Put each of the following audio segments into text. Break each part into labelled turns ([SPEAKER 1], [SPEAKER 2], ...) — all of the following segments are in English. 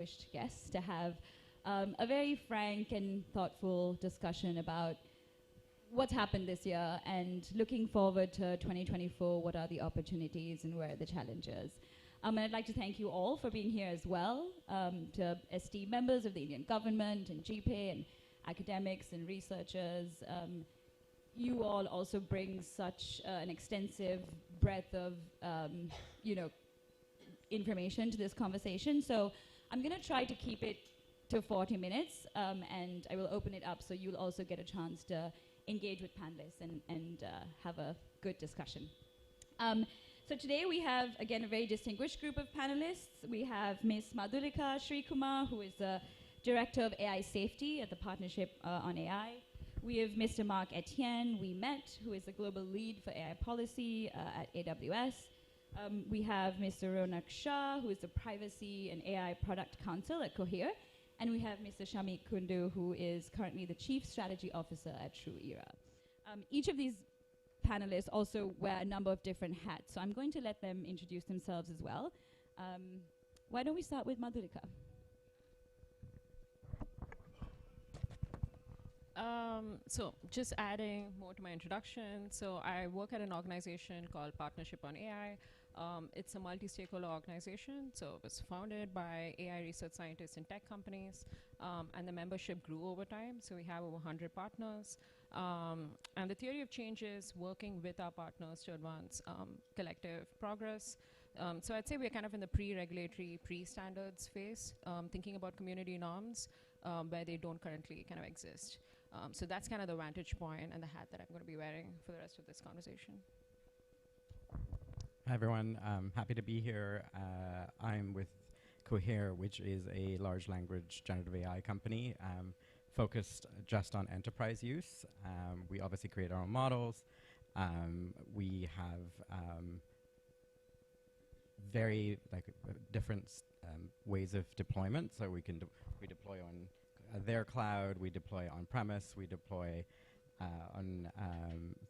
[SPEAKER 1] distinguished guests to have a very frank and thoughtful discussion about what's happened this year and looking forward to 2024, what are the opportunities and where are the challenges. And I'd like to thank you all for being here as well, to esteemed members of the Indian government and GPAI and academics and researchers. You all also bring such an extensive breadth of, information to this conversation. So I'm going to try to keep it to 40 minutes, and I will open it up so you'll also get a chance to engage with panelists and have a good discussion. So today we have, again, a very distinguished group of panelists. We have Ms. Madhulika Srikumar, who is the Director of AI Safety at the Partnership on AI. We have Mr. Mark Etienne, who is the Global Lead for AI Policy at AWS. We have Mr. Ronak Shah, who is the Privacy and AI Product Counsel at Cohere. And we have Mr. Shamik Kundu, who is currently the Chief Strategy Officer at True Era. Each of these panelists also wear a number of different hats, so I'm going to let them introduce themselves as well. Why don't we start with Madhulika?
[SPEAKER 2] So just adding more to my introduction. So I work at an organization called Partnership on AI. It's a multi-stakeholder organization. So it was founded by AI research scientists in tech companies, and the membership grew over time. So we have over 100 partners. And the theory of change is working with our partners to advance collective progress. So I'd say we're kind of in the pre-regulatory, pre-standards phase, thinking about community norms where they don't currently kind of exist. So that's kind of the vantage point and the hat that I'm going to be wearing for the rest of this conversation.
[SPEAKER 3] Hi, everyone. Happy to be here. I'm with Cohere, which is a large language generative AI company focused just on enterprise use. We obviously create our own models. We have very different ways of deployment. So we deploy on their cloud, we deploy on premise, we deploy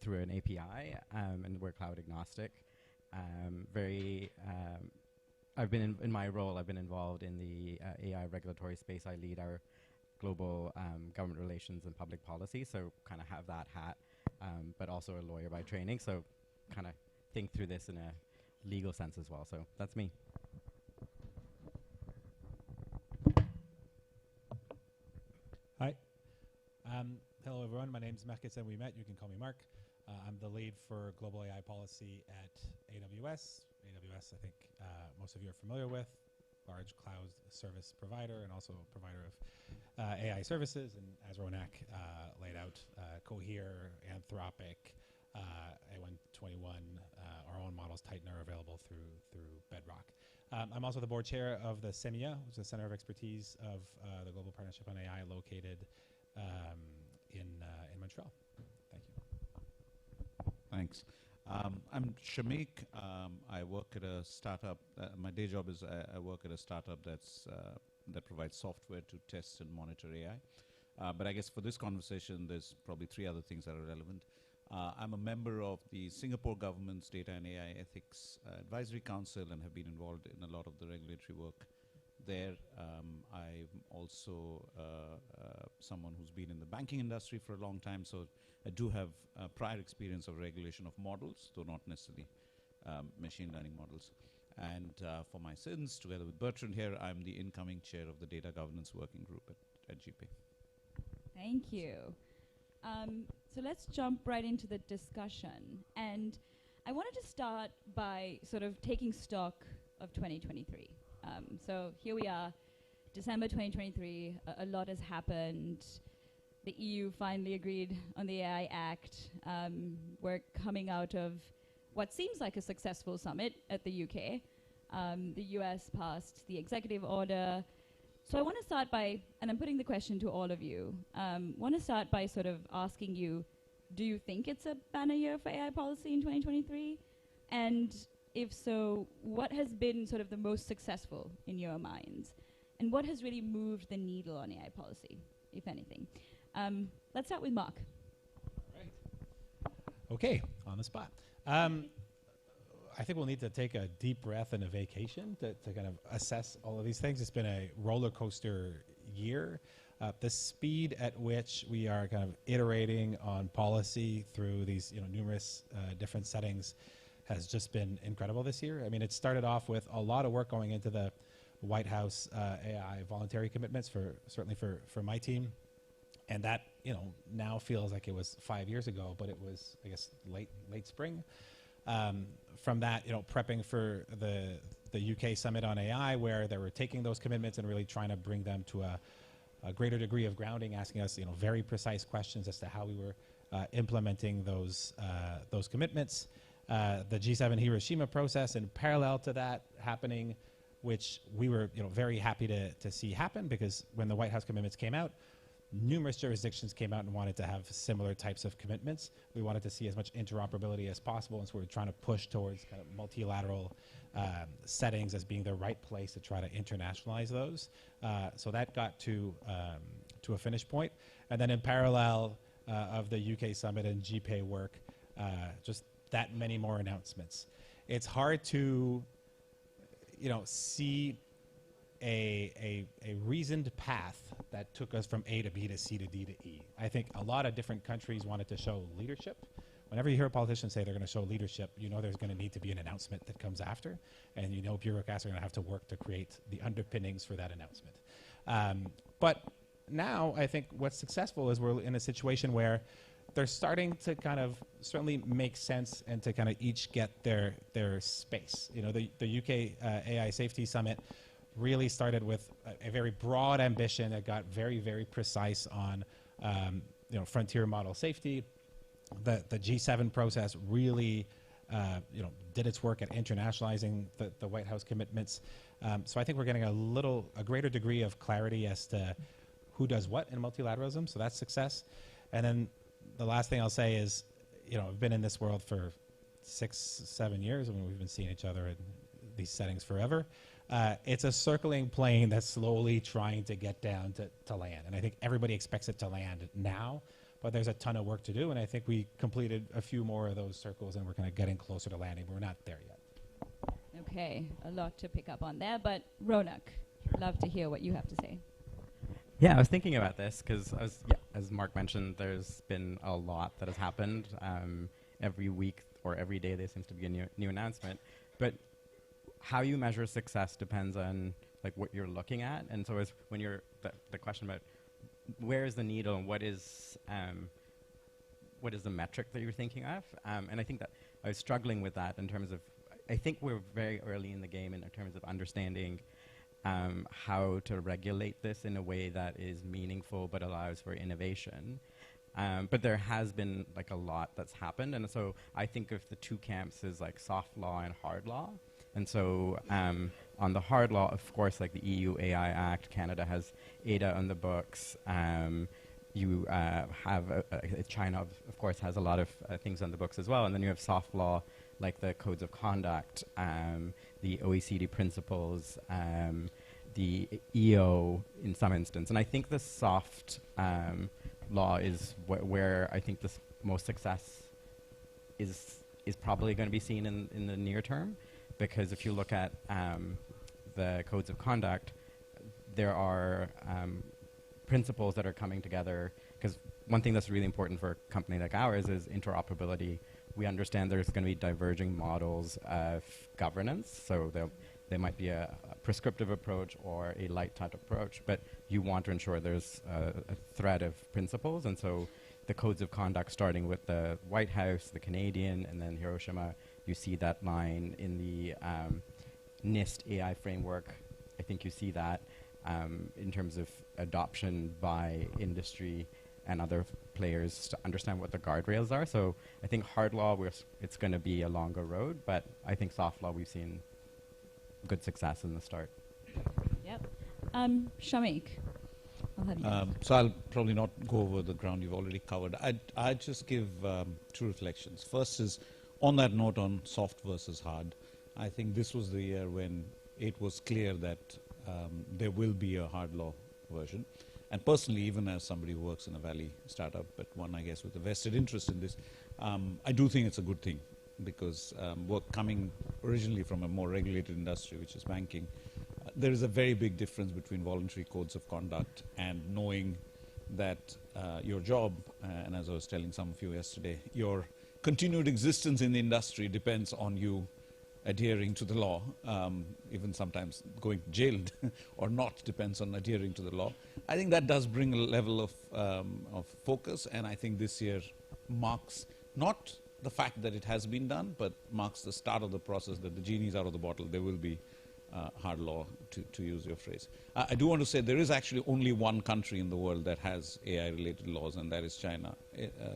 [SPEAKER 3] through an API, and we're cloud agnostic. I've been in my role, I've been involved in the AI regulatory space. I lead our global government relations and public policy, so kind of have that hat, but also a lawyer by training, so kind of think through this in a legal sense as well. So that's me.
[SPEAKER 4] Hi. Hello, everyone. My name is Mark Etienne. You can call me Mark. I'm the lead for global AI policy at AWS. AWS, I think most of you are familiar with, large cloud service provider and also provider of AI services. And as Ronak laid out, Cohere, Anthropic, A121, our own models, Titan, are available through Bedrock. I'm also the board chair of the CEMIA, which is the Center of Expertise of the Global Partnership on AI, located in Montreal. Thank you.
[SPEAKER 5] Thanks. I'm Shamik. I work at a startup. My day job is I work at a startup that provides software to test and monitor AI. But I guess for this conversation, there's probably three other things that are relevant. I'm a member of the Singapore government's Data and AI Ethics Advisory Council and have been involved in a lot of the regulatory work there. I'm also someone who's been in the banking industry for a long time, so I do have prior experience of regulation of models, though not necessarily machine learning models. And for my sins, together with Bertrand here, I'm the incoming chair of the Data Governance Working Group at GPAI.
[SPEAKER 1] Thank you. So let's jump right into the discussion. And I wanted to start by sort of taking stock of 2023. So here we are, December 2023, a lot has happened. The EU finally agreed on the AI Act. We're coming out of what seems like a successful summit at the UK. The US passed the executive order. So I want to start by, and I'm putting the question to all of you, want to start by sort of asking you, do you think it's a banner year for AI policy in 2023? And if so, what has been sort of the most successful in your minds? And what has really moved the needle on AI policy, if anything? Let's start with Mark.
[SPEAKER 4] Right. Okay, on the spot. I think we'll need to take a deep breath and a vacation to kind of assess all of these things. It's been a roller coaster year. The speed at which we are kind of iterating on policy through these numerous different settings has just been incredible this year. I mean, it started off with a lot of work going into the White House AI voluntary commitments certainly for my team. And that, now feels like it was 5 years ago, but it was, I guess, late spring. From that, prepping for the UK Summit on AI, where they were taking those commitments and really trying to bring them to a greater degree of grounding, asking us, very precise questions as to how we were implementing those commitments. The G7 Hiroshima process, in parallel to that happening, which we were, very happy to see happen, because when the White House commitments came out, numerous jurisdictions came out and wanted to have similar types of commitments. We wanted to see as much interoperability as possible, and so we're trying to push towards kind of multilateral settings as being the right place to try to internationalize those. So that got to a finish point. And then in parallel of the UK Summit and GPAI work, just that many more announcements. It's hard to, see a reasoned path that took us from A to B to C to D to E. I think a lot of different countries wanted to show leadership. Whenever you hear a politician say they're going to show leadership, there's going to need to be an announcement that comes after, and bureaucrats are going to have to work to create the underpinnings for that announcement. But now I think what's successful is we're in a situation where they're starting to kind of certainly make sense and to kind of each get their space. The UK AI Safety Summit really started with a very broad ambition that got very, very precise on frontier model safety. The G7 process really did its work at internationalizing the White House commitments. So I think we're getting a greater degree of clarity as to who does what in multilateralism. So that's success. And then the last thing I'll say is, I've been in this world for 6-7 years. I mean, we've been seeing each other in these settings forever. It's a circling plane that's slowly trying to get down to land. And I think everybody expects it to land now, but there's a ton of work to do. And I think we completed a few more of those circles, and we're kind of getting closer to landing, but we're not there yet.
[SPEAKER 1] Okay, a lot to pick up on there, but Ronak, love to hear what you have to say.
[SPEAKER 3] Yeah, I was thinking about this because, as Mark mentioned, there's been a lot that has happened. Every week or every day there seems to be a new announcement. But how you measure success depends on what you're looking at. And so when you're the question about where is the needle and what is the metric that you're thinking of? And I think that I was struggling with that in terms of, I think we're very early in the game in terms of understanding how to regulate this in a way that is meaningful but allows for innovation. But there has been a lot that's happened, and so I think of the two camps as soft law and hard law. And so on the hard law, of course, the EU AI Act, Canada has ADA on the books. You have China, of course, has a lot of things on the books as well. And then you have soft law, like the codes of conduct, the OECD principles, the EO in some instance. And I think the soft law is where I think the most success is probably going to be seen in the near term. Because if you look at the codes of conduct, there are principles that are coming together. Because one thing that's really important for a company like ours is interoperability. We understand there's going to be diverging models of governance. So there might be a prescriptive approach or a light touch approach, but you want to ensure there's a thread of principles. And so the codes of conduct, starting with the White House, the Canadian, and then Hiroshima, you see that line in the NIST AI framework. I think you see that in terms of adoption by industry and other players to understand what the guardrails are. So I think hard law, it's going to be a longer road, but I think soft law, we've seen good success in the start.
[SPEAKER 1] Yep. Shamik, I'll have you.
[SPEAKER 5] So I'll probably not go over the ground you've already covered. I'd just give two reflections. First is, on that note on soft versus hard, I think this was the year when it was clear that there will be a hard law version. And personally, even as somebody who works in a Valley startup, but one, I guess, with a vested interest in this, I do think it's a good thing because work coming originally from a more regulated industry, which is banking, there is a very big difference between voluntary codes of conduct and knowing that your job, and as I was telling some of you yesterday, your continued existence in the industry depends on you adhering to the law, even sometimes going jailed or not depends on adhering to the law. I think that does bring a level of focus, and I think this year marks not the fact that it has been done, but marks the start of the process, that the genie's out of the bottle. There will be hard law, to use your phrase. I do want to say there is actually only one country in the world that has AI-related laws, and that is China.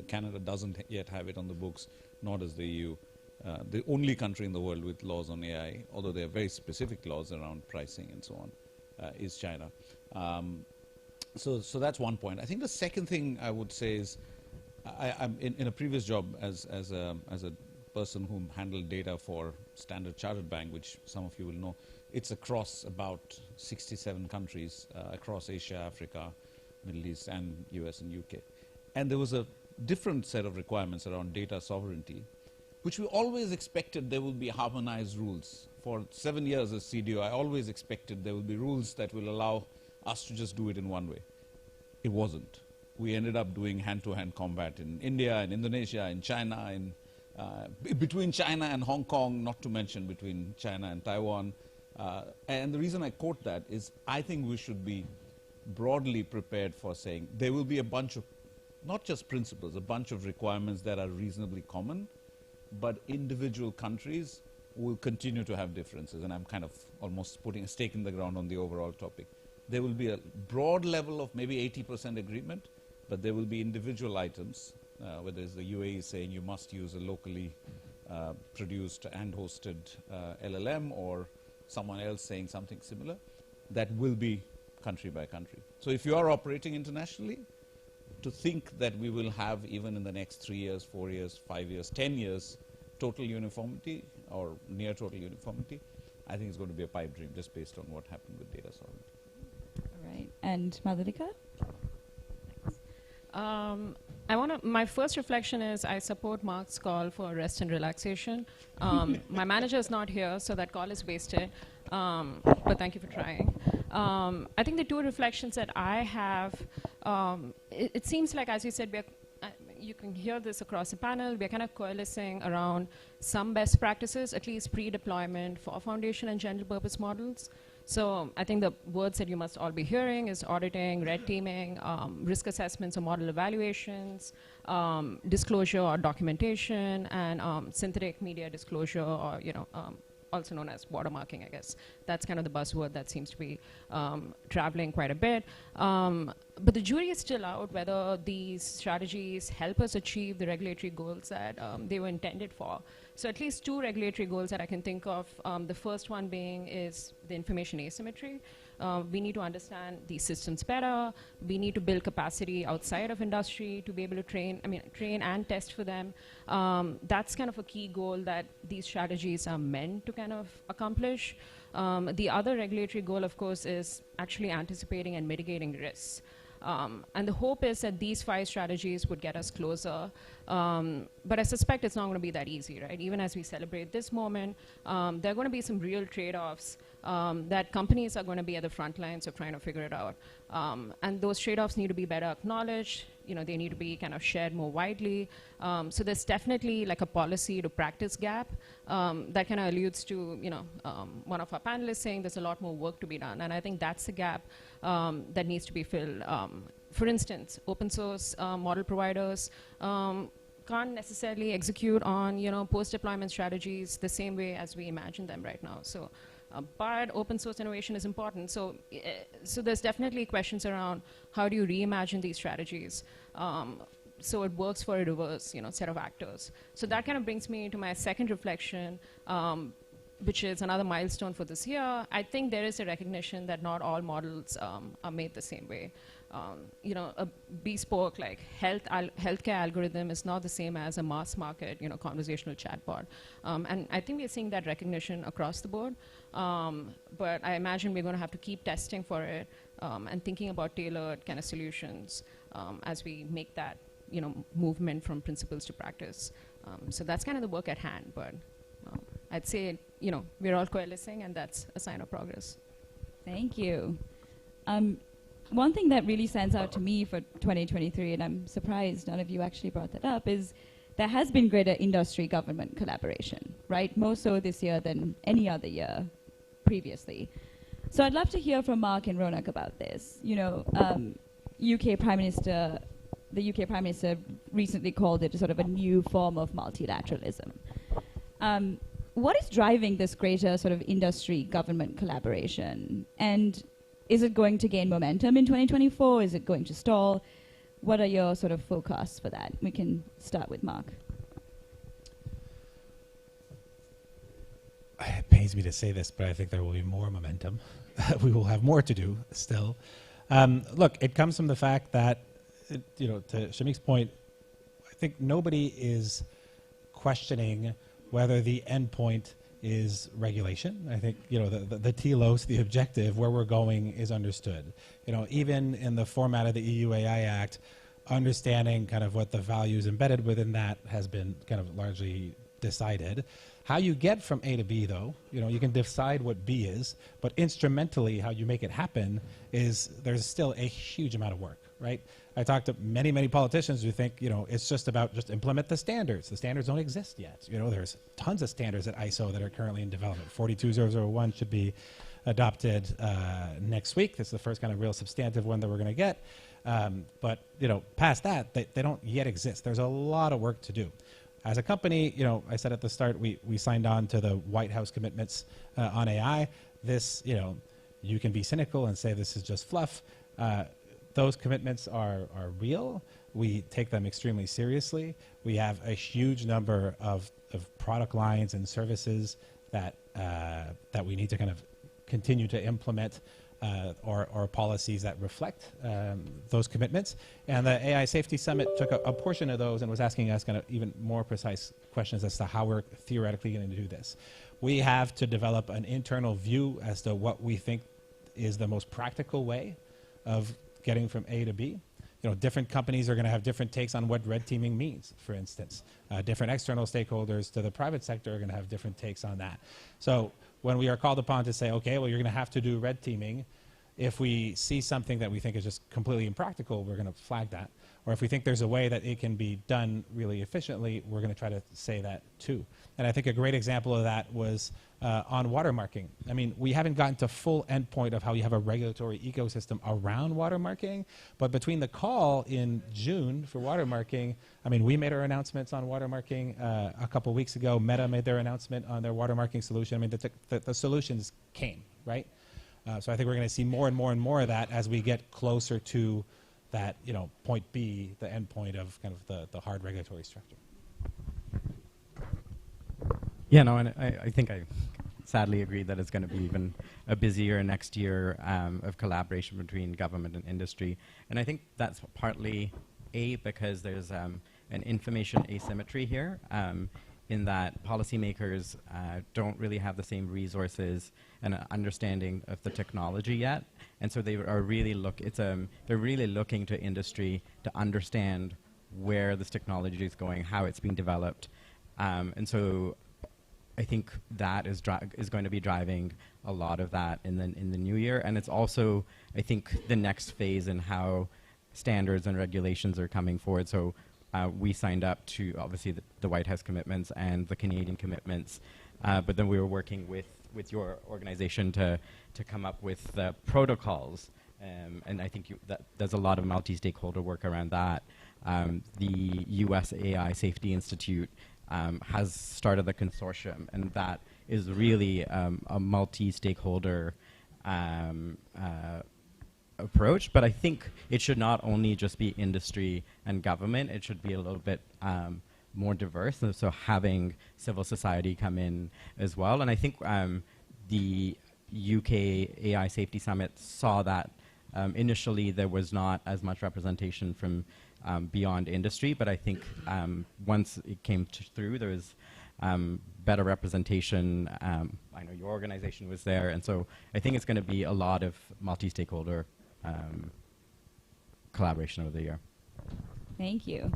[SPEAKER 5] Canada doesn't yet have it on the books, nor does the EU. The only country in the world with laws on AI, although there are very specific laws around pricing and so on, is China. So that's one point. I think the second thing I would say is, I'm in a previous job as a person who handled data for Standard Chartered Bank, which some of you will know. It's across about 67 countries across Asia, Africa, Middle East, and US and UK. And there was a different set of requirements around data sovereignty, which we always expected there would be harmonized rules. For 7 years as CDO, I always expected there would be rules that will allow us to just do it in one way. It wasn't. We ended up doing hand-to-hand combat in India, in Indonesia, in China, between China and Hong Kong, not to mention between China and Taiwan. And the reason I quote that is I think we should be broadly prepared for saying there will be a bunch of, not just principles, a bunch of requirements that are reasonably common, but individual countries will continue to have differences. And I'm kind of almost putting a stake in the ground on the overall topic. There will be a broad level of maybe 80% agreement, but there will be individual items, whether it's the UAE saying you must use a locally produced and hosted LLM, or someone else saying something similar, that will be country by country. So if you are operating internationally, to think that we will have, even in the next 3 years, 4 years, 5 years, 10 years, total uniformity or near total uniformity, I think it's going to be a pipe dream just based on what happened with data sovereignty.
[SPEAKER 1] All right. And Madhurika?
[SPEAKER 2] My first reflection is I support Mark's call for rest and relaxation. My manager is not here, so that call is wasted. But thank you for trying. I think the two reflections that I have, it seems like, as you said, you can hear this across the panel, we're kind of coalescing around some best practices, at least pre-deployment for foundation and general purpose models. So I think the words that you must all be hearing is auditing, red teaming, risk assessments or model evaluations, disclosure or documentation, and synthetic media disclosure, or also known as watermarking, I guess. That's kind of the buzzword that seems to be traveling quite a bit. But the jury is still out whether these strategies help us achieve the regulatory goals that they were intended for. So at least two regulatory goals that I can think of. The first one being is the information asymmetry. We need to understand these systems better. We need to build capacity outside of industry to be able to train and test for them. That's kind of a key goal that these strategies are meant to kind of accomplish. The other regulatory goal, of course, is actually anticipating and mitigating risks. And the hope is that these 5 strategies would get us closer. But I suspect it's not going to be that easy, right? Even as we celebrate this moment, there are going to be some real trade-offs that companies are going to be at the front lines of trying to figure it out. And those trade-offs need to be better acknowledged. They need to be kind of shared more widely. So there's definitely like a policy to practice gap that kind of alludes to, one of our panelists saying there's a lot more work to be done. And I think that's the gap that needs to be filled. For instance, open source model providers can't necessarily execute on, post-deployment strategies the same way as we imagine them right now. So, but open source innovation is important. So, so there's definitely questions around how do you reimagine these strategies so it works for a diverse, set of actors. So that kind of brings me to my second reflection, which is another milestone for this year. I think there is a recognition that not all models are made the same way. A bespoke like healthcare algorithm is not the same as a mass market, conversational chatbot. And I think we're seeing that recognition across the board. But I imagine we're going to have to keep testing for it and thinking about tailored kind of solutions as we make that, movement from principles to practice. So that's kind of the work at hand, but I'd say, we're all coalescing, and that's a sign of progress.
[SPEAKER 1] Thank you. One thing that really stands out to me for 2023, and I'm surprised none of you actually brought that up, is there has been greater industry-government collaboration, right? More so this year than any other year previously. So I'd love to hear from Mark and Ronak about this. UK Prime Minister, the UK Prime Minister recently called it a sort of a new form of multilateralism. What is driving this greater sort of industry-government collaboration? And is it going to gain momentum in 2024? Is it going to stall? What are your sort of forecasts for that? We can start with Mark.
[SPEAKER 4] It pains me to say this, but I think there will be more momentum. We will have more to do still. Look, it comes from the fact that, to Shamik's point, I think nobody is questioning whether the endpoint is regulation. I think, the telos, the objective, where we're going is understood. Even in the format of the EU AI Act, understanding kind of what the values embedded within that has been kind of largely decided. How you get from A to B, though, you can decide what B is, but instrumentally how you make it happen is there's still a huge amount of work, right? I talked to many, many politicians who think, it's just about just implement the standards. The standards don't exist yet. There's tons of standards at ISO that are currently in development. 42001 should be adopted next week. This is the first kind of real substantive one that we're going to get. But past that, they don't yet exist. There's a lot of work to do. As a company, I said at the start, we signed on to the White House commitments on AI. This, you can be cynical and say this is just fluff. Those commitments are real. We take them extremely seriously. We have a huge number of product lines and services that we need to kind of continue to implement or policies that reflect those commitments. And the AI Safety Summit took a portion of those and was asking us kind of even more precise questions as to how we're theoretically going to do this. We have to develop an internal view as to what we think is the most practical way of getting from A to B. Different companies are going to have different takes on what red teaming means, for instance. Different external stakeholders to the private sector are going to have different takes on that. So when we are called upon to say, okay, well, you're going to have to do red teaming, if we see something that we think is just completely impractical, we're going to flag that. Or if we think there's a way that it can be done really efficiently, we're going to try to say that too. And I think a great example of that was on watermarking. I mean, we haven't gotten to full endpoint of how you have a regulatory ecosystem around watermarking, but between the call in June for watermarking, I mean, we made our announcements on watermarking a couple weeks ago. Meta made their announcement on their watermarking solution. I mean, the solutions came, right? So I think we're going to see more and more and more of that as we get closer to that, point B, the end point of kind of the hard regulatory structure.
[SPEAKER 3] Yeah, no, and I think I sadly agree that it's going to be even a busier next year of collaboration between government and industry. And I think that's partly, because there's an information asymmetry here, in that policymakers don't really have the same resources and understanding of the technology yet, and so they are really they're really looking to industry to understand where this technology is going, how it's being developed, and so I think that is going to be driving a lot of that in the new year, and it's also, I think, the next phase in how standards and regulations are coming forward. So we signed up to obviously the White House commitments and the Canadian commitments, but then we were working with your organization to come up with the protocols, and I think that there's a lot of multi-stakeholder work around that. The US AI Safety Institute has started a consortium, and that is really a multi-stakeholder approach, but I think it should not only just be industry and government, it should be a little bit more diverse, and so having civil society come in as well. And I think the UK AI Safety Summit saw that initially there was not as much representation from beyond industry, but I think once it came through, there was better representation. I know your organization was there, and so I think it's going to be a lot of multi-stakeholder collaboration over the year.
[SPEAKER 1] Thank you.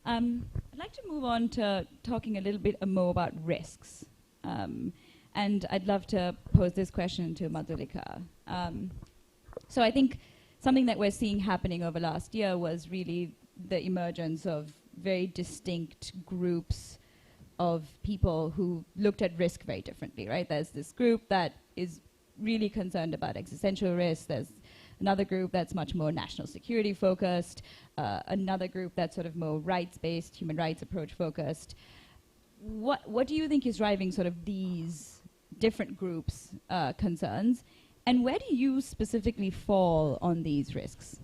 [SPEAKER 1] I'd like to move on to talking a little bit more about risks. And I'd love to pose this question to Madhulika. So I think something that we're seeing happening over last year was really the emergence of very distinct groups of people who looked at risk very differently, right? There's this group that is really concerned about existential risk. There's another group that's much more national security focused, another group that's sort of more rights-based, human rights approach focused. What do you think is driving sort of these different groups' concerns? And where do you specifically fall on these risks?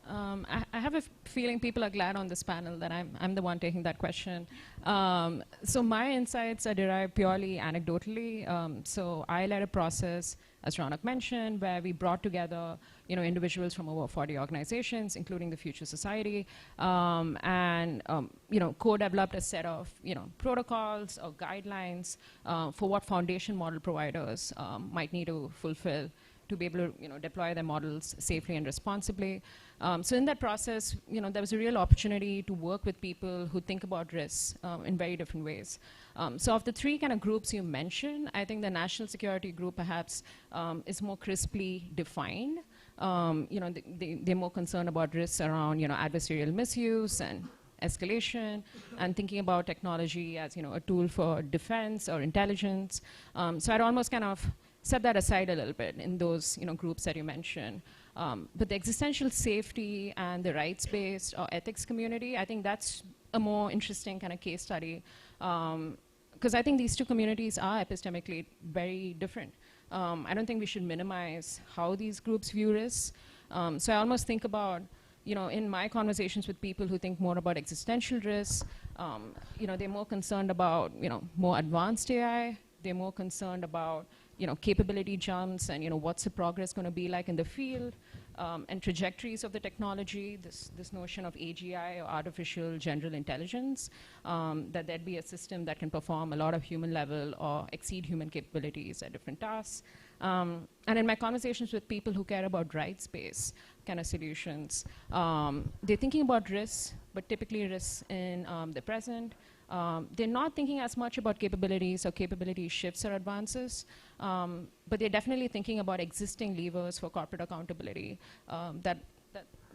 [SPEAKER 2] I have a feeling people are glad on this panel that I'm the one taking that question. So my insights are derived purely anecdotally. So I led a process, as Ronak mentioned, where we brought together individuals from over 40 organizations, including the Future Society, and co-developed a set of protocols or guidelines for what foundation model providers might need to fulfill to be able to deploy their models safely and responsibly. So in that process, there was a real opportunity to work with people who think about risks in very different ways. So of the three kind of groups you mentioned, I think the national security group perhaps is more crisply defined. They're more concerned about risks around adversarial misuse and escalation, and thinking about technology as a tool for defense or intelligence. So I'd almost kind of set that aside a little bit in those groups that you mentioned. But the existential safety and the rights-based or ethics community, I think that's a more interesting kind of case study, because I think these two communities are epistemically very different. I don't think we should minimize how these groups view risks. So I almost think about, in my conversations with people who think more about existential risks, they're more concerned about, more advanced AI. They're more concerned about, capability jumps and, what's the progress going to be like in the field, and trajectories of the technology, this notion of AGI or artificial general intelligence, that there'd be a system that can perform a lot of human level or exceed human capabilities at different tasks. And in my conversations with people who care about rights-based kind of solutions, they're thinking about risks, but typically risks in the present. They're not thinking as much about capabilities or capability shifts or advances, but they're definitely thinking about existing levers for corporate accountability that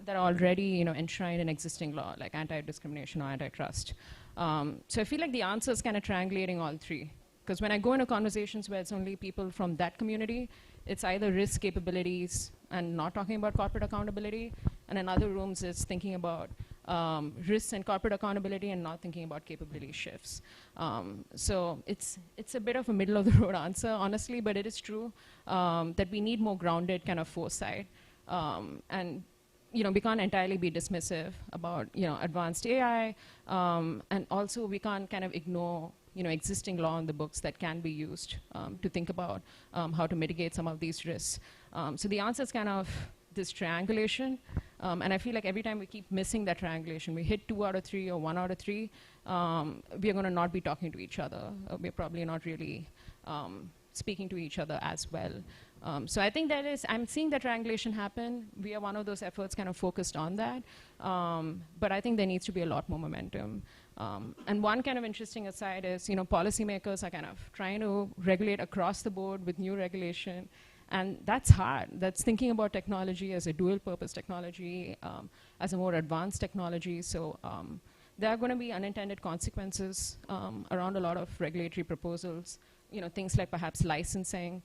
[SPEAKER 2] are already enshrined in existing law, like anti-discrimination or antitrust. So I feel like the answer is kind of triangulating all three. Because when I go into conversations where it's only people from that community, it's either risk capabilities and not talking about corporate accountability, and in other rooms it's thinking about risks and corporate accountability and not thinking about capability shifts. So it's a bit of a middle of the road answer, honestly, but it is true that we need more grounded kind of foresight. And we can't entirely be dismissive about advanced AI, and also we can't kind of ignore existing law in the books that can be used to think about how to mitigate some of these risks. So the answer is kind of this triangulation, and I feel like every time we keep missing that triangulation, we hit 2 out of 3 or 1 out of 3, we're going to not be talking to each other. We're probably not really speaking to each other as well. So I think I'm seeing that triangulation happen. We are one of those efforts kind of focused on that, but I think there needs to be a lot more momentum. And one kind of interesting aside is, policymakers are kind of trying to regulate across the board with new regulation, and that's hard. That's thinking about technology as a dual-purpose technology, as a more advanced technology. So there are going to be unintended consequences around a lot of regulatory proposals, things like perhaps licensing,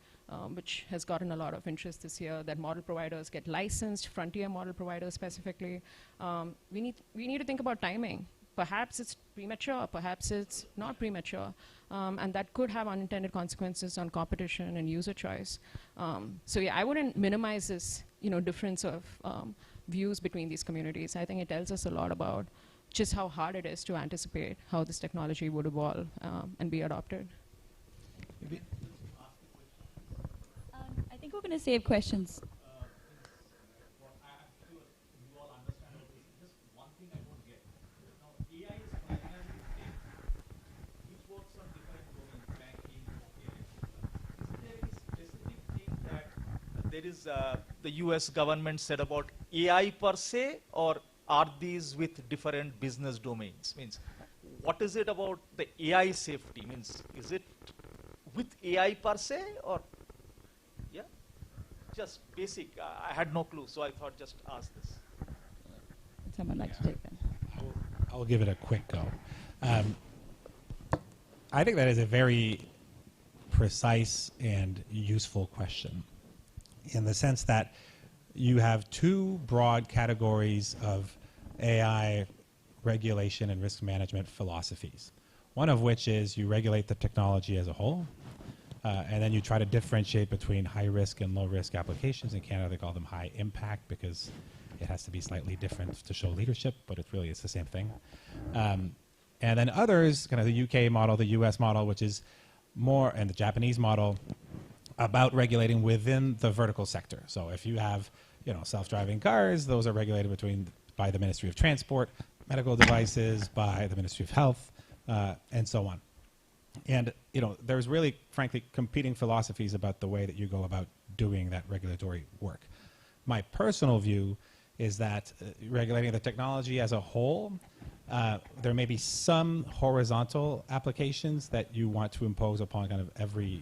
[SPEAKER 2] which has gotten a lot of interest this year, that model providers get licensed, frontier model providers specifically. We need to think about timing. Perhaps it's premature, perhaps it's not premature, and that could have unintended consequences on competition and user choice. So yeah, I wouldn't minimize this difference of views between these communities. I think it tells us a lot about just how hard it is to anticipate how this technology would evolve and be adopted.
[SPEAKER 1] I think we're going to save questions.
[SPEAKER 6] There is the US government said about AI per se, or are these with different business domains? Means, what is it about the AI safety? Means, is it with AI per se, or yeah, just basic? I had no clue, so I thought just ask this.
[SPEAKER 1] Someone like to take that.
[SPEAKER 4] I'll give it a quick go. I think that is a very precise and useful question, in the sense that you have two broad categories of AI regulation and risk management philosophies. One of which is you regulate the technology as a whole, and then you try to differentiate between high risk and low risk applications. In Canada, they call them high impact because it has to be slightly different to show leadership, but it's the same thing. And then others, kind of the UK model, the US model, which is more, and the Japanese model, about regulating within the vertical sector. So if you have, self-driving cars, those are regulated by the Ministry of Transport, medical devices by the Ministry of Health, and so on. And, there's really, frankly, competing philosophies about the way that you go about doing that regulatory work. My personal view is that regulating the technology as a whole, there may be some horizontal applications that you want to impose upon kind of every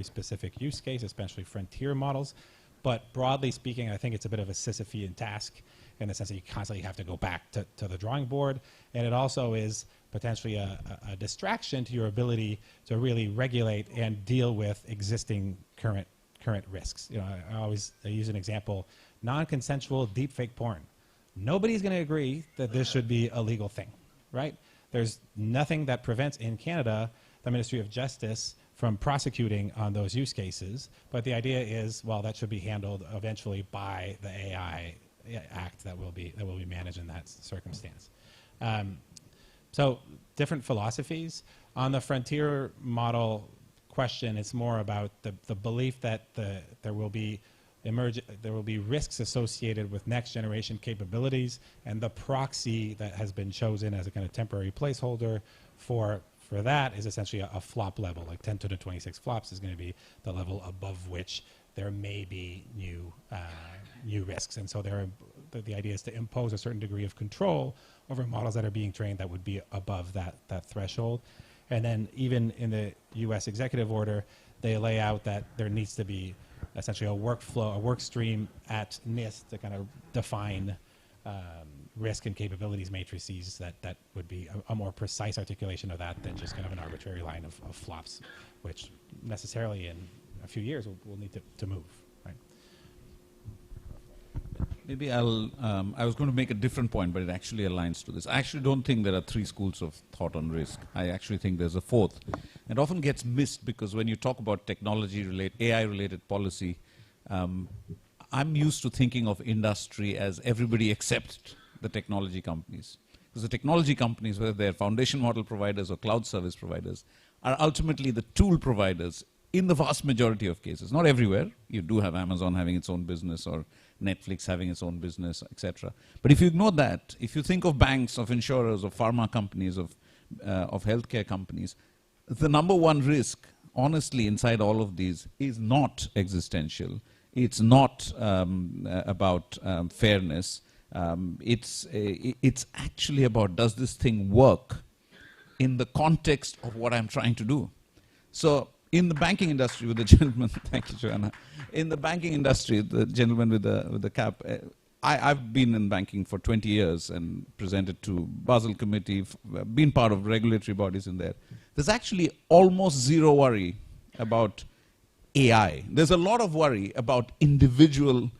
[SPEAKER 4] specific use case, especially frontier models. But broadly speaking, I think it's a bit of a Sisyphean task in the sense that you constantly have to go back to the drawing board. And it also is potentially a distraction to your ability to really regulate and deal with existing current risks. I use an example, non-consensual deepfake porn. Nobody's going to agree that this should be a legal thing, right? There's nothing that prevents, in Canada, the Ministry of Justice from prosecuting on those use cases. But the idea is, well, that should be handled eventually by the AI Act that will be managed in that circumstance. So different philosophies. On the frontier model question, it's more about the belief that there will be risks associated with next generation capabilities, and the proxy that has been chosen as a kind of temporary placeholder for that is essentially a flop level, like 10 to the 26 flops is going to be the level above which there may be new risks. And so the idea is to impose a certain degree of control over models that are being trained that would be above that threshold. And then even in the US executive order, they lay out that there needs to be essentially a workflow, a work stream at NIST to kind of define risk and capabilities matrices that would be a more precise articulation of that than just kind of an arbitrary line of flops, which necessarily in a few years we'll need to move. Right?
[SPEAKER 5] Maybe I was going to make a different point, but it actually aligns to this. I actually don't think there are three schools of thought on risk. I actually think there's a fourth. It often gets missed because when you talk about AI-related policy, I'm used to thinking of industry as everybody except the technology companies. Because the technology companies, whether they're foundation model providers or cloud service providers, are ultimately the tool providers in the vast majority of cases. Not everywhere. You do have Amazon having its own business or Netflix having its own business, etc. But if you ignore that, if you think of banks, of insurers, of pharma companies, of healthcare companies, the number one risk, honestly, inside all of these is not existential. It's not about fairness. It's actually about, does this thing work in the context of what I'm trying to do? So in the banking industry, with the gentleman, thank you, Joanna. In the banking industry, the gentleman with the cap, I've been in banking for 20 years and presented to Basel Committee, been part of regulatory bodies in there. There's actually almost zero worry about AI. There's a lot of worry about individual,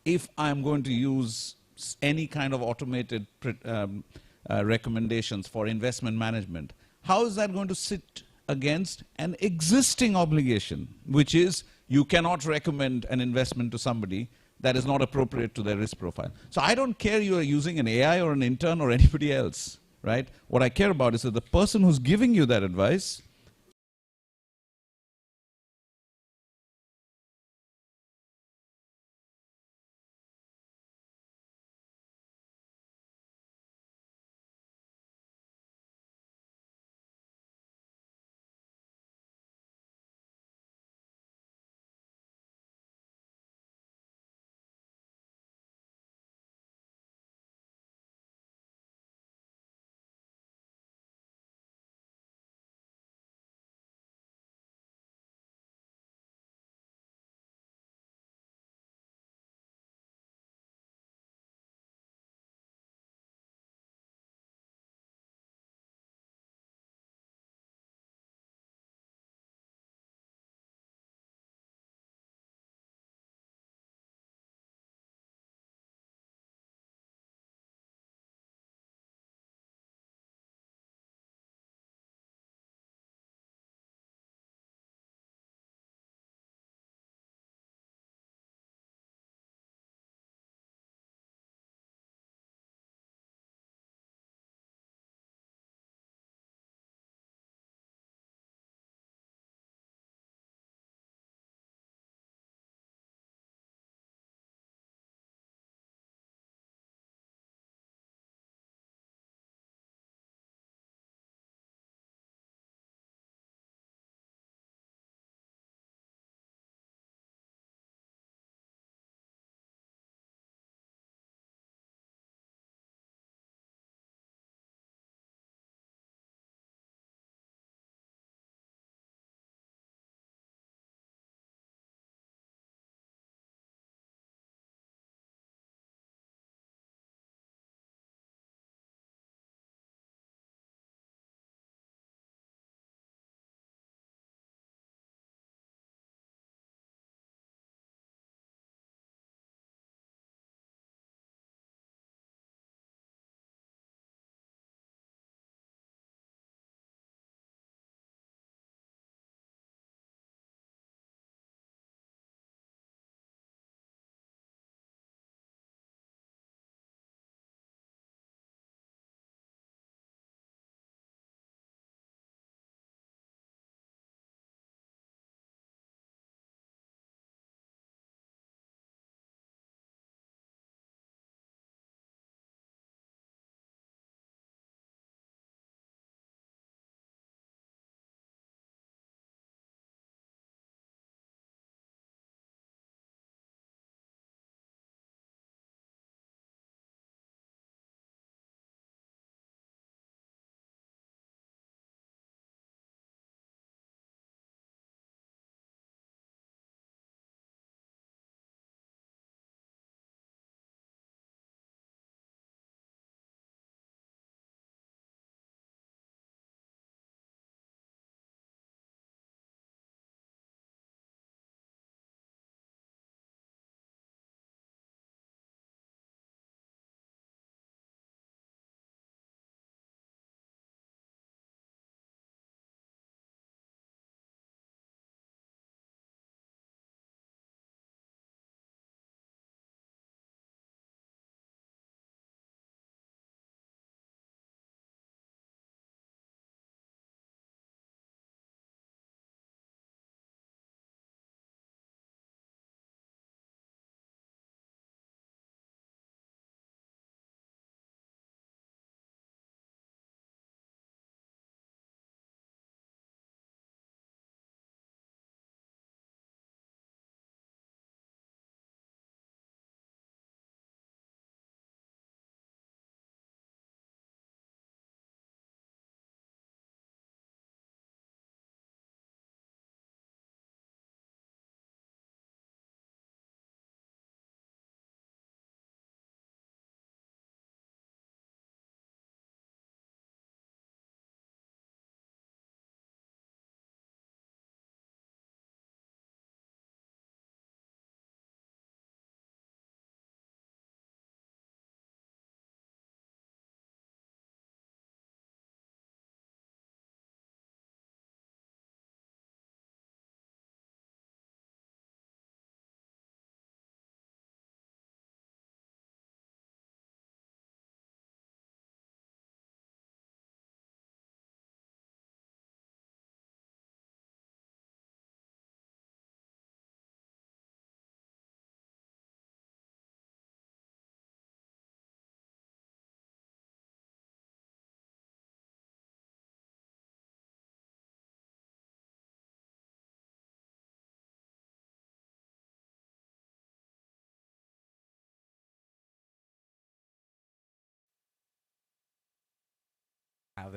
[SPEAKER 5] if I'm going to use any kind of automated recommendations for investment management, how is that going to sit against an existing obligation, which is you cannot recommend an investment to somebody that is not appropriate to their risk profile. So I don't care you are using an AI or an intern or anybody else, right? What I care about is that the person who's giving you that advice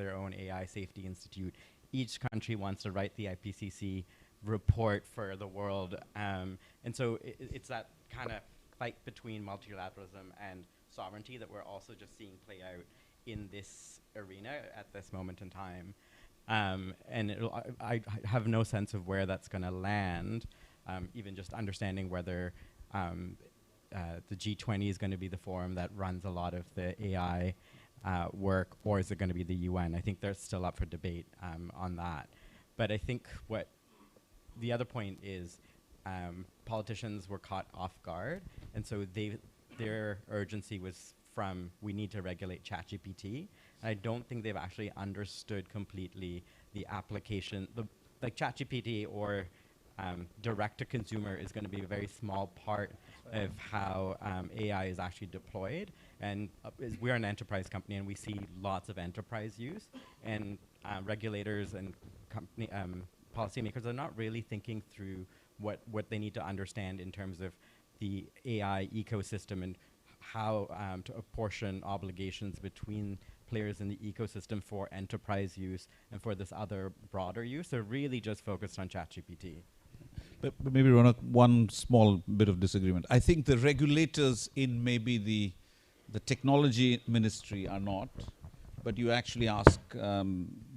[SPEAKER 3] their own AI Safety Institute. Each country wants to write the IPCC report for the world. And so it's that kind of fight between multilateralism and sovereignty that we're also just seeing play out in this arena at this moment in time. And I have no sense of where that's going to land, even just understanding whether the G20 is going to be the forum that runs a lot of the AI work, or is it going to be the UN? I think they're still up for debate on that. But I think what the other point is, politicians were caught off guard, and so their urgency was from, we need to regulate ChatGPT. And I don't think they've actually understood completely the application. Like ChatGPT or direct-to-consumer is going to be a very small part of how AI is actually deployed. And we're an enterprise company, and we see lots of enterprise use. And regulators and policymakers are not really thinking through what they need to understand in terms of the AI ecosystem and how to apportion obligations between players in the ecosystem for enterprise use and for this other broader use. They're really just focused on ChatGPT.
[SPEAKER 5] But maybe, Ronak, one small bit of disagreement. I think the regulators in maybe the technology ministry are not, but you actually ask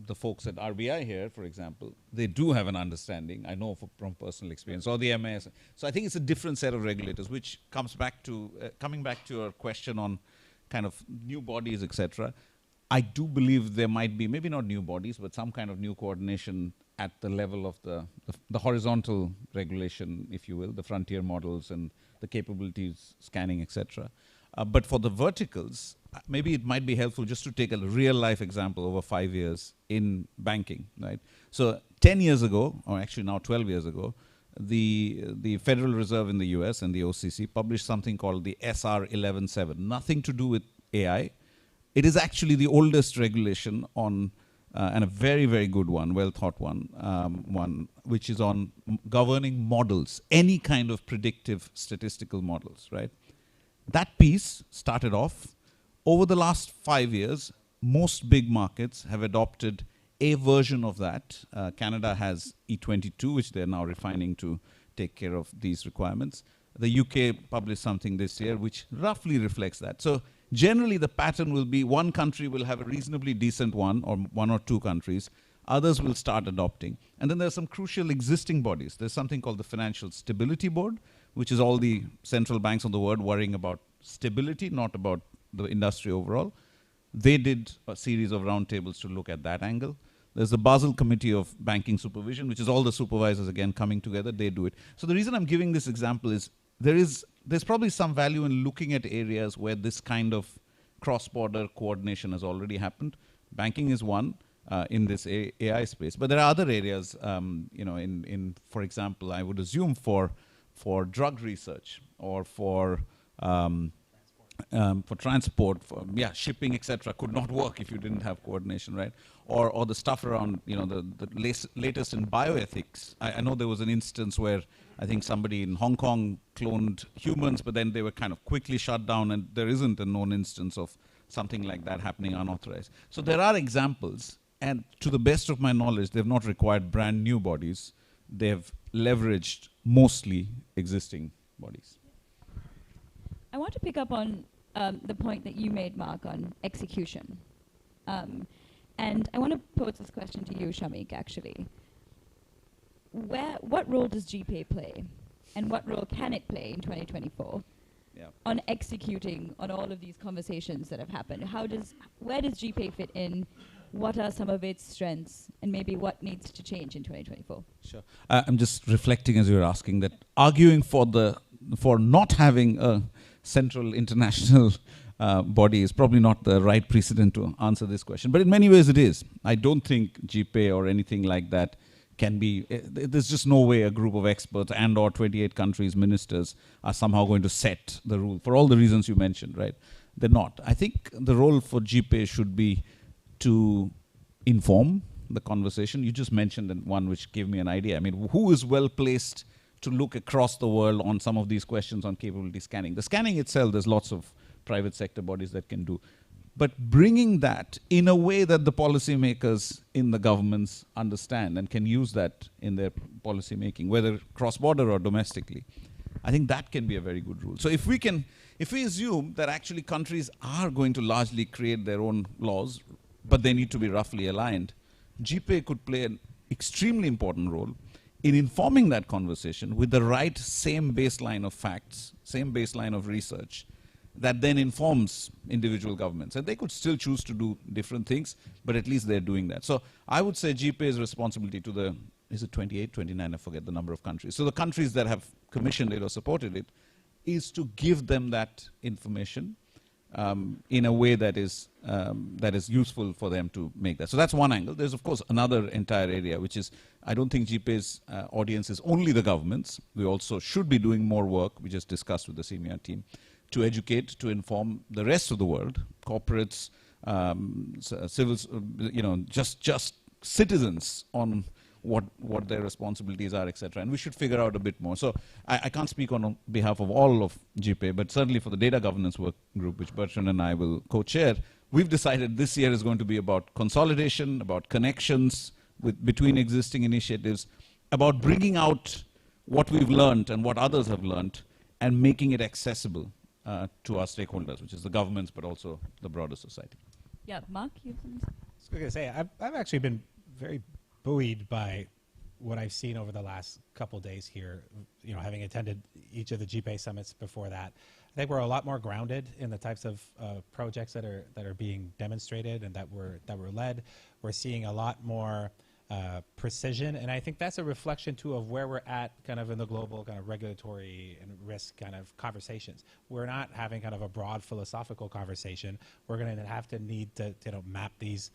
[SPEAKER 5] the folks at RBI here, for example, they do have an understanding, I know from personal experience, or the MAS. So I think it's a different set of regulators, which comes back to, coming back to your question on kind of new bodies, etc. I do believe there might be, maybe not new bodies, but some kind of new coordination at the level of the horizontal regulation, if you will, the frontier models and the capabilities scanning, etc. But for the verticals, maybe it might be helpful just to take a real life example over 5 years in banking, right? So 10 years ago, or actually now 12 years ago, the Federal Reserve in the US and the OCC published something called the SR 11.7, nothing to do with AI. It is actually the oldest regulation on, and a very, very good one, well thought one, which is on governing models, any kind of predictive statistical models, right? That piece started off. Over the last 5 years, most big markets have adopted a version of that. Canada has E22, which they're now refining to take care of these requirements. The UK published something this year which roughly reflects that. So generally the pattern will be one country will have a reasonably decent one, or one or two countries. Others will start adopting. And then there's some crucial existing bodies. There's something called the Financial Stability Board, which is all the central banks of the world worrying about stability, not about the industry overall. They did a series of roundtables to look at that angle. There's the Basel Committee of Banking Supervision, which is all the supervisors, again, coming together. They do it. So the reason I'm giving this example is there's probably some value in looking at areas where this kind of cross-border coordination has already happened. Banking is one in this AI space. But there are other areas, you know, for example, I would assume for drug research or for transport, shipping, etc., could not work if you didn't have coordination, right? Or the stuff around, you know, the latest in bioethics. I know there was an instance where I think somebody in Hong Kong cloned humans, but then they were kind of quickly shut down, and there isn't a known instance of something like that happening unauthorized. So there are examples, and to the best of my knowledge, they've not required brand new bodies. They've leveraged mostly existing bodies.
[SPEAKER 1] I want to pick up on the point that you made, Mark, on execution. And I want to pose this question to you, Shamik, actually. What role does GPAI play, and what role can it play in 2024 on executing on all of these conversations that have happened? Where does GPAI fit in? What are some of its strengths, and maybe what needs to change in 2024?
[SPEAKER 5] Sure. I'm just reflecting as you were asking that arguing for not having a central international body is probably not the right precedent to answer this question. But in many ways it is. I don't think GPAI or anything like that can be, there's just no way a group of experts and or 28 countries' ministers are somehow going to set the rule for all the reasons you mentioned, right? They're not. I think the role for GPAI should be to inform the conversation. You just mentioned one which gave me an idea. I mean, who is well placed to look across the world on some of these questions on capability scanning? The scanning itself, there's lots of private sector bodies that can do. but bringing that in a way that the policymakers in the governments understand and can use that in their policy making, whether cross-border or domestically. I think that can be a very good rule. So if we assume that actually countries are going to largely create their own laws, but they need to be roughly aligned, GPAI could play an extremely important role in informing that conversation with the right same baseline of facts, same baseline of research, that then informs individual governments. And they could still choose to do different things, but at least they're doing that. So I would say GPAI's responsibility to the, is it 28, 29, I forget the number of countries. So the countries that have commissioned it or supported it, is to give them that information in a way that is useful for them to make that. So that's one angle. There's, of course, another entire area, which is, I don't think GPAI's audience is only the governments. We also should be doing more work, we just discussed with the senior team, to educate, to inform the rest of the world, corporates, civils, just citizens on what their responsibilities are, etc. And we should figure out a bit more. So I can't speak on behalf of all of GPAI, but certainly for the data governance work group, which Bertrand and I will co-chair, we've decided this year is going to be about consolidation, about connections between existing initiatives, about bringing out what we've learned and what others have learned, and making it accessible to our stakeholders, which is the governments, but also the broader society.
[SPEAKER 1] Yeah, Mark, you have something to say?
[SPEAKER 4] I was going to say, I've actually been very buoyed by what I've seen over the last couple days here, having attended each of the GPAI summits before that. I think we're a lot more grounded in the types of projects that are being demonstrated and that were led. We're seeing a lot more precision, and I think that's a reflection too of where we're at kind of in the global kind of regulatory and risk kind of conversations. We're not having kind of a broad philosophical conversation. We're going to need to map these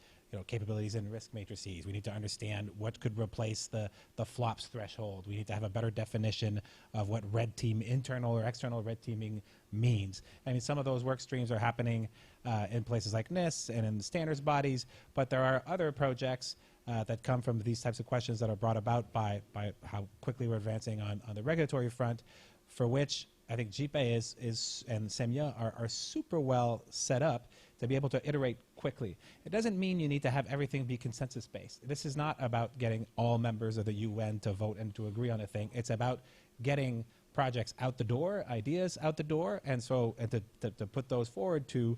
[SPEAKER 4] capabilities in risk matrices. We need to understand what could replace the flops threshold. We need to have a better definition of what red team, internal or external red teaming means. I mean, some of those work streams are happening in places like NIST and in the standards bodies, but there are other projects that come from these types of questions that are brought about by how quickly we're advancing on the regulatory front, for which I think GPAI is and SEMIA are super well set up to be able to iterate quickly. It doesn't mean you need to have everything be consensus-based. This is not about getting all members of the UN to vote and to agree on a thing. It's about getting projects out the door, ideas out the door, and to put those forward to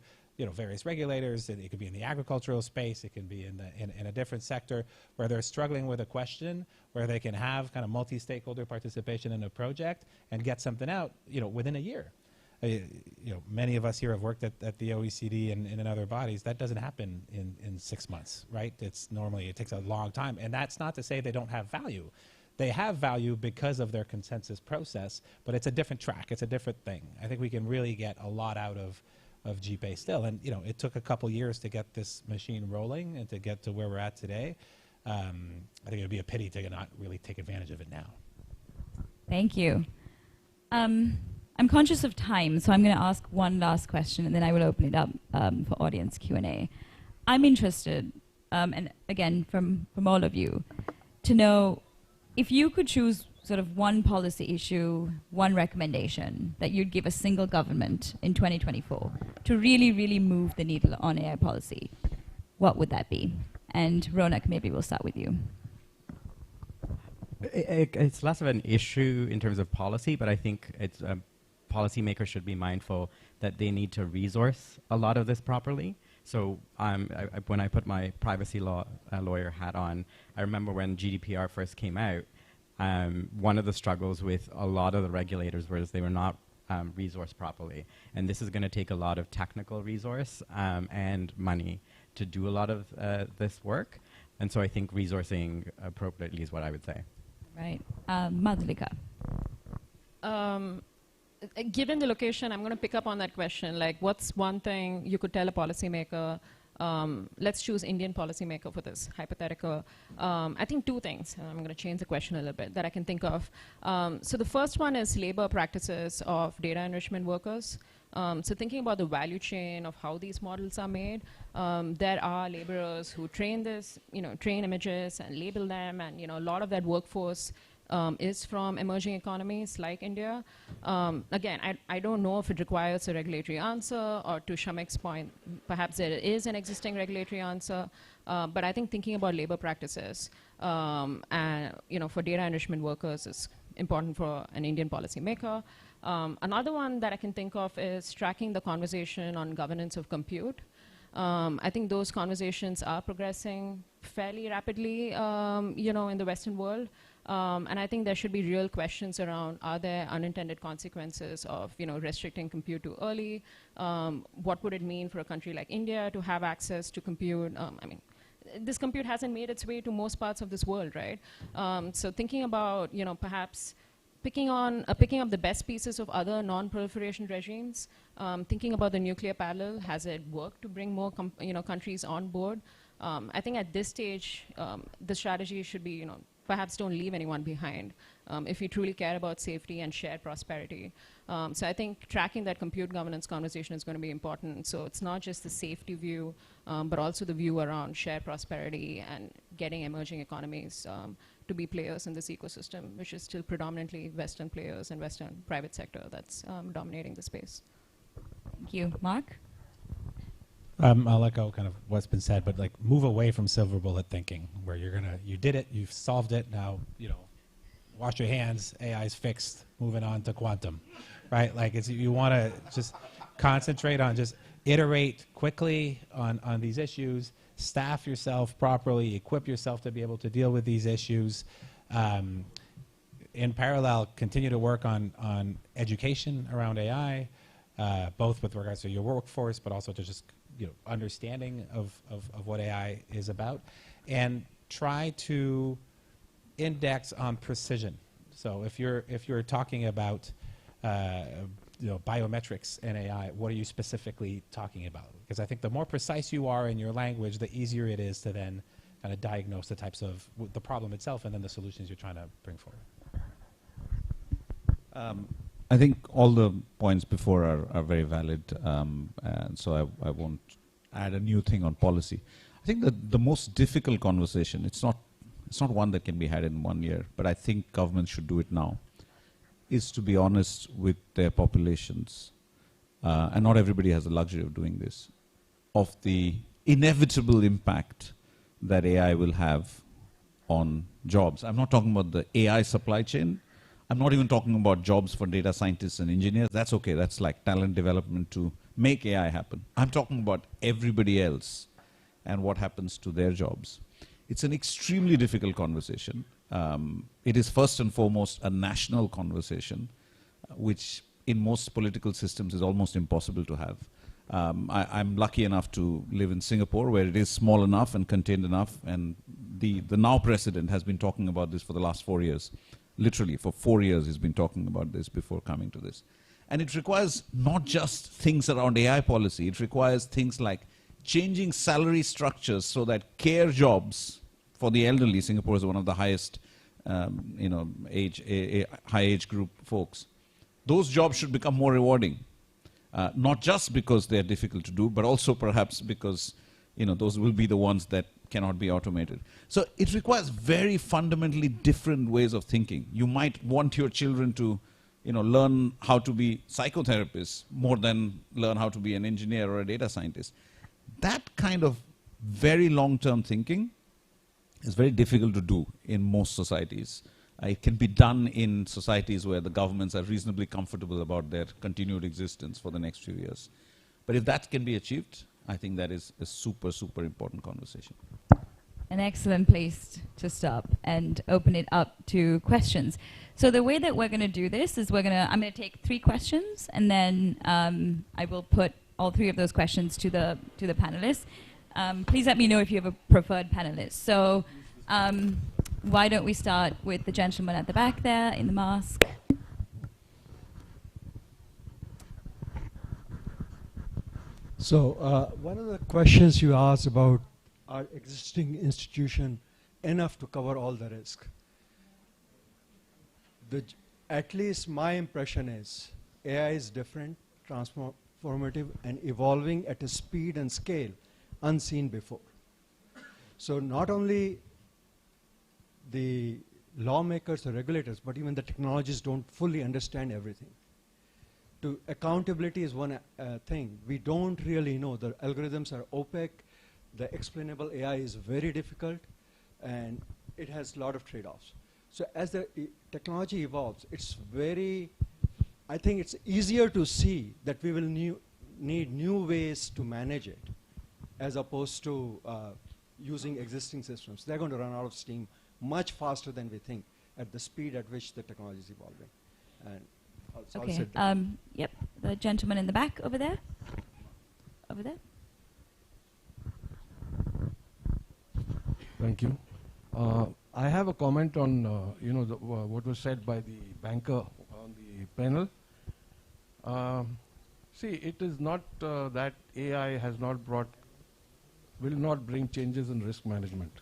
[SPEAKER 4] various regulators. It could be in the agricultural space, it can be in a different sector where they're struggling with a question, where they can have kind of multi-stakeholder participation in a project and get something out within a year. Many of us here have worked at the OECD and in other bodies. That doesn't happen in 6 months, right? It takes a long time. And that's not to say they don't have value. They have value because of their consensus process, but it's a different track. It's a different thing. I think we can really get a lot out of GPAI still. And, it took a couple years to get this machine rolling and to get to where we're at today. I think it would be a pity to not really take advantage of it now.
[SPEAKER 1] Thank you. I'm conscious of time, so I'm going to ask one last question, and then I will open it up for audience Q&A. I'm interested, and again, from all of you, to know if you could choose sort of one policy issue, one recommendation that you'd give a single government in 2024 to really, really move the needle on AI policy, what would that be? And Ronak, maybe we'll start with you.
[SPEAKER 3] It's less of an issue in terms of policy, but I think it's policymakers should be mindful that they need to resource a lot of this properly. So when I put my privacy law lawyer hat on, I remember when GDPR first came out, one of the struggles with a lot of the regulators was they were not resourced properly. And this is going to take a lot of technical resource and money to do a lot of this work. And so I think resourcing appropriately is what I would say.
[SPEAKER 1] Right. Madhulika.
[SPEAKER 2] Given the location, I'm going to pick up on that question. Like, what's one thing you could tell a policymaker? Let's choose Indian policymaker for this hypothetical. I think two things. I'm going to change the question a little bit that I can think of. So the first one is labor practices of data enrichment workers. So thinking about the value chain of how these models are made, there are laborers who train this, train images and label them, and a lot of that workforce is from emerging economies like India. Again, I don't know if it requires a regulatory answer, or to Shamik's point, perhaps there is an existing regulatory answer. But I think thinking about labor practices and for data enrichment workers is important for an Indian policymaker. Another one that I can think of is tracking the conversation on governance of compute. I think those conversations are progressing fairly rapidly, in the Western world. And I think there should be real questions around, are there unintended consequences of, restricting compute too early? What would it mean for a country like India to have access to compute? This compute hasn't made its way to most parts of this world, right? So thinking about, perhaps picking up the best pieces of other non-proliferation regimes, thinking about the nuclear parallel, has it worked to bring more countries on board? I think at this stage, the strategy should be, perhaps don't leave anyone behind if you truly care about safety and shared prosperity. So I think tracking that compute governance conversation is going to be important. So it's not just the safety view, but also the view around shared prosperity and getting emerging economies to be players in this ecosystem, which is still predominantly Western players and Western private sector that's dominating the space.
[SPEAKER 1] Thank you. Mark?
[SPEAKER 4] I'll echo kind of what's been said, but like move away from silver bullet thinking, where you did it, you've solved it, now, wash your hands, AI's fixed, moving on to quantum, right? Like you want to just concentrate on just iterate quickly on these issues, staff yourself properly, equip yourself to be able to deal with these issues. In parallel, continue to work on education around AI, both with regards to your workforce, but also to just understanding of what AI is about, and try to index on precision. So if you're talking about biometrics in AI, what are you specifically talking about? Because I think the more precise you are in your language, the easier it is to then kind of diagnose the types of the problem itself and then the solutions you're trying to bring forward.
[SPEAKER 5] I think all the points before are very valid, and so I won't add a new thing on policy. I think that the most difficult conversation, it's not one that can be had in 1 year, but I think governments should do it now, is to be honest with their populations, and not everybody has the luxury of doing this, of the inevitable impact that AI will have on jobs. I'm not talking about the AI supply chain. I'm not even talking about jobs for data scientists and engineers. That's okay. That's like talent development to make AI happen. I'm talking about everybody else and what happens to their jobs. It's an extremely difficult conversation. It is first and foremost a national conversation, which in most political systems is almost impossible to have. I'm lucky enough to live in Singapore, where it is small enough and contained enough, and the now president has been talking about this for the last 4 years. Literally, for 4 years he's been talking about this before coming to this. And it requires not just things around AI policy, it requires things like changing salary structures so that care jobs for the elderly, Singapore is one of the highest high age group folks, those jobs should become more rewarding. Not just because they're difficult to do, but also perhaps because those will be the ones that cannot be automated. So it requires very fundamentally different ways of thinking. You might want your children to learn how to be psychotherapists more than learn how to be an engineer or a data scientist. That kind of very long-term thinking is very difficult to do in most societies. It can be done in societies where the governments are reasonably comfortable about their continued existence for the next few years. But if that can be achieved, I think that is a super, super important conversation.
[SPEAKER 1] An excellent place to stop and open it up to questions. So the way that we're going to do this is I'm going to take 3 questions, and then I will put all 3 of those questions to the panelists. Please let me know if you have a preferred panelist. So why don't we start with the gentleman at the back there in the mask?
[SPEAKER 7] So one of the questions you asked about our existing institution enough to cover all the risk. At least my impression is AI is different, transformative, and evolving at a speed and scale unseen before. So not only the lawmakers or regulators, but even the technologists don't fully understand everything. Accountability is one thing. We don't really know. The algorithms are opaque. The explainable AI is very difficult, and it has a lot of trade-offs. So as the technology evolves, I think it's easier to see that we will need new ways to manage it, as opposed to using existing systems. They're going to run out of steam much faster than we think at the speed at which the technology is evolving. And I'll
[SPEAKER 1] Okay.
[SPEAKER 7] sit there.
[SPEAKER 1] Yep. The gentleman in the back over there. Over there.
[SPEAKER 8] Thank you. I have a comment on what was said by the banker on the panel. See, it is not that AI will not bring changes in risk management.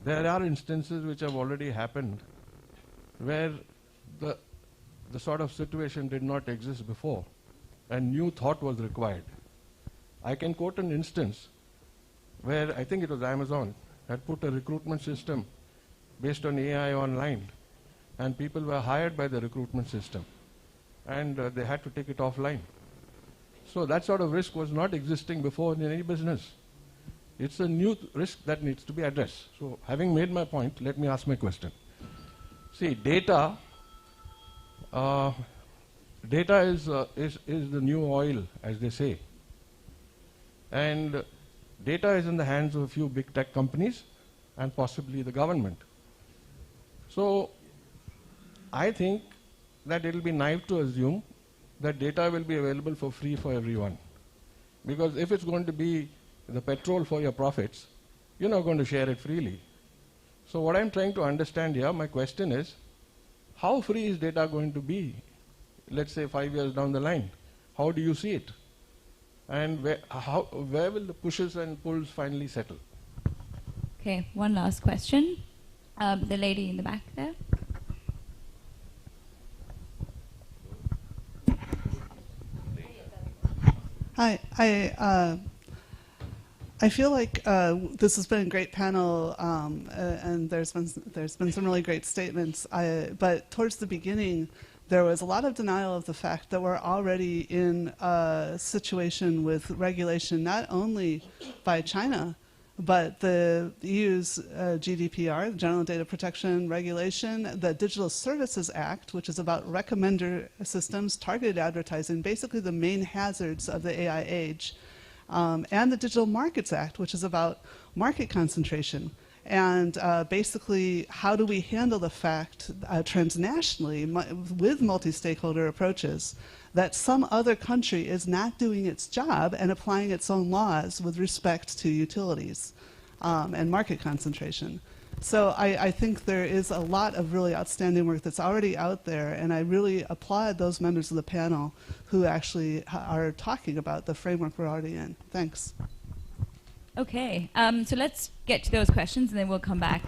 [SPEAKER 8] There are instances which have already happened where the sort of situation did not exist before and new thought was required. I can quote an instance where I think it was Amazon had put a recruitment system based on AI online, and people were hired by the recruitment system, and they had to take it offline. So that sort of risk was not existing before in any business. It's a new risk that needs to be addressed. So having made my point, let me ask my question. See, data is the new oil, as they say. And data is in the hands of a few big tech companies and possibly the government. So I think that it will be naive to assume that data will be available for free for everyone. Because if it's going to be the petrol for your profits, you're not going to share it freely. So what I'm trying to understand here, my question is, how free is data going to be, let's say 5 years down the line? How do you see it? And where will the pushes and pulls finally settle?
[SPEAKER 1] Okay, one last question. The lady in the back there.
[SPEAKER 9] Hi, I feel like this has been a great panel, and there's been some really great statements. But towards the beginning, there was a lot of denial of the fact that we're already in a situation with regulation not only by China, but the EU's GDPR, General Data Protection Regulation, the Digital Services Act, which is about recommender systems, targeted advertising, basically the main hazards of the AI age, and the Digital Markets Act, which is about market concentration. And basically, how do we handle the fact transnationally with multi-stakeholder approaches that some other country is not doing its job and applying its own laws with respect to utilities and market concentration. So I think there is a lot of really outstanding work that's already out there, and I really applaud those members of the panel who actually are talking about the framework we're already in. Thanks.
[SPEAKER 1] Okay, so let's get to those questions and then we'll come back.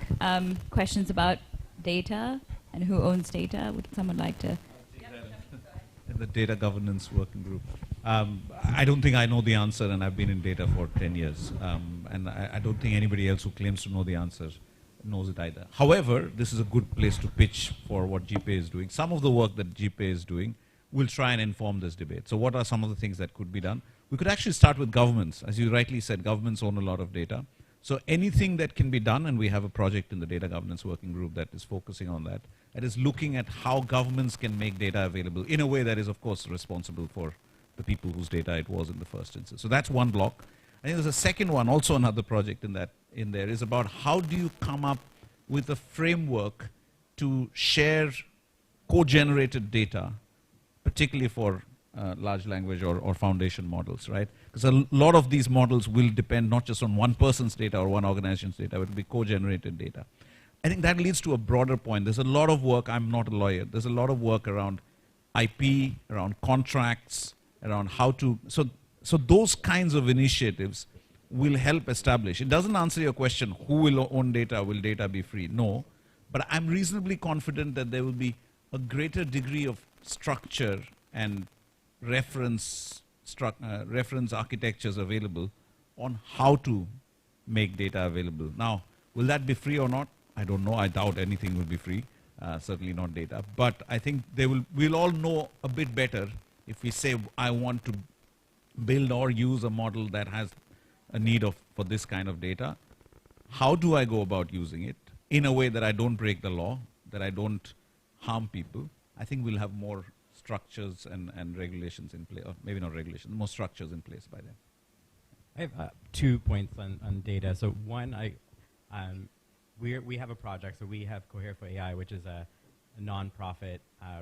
[SPEAKER 1] Questions about data and who owns data. Would someone like to?
[SPEAKER 5] In the data governance working group. I don't think I know the answer, and I've been in data for 10 years. And I don't think anybody else who claims to know the answer knows it either. However, this is a good place to pitch for what GPAI is doing. Some of the work that GPAI is doing will try and inform this debate. So what are some of the things that could be done? We could actually start with governments. As you rightly said, governments own a lot of data. So anything that can be done, and we have a project in the data governance working group that is focusing on that, that is looking at how governments can make data available in a way that is, of course, responsible for the people whose data it was in the first instance. So that's one block. I think there's a second one, also another project in there, is about how do you come up with a framework to share co-generated data, particularly for large language or foundation models, right? Because a lot of these models will depend not just on one person's data or one organization's data, it will be co-generated data. I think that leads to a broader point. There's a lot of work, I'm not a lawyer, there's a lot of work around IP, around contracts, around how to, so those kinds of initiatives will help establish. It doesn't answer your question, who will own data, will data be free? No, but I'm reasonably confident that there will be a greater degree of structure and reference architectures available on how to make data available. Now, will that be free or not? I don't know. I doubt anything will be free. Certainly not data. But I think we'll all know a bit better if we say, I want to build or use a model that has a need for this kind of data. How do I go about using it in a way that I don't break the law, that I don't harm people? I think we'll have more structures and regulations in place, or maybe not regulations, more structures in place by then.
[SPEAKER 3] I have 2 points on data. So one, we have a project. So we have Cohere for AI, which is a nonprofit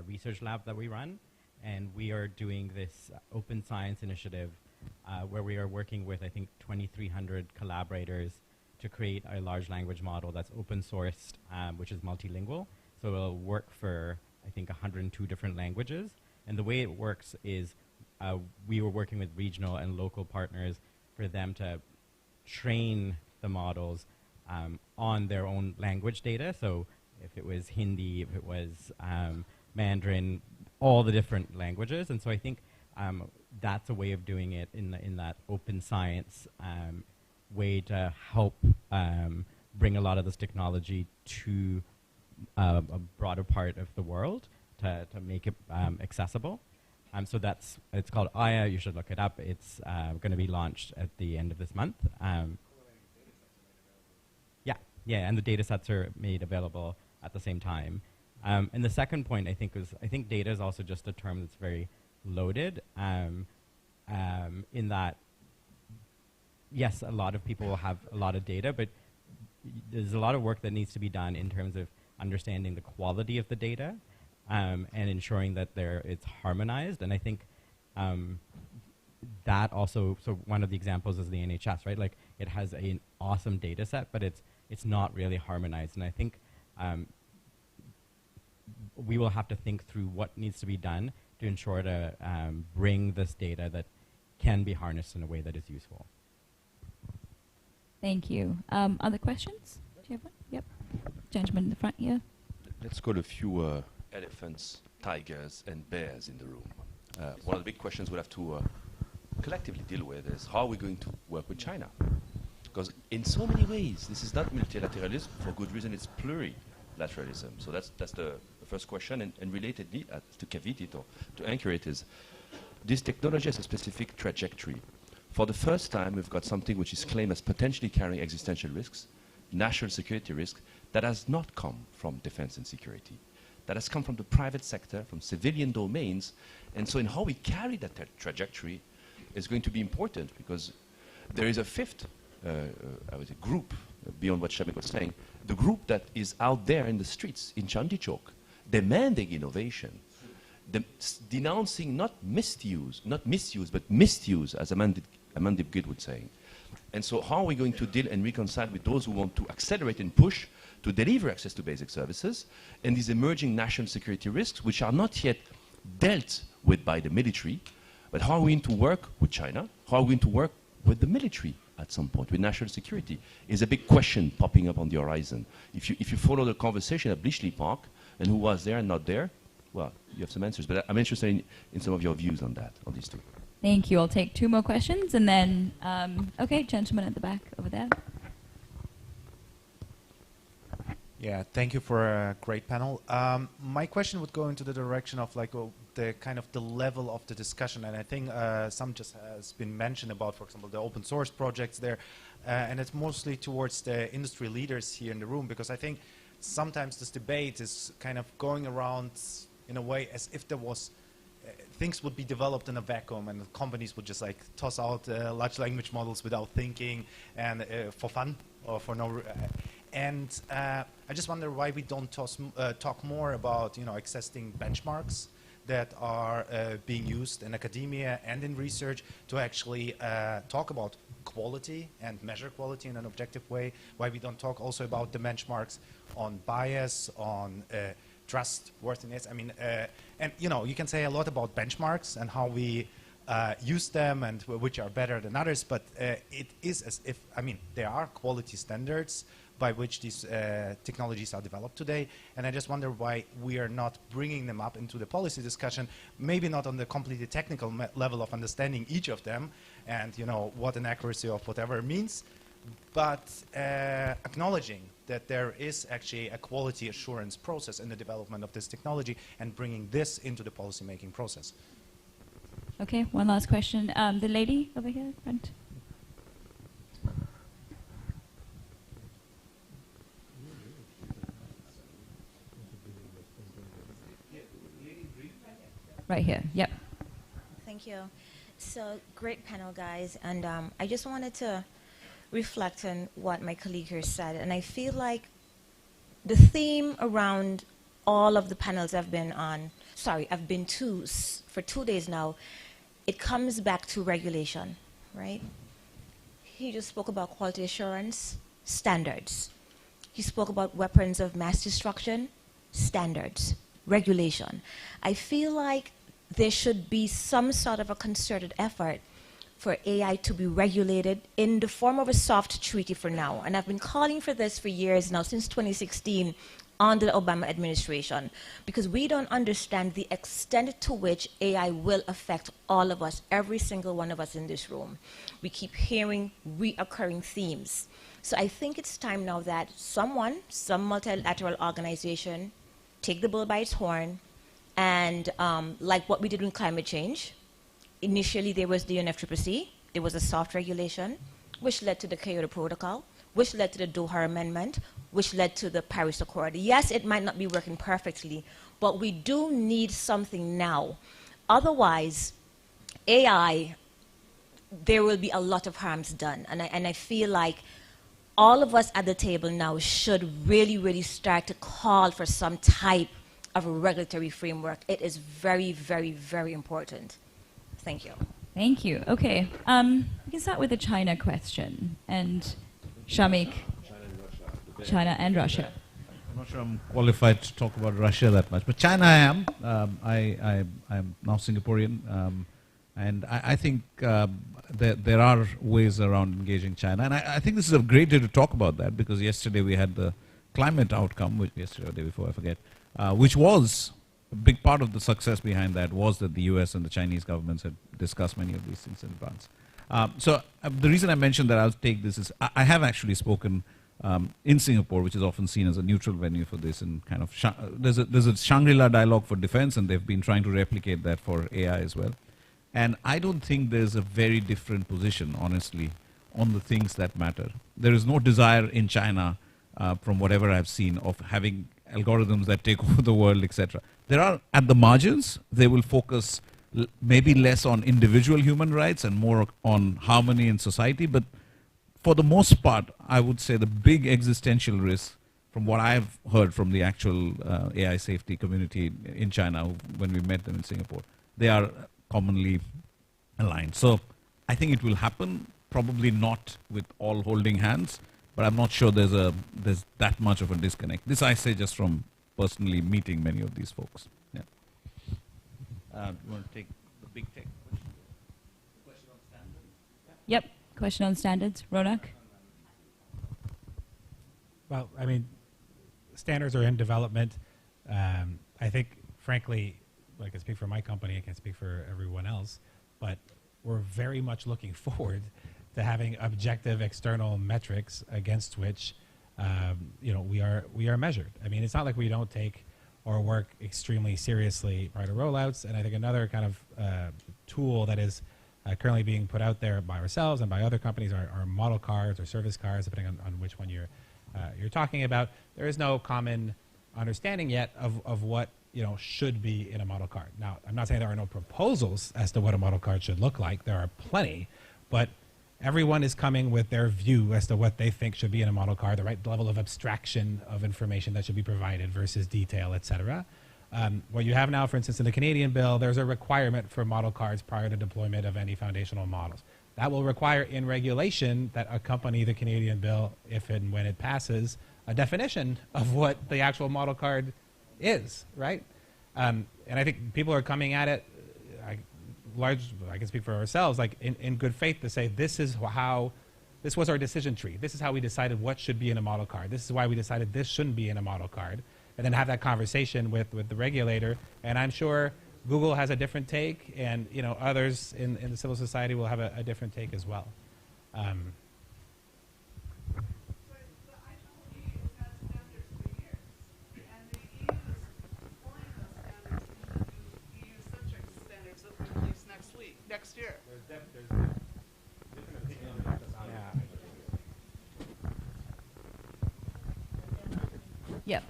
[SPEAKER 3] research lab that we run, and we are doing this open science initiative where we are working with, I think, 2,300 collaborators to create a large language model that's open sourced, which is multilingual. So it'll work for, I think, 102 different languages. And the way it works is we were working with regional and local partners for them to train the models on their own language data. So if it was Hindi, if it was Mandarin, all the different languages. And so I think that's a way of doing it in that open science way to help bring a lot of this technology to a broader part of the world to make it accessible. So it's called Aya. You should look it up. It's going to be launched at the end of this month. Yeah, and the data sets are made available at the same time. And the second point, I think data is also just a term that's very loaded in that, yes, a lot of people will have a lot of data, but there's a lot of work that needs to be done in terms of understanding the quality of the data and ensuring that it's harmonized. And I think that also, so one of the examples is the NHS, right? Like it has an awesome data set, but it's not really harmonized. And I think we will have to think through what needs to be done to ensure to bring this data that can be harnessed in a way that is useful.
[SPEAKER 1] Thank you. Other questions? Do you have one? Yep. Gentleman in the front here.
[SPEAKER 10] Let's call a few elephants, tigers, and bears in the room. One of the big questions we'll have to collectively deal with is how are we going to work with China? Because in so many ways, this is not multilateralism. For good reason, it's plurilateralism. So that's the first question. And relatedly, to caveat it or to anchor it, is this technology has a specific trajectory. For the first time, we've got something which is claimed as potentially carrying existential risks, national security risks, that has not come from defense and security. That has come from the private sector, from civilian domains. And so in how we carry that trajectory is going to be important, because there is a fifth I would say group, beyond what Shamik was saying, the group that is out there in the streets, in Chandichok, demanding innovation, denouncing not misuse, but misuse, as Amandip Gid would say. And so how are we going to deal and reconcile with those who want to accelerate and push to deliver access to basic services and these emerging national security risks, which are not yet dealt with by the military, but how are we going to work with China? How are we going to work with the military at some point, with national security? Is a big question popping up on the horizon. If you follow the conversation at Bletchley Park and who was there and not there, well, you have some answers. But I'm interested in some of your views on that, on these two.
[SPEAKER 1] Thank you. I'll take 2 more questions, and then, okay, gentleman at the back over there.
[SPEAKER 11] Yeah, thank you for a great panel. My question would go into the direction of like the kind of the level of the discussion, and I think some just has been mentioned about, for example, the open source projects there, and it's mostly towards the industry leaders here in the room, because I think sometimes this debate is kind of going around in a way as if there was things would be developed in a vacuum and the companies would just like toss out large language models without thinking and for fun or for no and I just wonder why we don't talk more about, you know, existing benchmarks that are being used in academia and in research to actually talk about quality and measure quality in an objective way. Why we don't talk also about the benchmarks on bias, on trustworthiness. I mean, and you know, you can say a lot about benchmarks and how we use them and which are better than others, but it is as if, I mean, there are quality standards by which these technologies are developed today, and I just wonder why we are not bringing them up into the policy discussion, maybe not on the completely technical level of understanding each of them and, you know, what an accuracy of whatever means, but acknowledging that there is actually a quality assurance process in the development of this technology and bringing this into the policymaking process.
[SPEAKER 1] Okay, one last question. The lady over here, front. Right here, yep.
[SPEAKER 12] Thank you. So, great panel, guys. And I just wanted to reflect on what my colleague here said. And I feel like the theme around all of the panels I've been to for 2 days now, it comes back to regulation, right? He just spoke about quality assurance, standards. He spoke about weapons of mass destruction, standards, regulation. I feel like there should be some sort of a concerted effort for AI to be regulated in the form of a soft treaty for now. And I've been calling for this for years now, since 2016, under the Obama administration, because we don't understand the extent to which AI will affect all of us, every single one of us in this room. We keep hearing reoccurring themes. So I think it's time now that some multilateral organization, take the bull by its horn, and like what we did with climate change, initially there was the UNFCCC, there was a soft regulation, which led to the Kyoto Protocol, which led to the Doha Amendment, which led to the Paris Accord. Yes, it might not be working perfectly, but we do need something now. Otherwise, AI, there will be a lot of harms done. And I feel like all of us at the table now should really, really start to call for some type of a regulatory framework. It is very, very, very important. Thank you.
[SPEAKER 1] Thank you. Okay, we can start with the China question. And Shamik, China and Russia.
[SPEAKER 5] I'm not sure I'm qualified to talk about Russia that much, but China I am. I'm now Singaporean, and I think there are ways around engaging China. And I think this is a great day to talk about that, because yesterday we had the climate outcome, yesterday or the day before, I forget, which was a big part of the success behind that was that the US and the Chinese governments had discussed many of these things in advance. So the reason I mentioned that I'll take this is I have actually spoken in Singapore, which is often seen as a neutral venue for this, and kind of there's a Shangri-La dialogue for defense, and they've been trying to replicate that for AI as well. And I don't think there's a very different position, honestly, on the things that matter. There is no desire in China, from whatever I've seen, of having algorithms that take over the world, etc. There are, at the margins, they will focus maybe less on individual human rights and more on harmony in society. But for the most part, I would say the big existential risk, from what I've heard from the actual AI safety community in China when we met them in Singapore, they are commonly aligned. So I think it will happen, probably not with all holding hands, but I'm not sure there's that much of a disconnect. This I say just from personally meeting many of these folks. Yeah. You want to take the big tech question? Question on standards?
[SPEAKER 1] Yep, question on standards. Ronak?
[SPEAKER 4] Well, I mean, standards are in development. I think, frankly, I can speak for my company, I can't speak for everyone else, but we're very much looking forward to having objective external metrics against which we are measured. I mean, it's not like we don't take our work extremely seriously prior to rollouts. And I think another kind of tool that is currently being put out there by ourselves and by other companies are model cards or service cards, depending on which one you're talking about. There is no common understanding yet of what should be in a model card. Now, I'm not saying there are no proposals as to what a model card should look like. There are plenty, but everyone is coming with their view as to what they think should be in a model card, the right level of abstraction of information that should be provided versus detail, et cetera. What you have now, for instance, in the Canadian bill, there's a requirement for model cards prior to deployment of any foundational models. That will require in regulation that accompany the Canadian bill, if and when it passes, a definition of what the actual model card is, right? And I think people are coming at it, I can speak for ourselves, like in good faith to say this was our decision tree. This is how we decided what should be in a model card. This is why we decided this shouldn't be in a model card. And then have that conversation with the regulator. And I'm sure Google has a different take, and others in the civil society will have a different take as well.
[SPEAKER 9] next year.
[SPEAKER 1] Yep.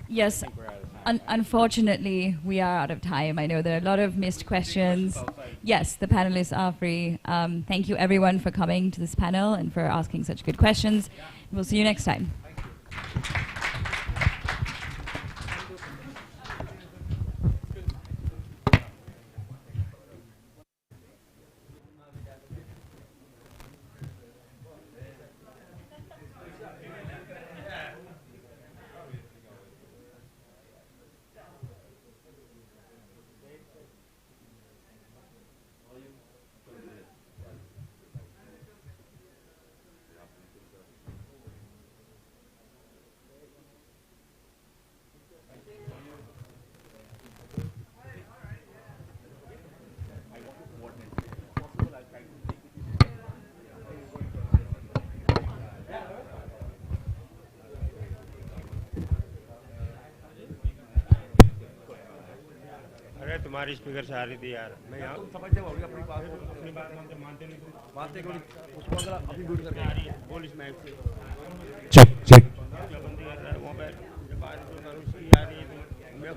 [SPEAKER 1] Yes. Unfortunately, we are out of time. I know there are a lot of missed questions. Yes, the panelists are free. Thank you, everyone, for coming to this panel and for asking such good questions. We'll see you next time.
[SPEAKER 13] अरे तुम्हारी speaker से आ रही थी यार मैं यहाँ तुम समझते हो अपनी बात अपनी बात मानते नहीं बातें कोई उसको अगर अपनी म्यूट करके आ रही है बोल इस माइक से चेक चेक बंदी कर रहा है वहाँ पे जब बात करूँ उसकी आ रही है मैं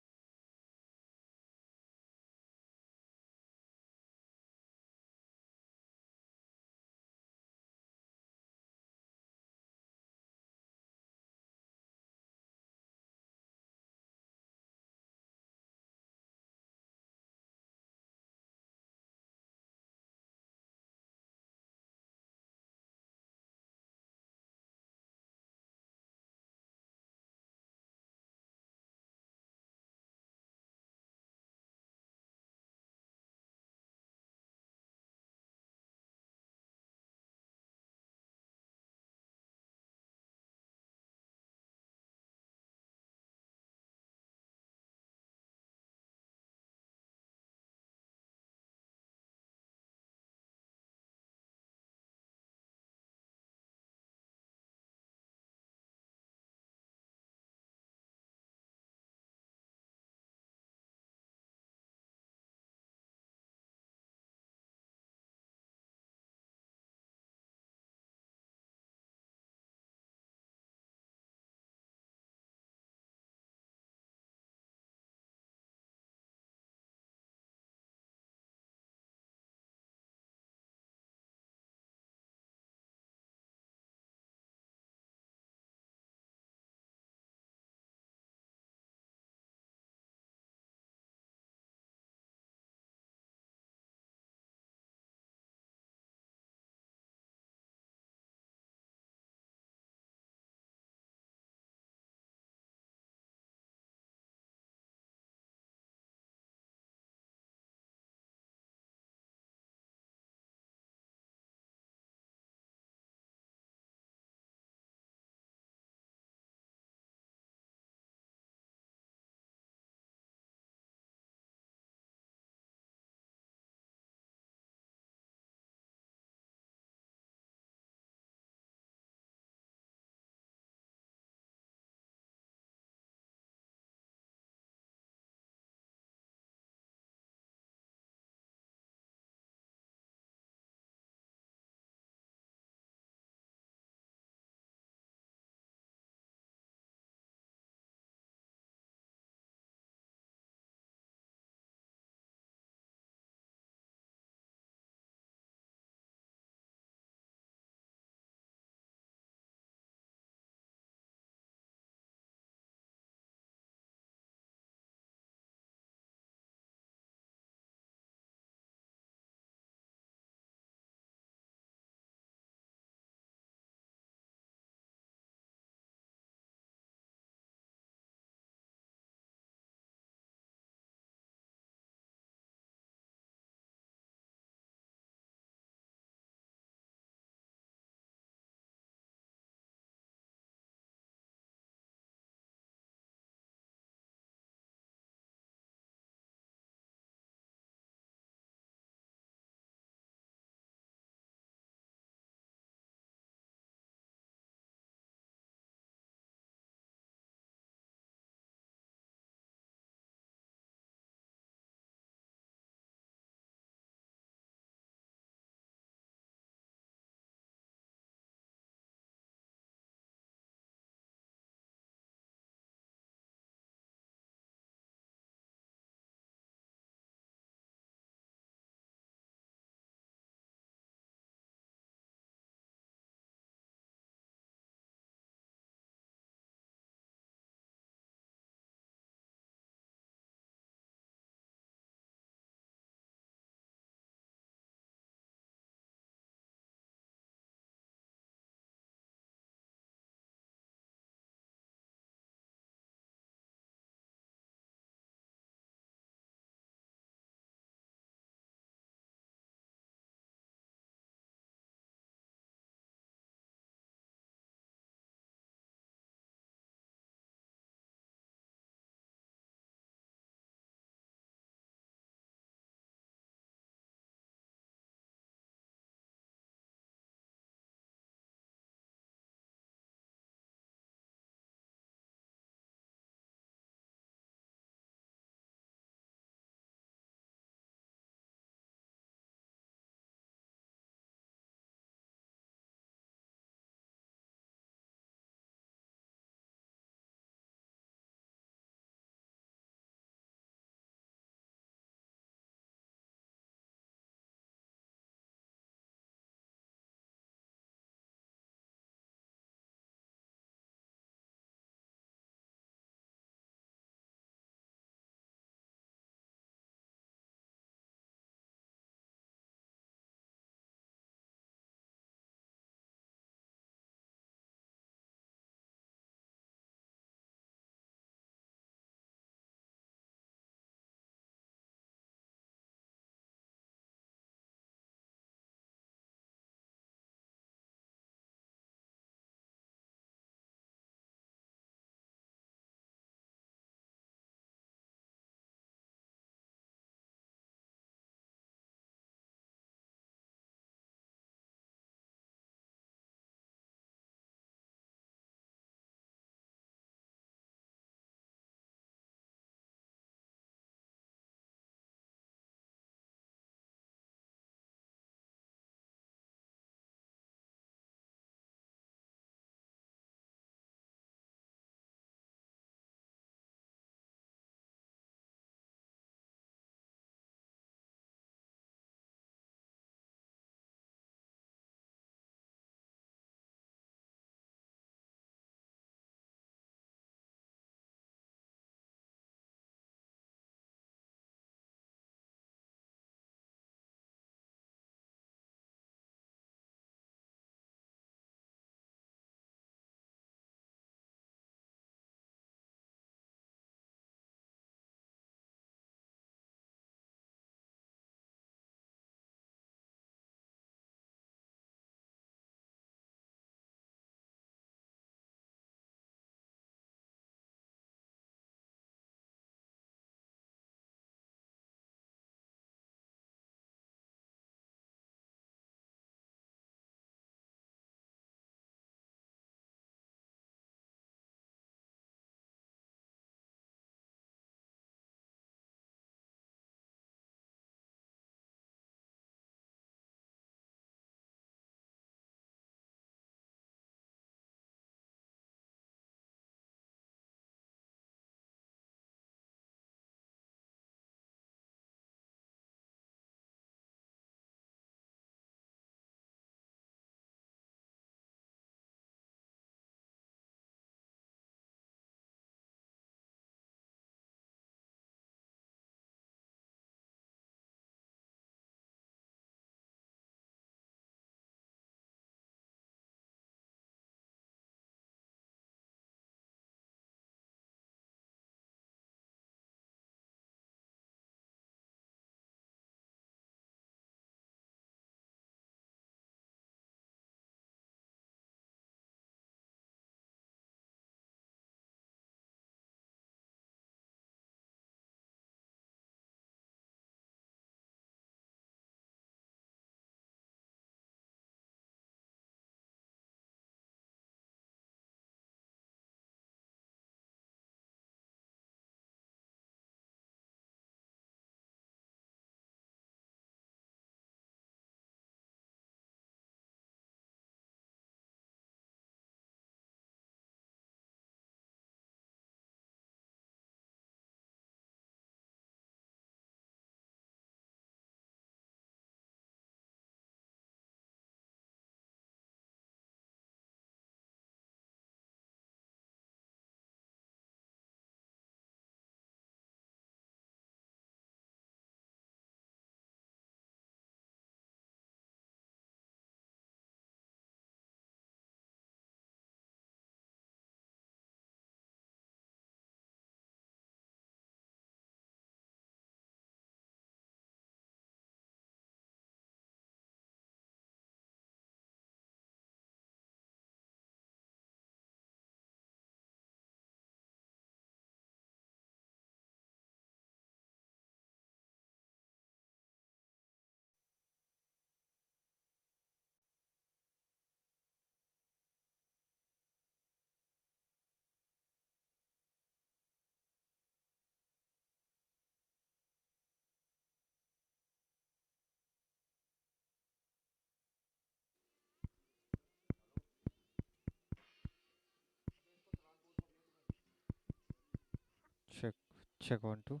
[SPEAKER 14] Check one, two.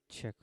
[SPEAKER 14] Check.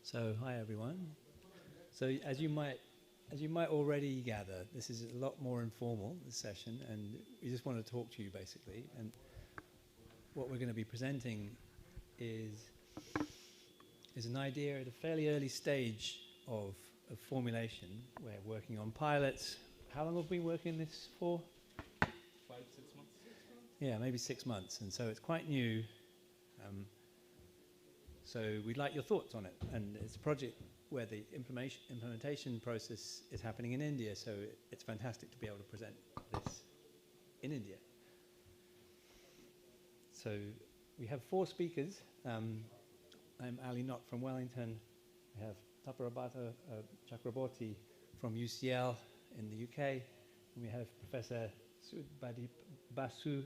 [SPEAKER 14] So, hi everyone. So, as you might already gather, this is a lot more informal, this session, and we just want to talk to you basically. And what we're going to be presenting is an idea at a fairly early stage of formulation. We're working on pilots. How long have we been working on this for?
[SPEAKER 4] 5, 6 months.
[SPEAKER 14] Yeah, maybe 6 months. And so it's quite new. So we'd like your thoughts on it. And it's a project where the implementation process is happening in India, so it's fantastic to be able to present this in India. So we have 4 speakers. I'm Ali Knott from Wellington. We have Taparabata Chakraborty from UCL in the UK. And we have Professor Sudhbadip Basu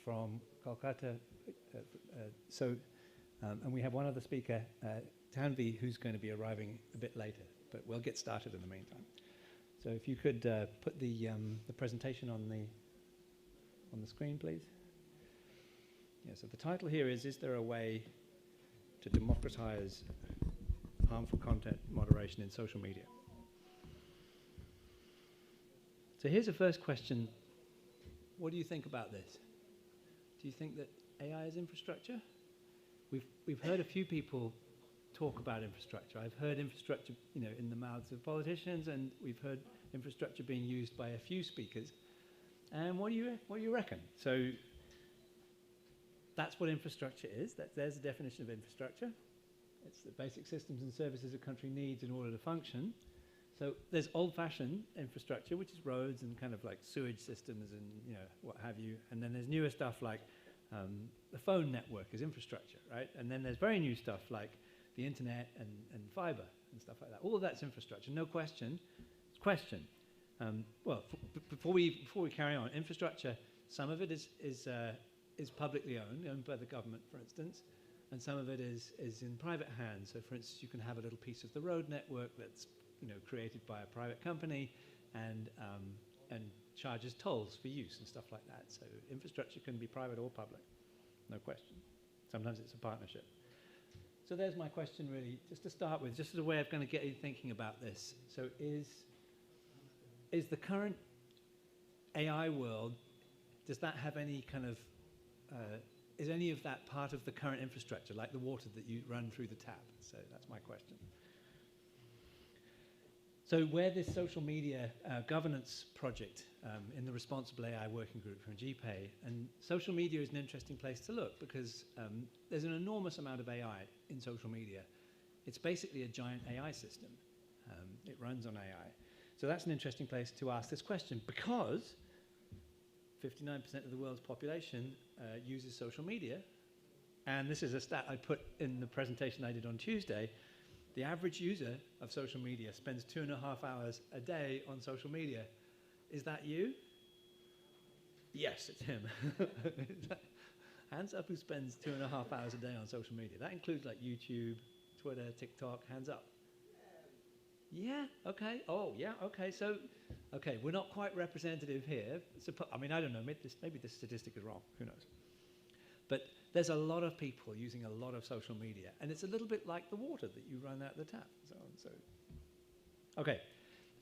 [SPEAKER 14] from Kolkata. And we have one other speaker, Tanvi, who's going to be arriving a bit later, but we'll get started in the meantime. So if you could put the presentation on the screen, please. Yeah, so the title here is there a way to democratize harmful content moderation in social media? So here's the first question. What do you think about this? Do you think that AI is infrastructure? We've heard a few people talk about infrastructure. I've heard infrastructure, in the mouths of politicians, and we've heard infrastructure being used by a few speakers. And what do you reckon? So that's what infrastructure is. There's the definition of infrastructure. It's the basic systems and services a country needs in order to function. So there's old-fashioned infrastructure, which is roads and kind of like sewage systems and what have you. And then there's newer stuff like the phone network is infrastructure, right? And then there's very new stuff like the internet and fiber and stuff like that. All of that's infrastructure, no question. Question. Before we carry on, infrastructure, some of it is publicly owned by the government, for instance, and some of it is in private hands. So, for instance, you can have a little piece of the road network that's created by a private company and charges tolls for use and stuff like that. So infrastructure can be private or public, no question. Sometimes it's a partnership. So there's my question really, just to start with, just as a way of going to get you thinking about this. So is the current AI world, does that have any kind of, is any of that part of the current infrastructure, like the water that you run through the tap? So that's my question. So where this social media governance project in the Responsible AI Working Group from GPAI, and social media is an interesting place to look because there's an enormous amount of AI in social media. It's basically a giant AI system. It runs on AI. So that's an interesting place to ask this question because 59% of the world's population uses social media. And this is a stat I put in the presentation I did on Tuesday. The average user of social media spends 2.5 hours a day on social media. Is that you? Yes, it's him. Hands up who spends 2.5 hours a day on social media. That includes like YouTube, Twitter, TikTok, hands up. Yeah, okay. Oh, yeah, okay. So, okay, we're not quite representative here. I mean, I don't know, maybe this statistic is wrong. Who knows? But there's a lot of people using a lot of social media, and it's a little bit like the water that you run out of the tap, and so on. So, okay,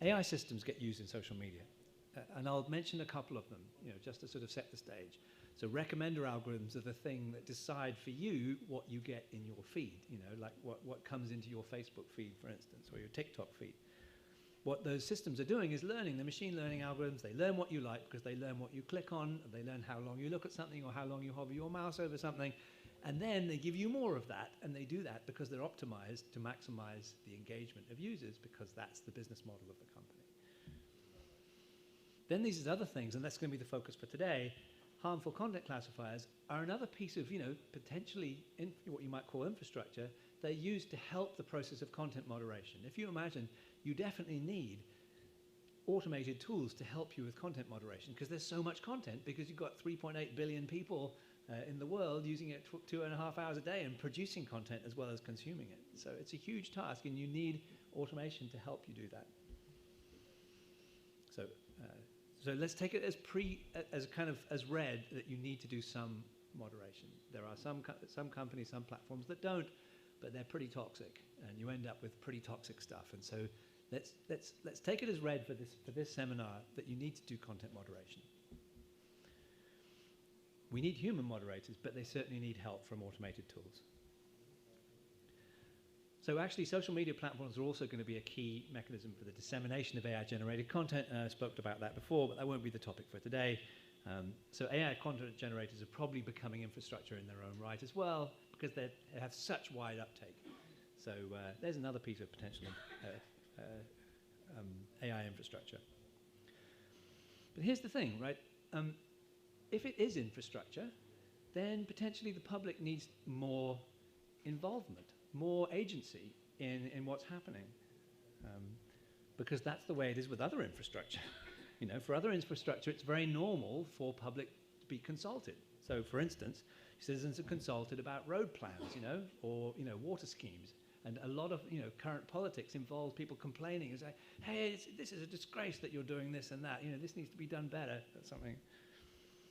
[SPEAKER 14] AI systems get used in social media, and I'll mention a couple of them, just to sort of set the stage. So, recommender algorithms are the thing that decide for you what you get in your feed. Like what comes into your Facebook feed, for instance, or your TikTok feed. What those systems are doing is learning. The machine learning algorithms, they learn what you like because they learn what you click on, and they learn how long you look at something or how long you hover your mouse over something, and then they give you more of that, and they do that because they're optimized to maximize the engagement of users because that's the business model of the company. Then these other things, and that's going to be the focus for today, harmful content classifiers are another piece of, potentially what you might call infrastructure. They're used to help the process of content moderation. If you imagine, you definitely need automated tools to help you with content moderation because there's so much content because you've got 3.8 billion people in the world using it 2.5 hours a day and producing content as well as consuming it. So it's a huge task and you need automation to help you do that. So let's take it as read that you need to do some moderation. There are some companies, some platforms that don't, but they're pretty toxic, and you end up with pretty toxic stuff. And so let's take it as read for this seminar that you need to do content moderation. We need human moderators, but they certainly need help from automated tools. So actually, social media platforms are also going to be a key mechanism for the dissemination of AI-generated content. And I spoke about that before, but that won't be the topic for today. So AI content generators are probably becoming infrastructure in their own right as well, because they have such wide uptake. So there's another piece of potential AI infrastructure. But here's the thing, right? If it is infrastructure, then potentially the public needs more involvement, more agency in what's happening, because that's the way it is with other infrastructure. You know, for other infrastructure, it's very normal for public to be consulted. So, for instance, citizens are consulted about road plans, you know, or water schemes, and a lot of current politics involves people complaining and say, "Hey, this is a disgrace that you're doing this and that. You know, this needs to be done better," or something.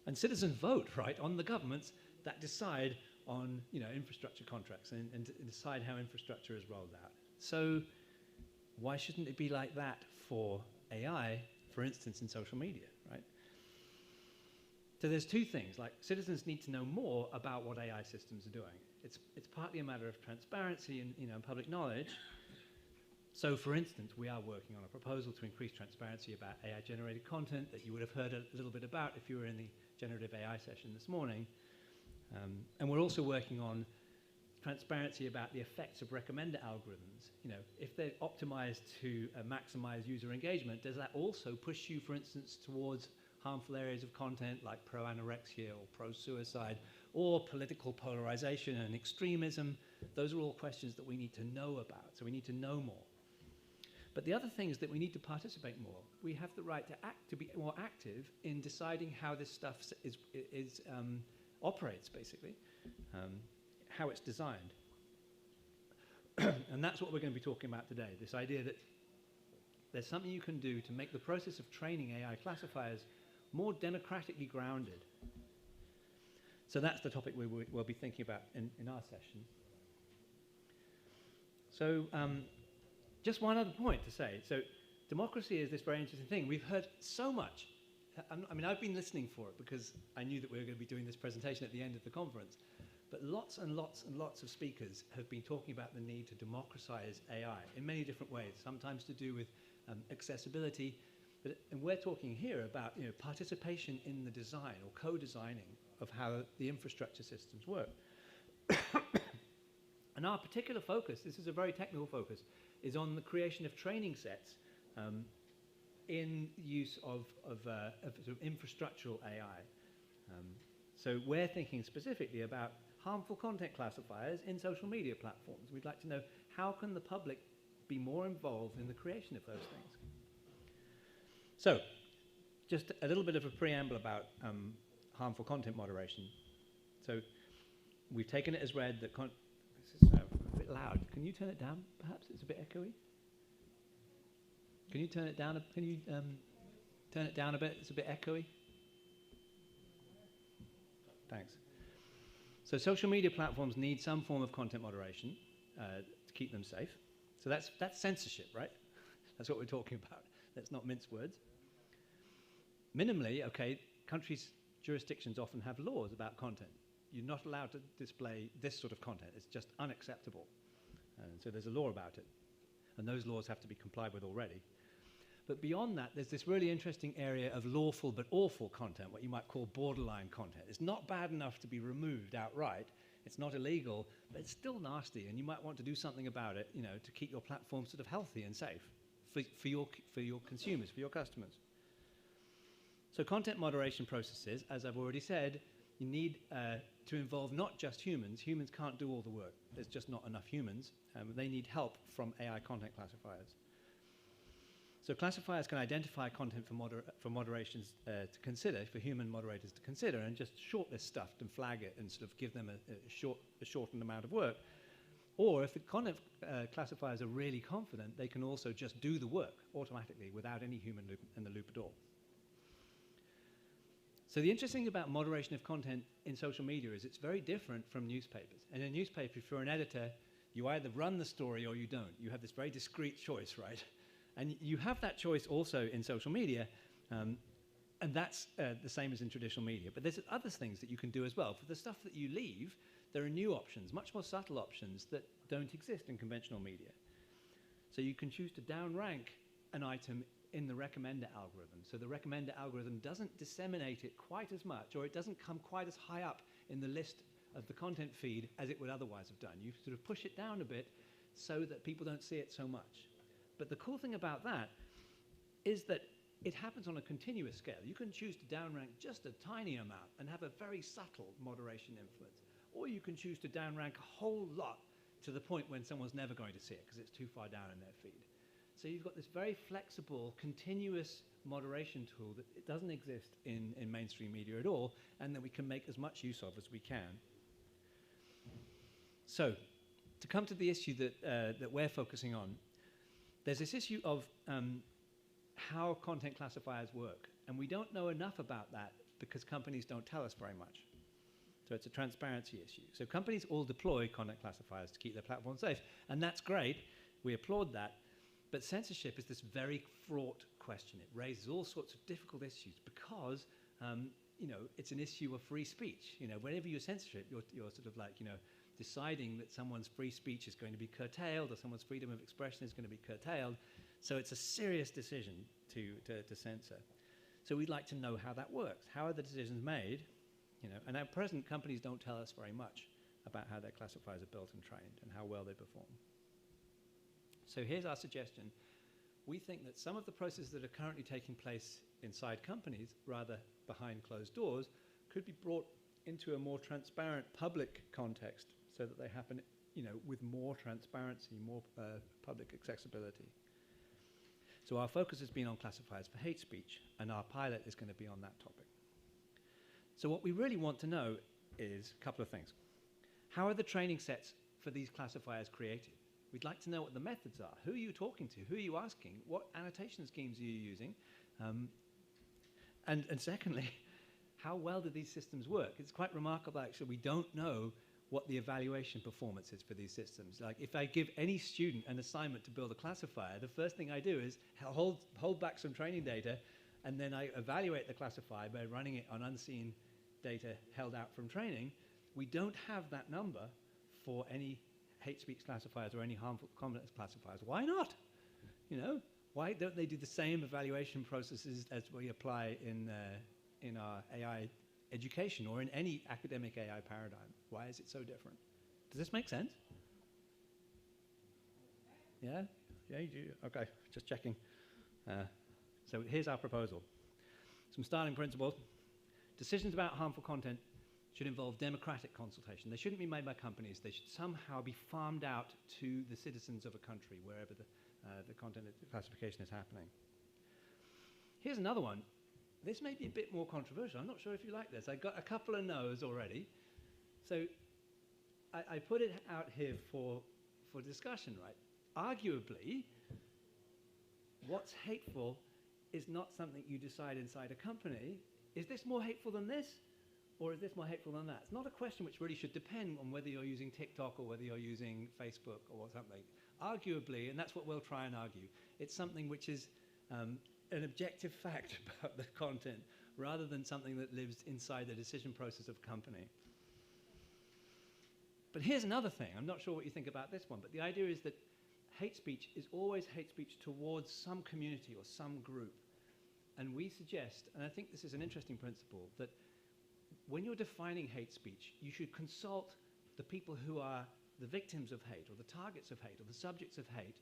[SPEAKER 14] And citizens vote, right, on the governments that decide on infrastructure contracts and decide how infrastructure is rolled out. So why shouldn't it be like that for AI, for instance, in social media, right? So there's two things, like citizens need to know more about what AI systems are doing. It's partly a matter of transparency and public knowledge. So for instance, we are working on a proposal to increase transparency about AI-generated content that you would have heard a little bit about if you were in the generative AI session this morning. And we're also working on transparency about the effects of recommender algorithms. If they're optimized to maximize user engagement, does that also push you, for instance, towards harmful areas of content like pro-anorexia or pro-suicide or political polarization and extremism? Those are all questions that we need to know about, so we need to know more. But the other thing is that we need to participate more. We have the right to be more active in deciding how this stuff operates, basically, how it's designed. And that's what we're going to be talking about today, this idea that there's something you can do to make the process of training AI classifiers more democratically grounded. So that's the topic we'll be thinking about in our session. So just one other point to say. So democracy is this very interesting thing. We've heard so much. I mean, I've been listening for it because I knew that we were going to be doing this presentation at the end of the conference. But lots and lots and lots of speakers have been talking about the need to democratize AI in many different ways, sometimes to do with accessibility. And we're talking here about participation in the design or co-designing of how the infrastructure systems work. And our particular focus, this is a very technical focus, is on the creation of training sets in use of sort of infrastructural AI. So we're thinking specifically about harmful content classifiers in social media platforms. We'd like to know, how can the public be more involved in the creation of those things? So just a little bit of a preamble about harmful content moderation. So we've taken it as read that this is a bit loud. Can you turn it down, perhaps? It's a bit echoey. Can you turn it down? Can you turn it down a bit? It's a bit echoey. Thanks. So social media platforms need some form of content moderation to keep them safe. So that's censorship, right? That's what we're talking about. Let's not mince words. Minimally, okay, countries' jurisdictions often have laws about content. You're not allowed to display this sort of content. It's just unacceptable. And so there's a law about it. And those laws have to be complied with already. But beyond that, there's this really interesting area of lawful but awful content, what you might call borderline content. It's not bad enough to be removed outright. It's not illegal, but it's still nasty, and you might want to do something about it, to keep your platform sort of healthy and safe for your consumers, for your customers. So content moderation processes, as I've already said, you need to involve not just humans. Humans can't do all the work. There's just not enough humans. They need help from AI content classifiers. So classifiers can identify content for moderations to consider, for human moderators to consider, and just shortlist stuff and flag it and sort of give them a shortened amount of work. Or if the content classifiers are really confident, they can also just do the work automatically without any human in the loop at all. So the interesting thing about moderation of content in social media is it's very different from newspapers. And in a newspaper, if you're an editor, You either run the story or you don't. You have this very discrete choice, right? And you have that choice also in social media, and that's the same as in traditional media. But there's other things that you can do as well. For the stuff that you leave, there are new options, much more subtle options that don't exist in conventional media. So you can choose to downrank an item in the recommender algorithm. So the recommender algorithm doesn't disseminate it quite as much, or it doesn't come quite as high up in the list of the content feed as it would otherwise have done. You sort of push it down a bit so that people don't see it so much. But the cool thing about that is that it happens on a continuous scale. You can choose to downrank just a tiny amount and have a very subtle moderation influence. Or you can choose to downrank a whole lot to the point when someone's never going to see it because it's too far down in their feed. So you've got this very flexible, continuous moderation tool that it doesn't exist in mainstream media at all, and that we can make as much use of as we can. So, to come to the issue that we're focusing on, there's this issue of how content classifiers work. And we don't know enough about that because companies don't tell us very much. So it's a transparency issue. So companies all deploy content classifiers to keep their platform safe. And that's great. We applaud that. But censorship is this very fraught question. It raises all sorts of difficult issues because, you know, it's an issue of free speech. You know, whenever you censor it, you're sort of like, you know, deciding that someone's free speech is going to be curtailed or someone's freedom of expression is going to be curtailed. So it's a serious decision to censor. So we'd like to know how that works. How are the decisions made? You know, and at present, companies don't tell us very much about how their classifiers are built and trained and how well they perform. So here's our suggestion. We think that some of the processes that are currently taking place inside companies, rather behind closed doors, could be brought into a more transparent public context so that they happen, you know, with more transparency, more public accessibility. So our focus has been on classifiers for hate speech, and our pilot is going to be on that topic. So what we really want to know is a couple of things. How are the training sets for these classifiers created? We'd like to know what the methods are. Who are you talking to? Who are you asking? What annotation schemes are you using? And secondly, how well do these systems work? It's quite remarkable, actually. We don't know what the evaluation performance is for these systems. Like, if I give any student an assignment to build a classifier, the first thing I do is hold back some training data, and then I evaluate the classifier by running it on unseen data held out from training. We don't have that number for any hate speech classifiers or any harmful content classifiers. Why not? You know, why don't they do the same evaluation processes as we apply in our AI education or in any academic AI paradigm? Why is it so different? Does this make sense? Yeah? Yeah, you do. Okay, just checking. So here's our proposal. Some starting principles. Decisions about harmful content should involve democratic consultation. They shouldn't be made by companies. They should somehow be farmed out to the citizens of a country, wherever the content classification is happening. Here's another one. This may be a bit more controversial. I'm not sure if you like this. I got a couple of no's already. So I put it out here for discussion, right? Arguably, what's hateful is not something you decide inside a company. Is this more hateful than this? Or is this more hateful than that? It's not a question which really should depend on whether you're using TikTok or whether you're using Facebook or something. Arguably, and that's what we'll try and argue, it's something which is an objective fact about the content rather than something that lives inside the decision process of a company. But here's another thing. I'm not sure what you think about this one, but the idea is that hate speech is always hate speech towards some community or some group. And we suggest, and I think this is an interesting principle, that when you're defining hate speech, you should consult the people who are the victims of hate or the targets of hate or the subjects of hate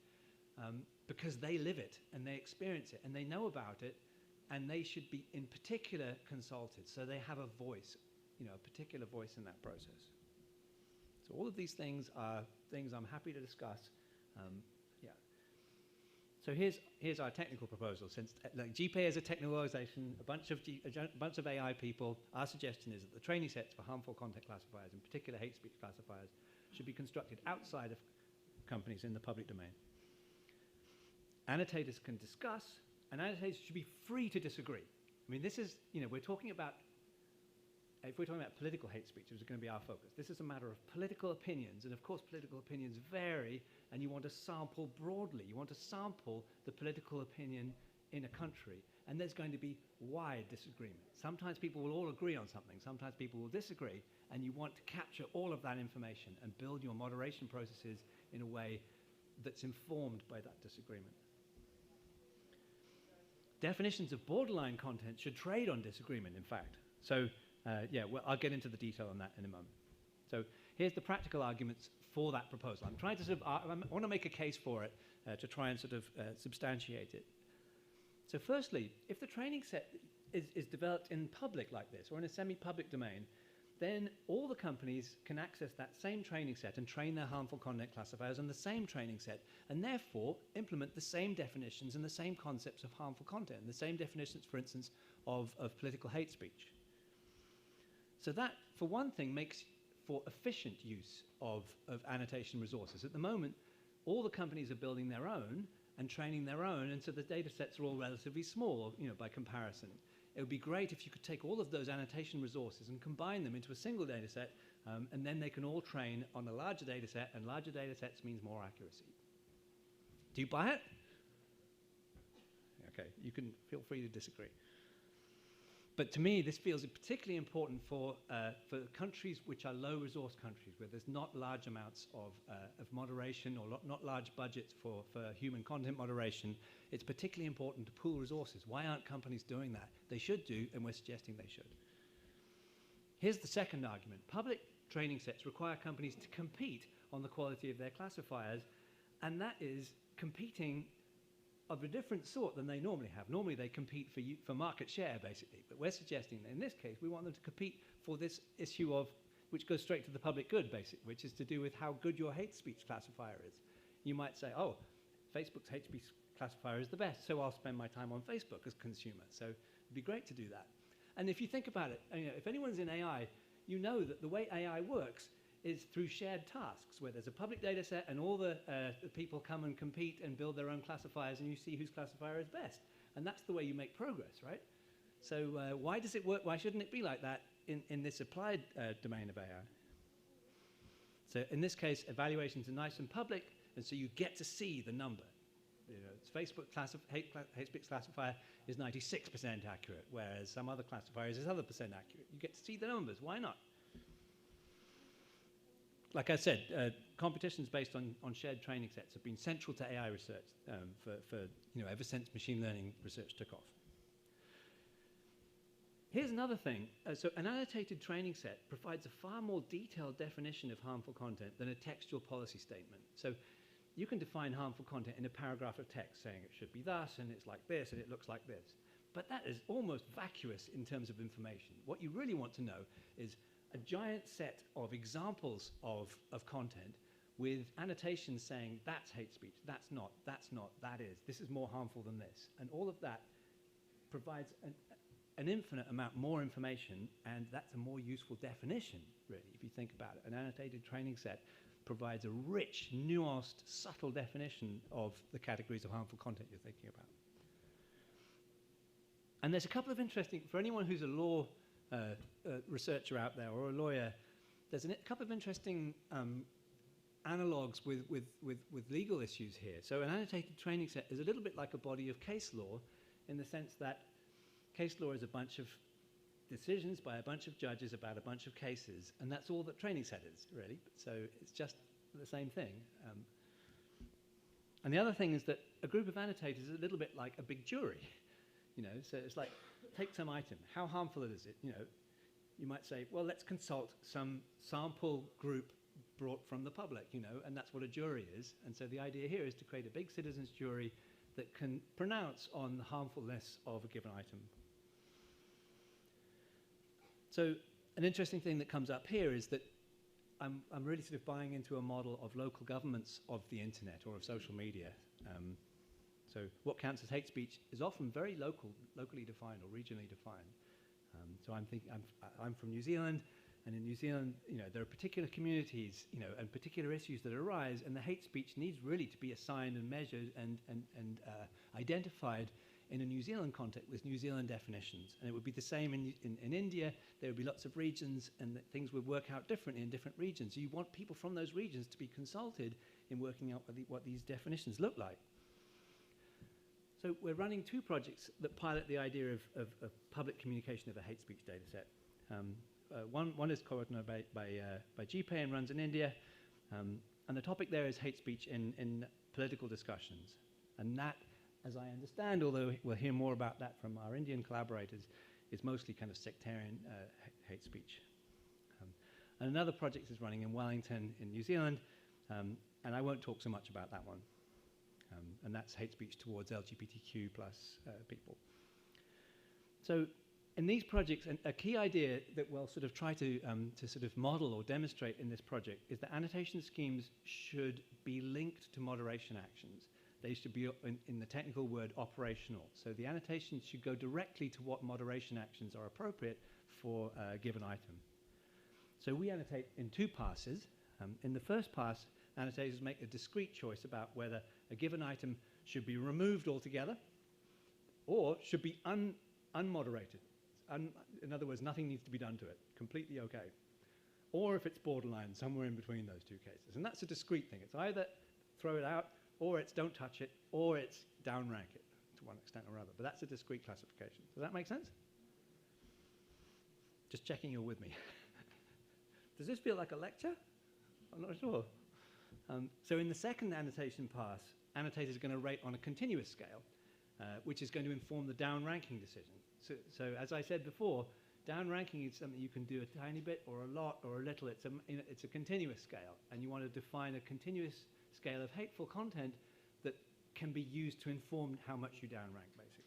[SPEAKER 14] because they live it and they experience it and they know about it, and they should be in particular consulted so they have a voice, you know, a particular voice in that process. So all of these things are things I'm happy to discuss. Yeah. So here's our technical proposal. Since like GPAI is a technical organization, a bunch of AI people, our suggestion is that the training sets for harmful content classifiers, in particular hate speech classifiers, should be constructed outside of companies in the public domain. Annotators can discuss, and annotators should be free to disagree. I mean, this is, you know, we're talking about if we're talking about political hate speech, which is going to be our focus, this is a matter of political opinions. And of course, political opinions vary, and you want to sample broadly. You want to sample the political opinion in a country. And there's going to be wide disagreement. Sometimes people will all agree on something. Sometimes people will disagree. And you want to capture all of that information and build your moderation processes in a way that's informed by that disagreement. Definitions of borderline content should trade on disagreement, in fact. So, yeah, well, I'll get into the detail on that in a moment. So here's the practical arguments for that proposal. I'm trying to sort of, I want to make a case for it to try and sort of substantiate it. So firstly, if the training set is developed in public like this, or in a semi-public domain, then all the companies can access that same training set and train their harmful content classifiers on the same training set, and therefore implement the same definitions and the same concepts of harmful content, the same definitions, for instance, of political hate speech. So that, for one thing, makes for efficient use of annotation resources. At the moment, all the companies are building their own and training their own, and so the data sets are all relatively small, by comparison. It would be great if you could take all of those annotation resources and combine them into a single data set, and then they can all train on a larger data set, and larger data sets means more accuracy. Do you buy it? Okay, you can feel free to disagree. But to me, this feels particularly important for countries which are low-resource countries, where there's not large amounts of moderation or not large budgets for human content moderation. It's particularly important to pool resources. Why aren't companies doing that? They should do, and we're suggesting they should. Here's the second argument. Public training sets require companies to compete on the quality of their classifiers, and that is competing of a different sort than they normally have. Normally they compete for market share, basically. But we're suggesting that in this case, we want them to compete for this issue of, which goes straight to the public good, basically, which is to do with how good your hate speech classifier is. You might say, oh, Facebook's hate speech classifier is the best, so I'll spend my time on Facebook as a consumer. So it'd be great to do that. And if you think about it, if anyone's in AI, you know that the way AI works is through shared tasks, where there's a public data set and all the people come and compete and build their own classifiers, and you see whose classifier is best. And that's the way you make progress, right? So why does it work? Why shouldn't it be like that in this applied domain of AI? So in this case, evaluations are nice and public, and so you get to see the number. Facebook hate speech classifier is 96% accurate, whereas some other classifiers is other percent accurate. You get to see the numbers. Why not? Like I said, competitions based on shared training sets have been central to AI research ever since machine learning research took off. Here's another thing. So an annotated training set provides a far more detailed definition of harmful content than a textual policy statement. So you can define harmful content in a paragraph of text saying it should be thus, and it's like this, and it looks like this. But that is almost vacuous in terms of information. What you really want to know is a giant set of examples of content with annotations saying that's hate speech, that's not, that is, this is more harmful than this. And all of that provides an infinite amount more information, and that's a more useful definition, really, if you think about it. An annotated training set provides a rich, nuanced, subtle definition of the categories of harmful content you're thinking about. And there's a couple of interesting, for anyone who's a law researcher out there or a lawyer, there's a couple of interesting analogues with legal issues here. So an annotated training set is a little bit like a body of case law, in the sense that case law is a bunch of decisions by a bunch of judges about a bunch of cases, and that's all that training set is, really. So it's just the same thing. And the other thing is that a group of annotators is a little bit like a big jury. So it's like, take some item. How harmful is it? You might say, well, let's consult some sample group brought from the public, and that's what a jury is. And so the idea here is to create a big citizens jury that can pronounce on the harmfulness of a given item. So an interesting thing that comes up here is that I'm really sort of buying into a model of local governments of the internet or of social media. So what counts as hate speech is often very locally defined or regionally defined. So I'm from New Zealand, and in New Zealand, there are particular communities, and particular issues that arise, and the hate speech needs really to be assigned and measured and identified in a New Zealand context with New Zealand definitions. And it would be the same in India. There would be lots of regions, and things would work out differently in different regions. So you want people from those regions to be consulted in working out what these definitions look like. So we're running 2 projects that pilot the idea of public communication of a hate speech data set. One is coordinated by GPAI and runs in India. And the topic there is hate speech in political discussions. And that, as I understand, although we'll hear more about that from our Indian collaborators, is mostly kind of sectarian hate speech. And another project is running in Wellington in New Zealand, and I won't talk so much about that one. And that's hate speech towards LGBTQ plus people. So in these projects, a key idea that we'll sort of try to sort of model or demonstrate in this project is that annotation schemes should be linked to moderation actions. They should be, in the technical word, operational. So the annotations should go directly to what moderation actions are appropriate for a given item. So we annotate in 2 passes. In the first pass, annotators make a discrete choice about whether a given item should be removed altogether or should be unmoderated. In other words, nothing needs to be done to it, completely okay. Or if it's borderline, somewhere in between those 2 cases. And that's a discrete thing. It's either throw it out, or it's don't touch it, or it's downrank it to one extent or other. But that's a discrete classification. Does that make sense? Just checking you're with me. Does this feel like a lecture? I'm not sure. So in the second annotation pass, annotators are going to rate on a continuous scale, which is going to inform the downranking decision. So as I said before, downranking is something you can do a tiny bit or a lot or a little. It's a continuous scale, and you want to define a continuous scale of hateful content that can be used to inform how much you downrank, basically.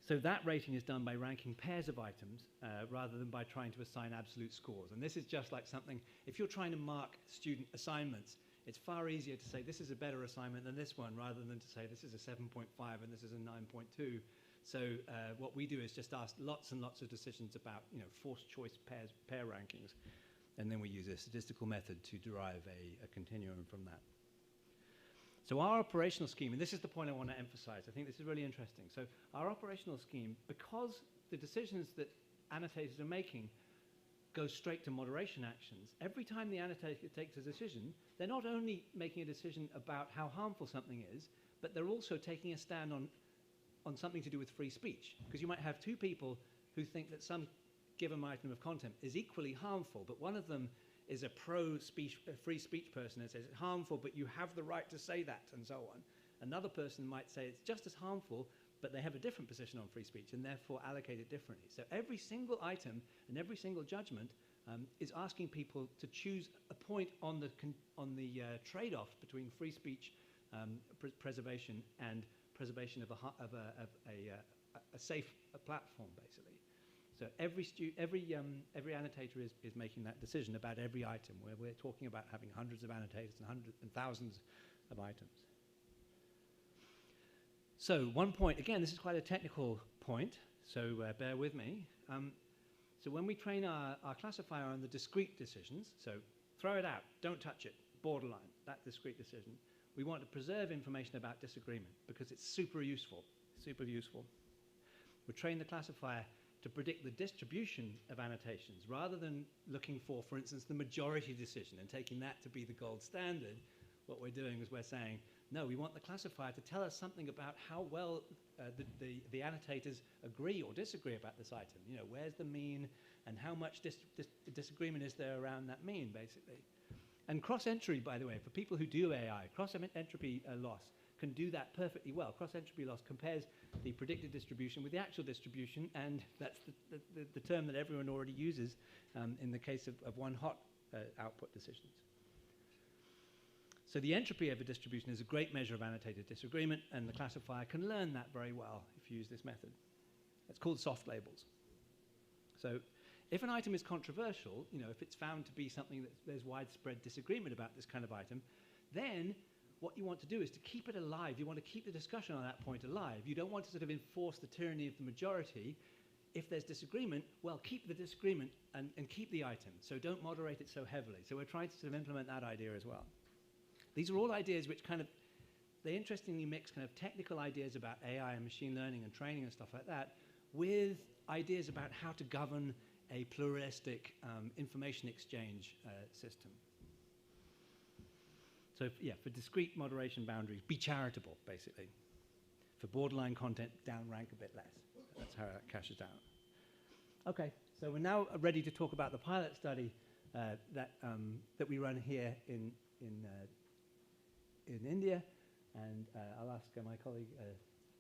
[SPEAKER 14] So that rating is done by ranking pairs of items rather than by trying to assign absolute scores. And this is just like something, if you're trying to mark student assignments, it's far easier to say this is a better assignment than this one rather than to say this is a 7.5 and this is a 9.2. So what we do is just ask lots and lots of decisions about forced choice pair rankings, and then we use a statistical method to derive a continuum from that. So our operational scheme, and this is the point I want to emphasize, I think this is really interesting. So our operational scheme, because the decisions that annotators are making go straight to moderation actions, every time the annotator takes a decision, they're not only making a decision about how harmful something is, but they're also taking a stand on something to do with free speech. Because you might have 2 people who think that some given item of content is equally harmful, but one of them is a free speech person and says it's harmful, but you have the right to say that, and so on. Another person might say it's just as harmful, but they have a different position on free speech and therefore allocate it differently. So every single item and every single judgment is asking people to choose a point on the trade-off between free speech preservation and preservation of a safe platform, basically. So every annotator is making that decision about every item, where we're talking about having hundreds of annotators and hundreds and thousands of items. So one point, again, this is quite a technical point, so bear with me. So when we train our classifier on the discrete decisions, so throw it out, don't touch it, borderline, that discrete decision, we want to preserve information about disagreement because it's super useful, super useful. We train the classifier to predict the distribution of annotations rather than looking for instance, the majority decision and taking that to be the gold standard. What we're doing is we're saying, no, we want the classifier to tell us something about how well the annotators agree or disagree about this item. Where's the mean and how much disagreement is there around that mean, basically. And cross-entry, by the way, for people who do AI, cross-entropy loss can do that perfectly well. Cross-entropy loss compares the predicted distribution with the actual distribution, and that's the term that everyone already uses in the case of one-hot output decisions. So the entropy of a distribution is a great measure of annotated disagreement, and the classifier can learn that very well if you use this method. It's called soft labels. So if an item is controversial, if it's found to be something that there's widespread disagreement about this kind of item, then what you want to do is to keep it alive. You want to keep the discussion on that point alive. You don't want to sort of enforce the tyranny of the majority. If there's disagreement, well, keep the disagreement and keep the item. So don't moderate it so heavily. So we're trying to sort of implement that idea as well. These are all ideas which kind of they interestingly mix kind of technical ideas about AI and machine learning and training and stuff like that with ideas about how to govern a pluralistic information exchange system. So yeah, for discrete moderation boundaries, be charitable, basically. For borderline content, downrank a bit less. That's how it cashes out. Okay, so we're now ready to talk about the pilot study that we run here in India, and I'll ask my colleague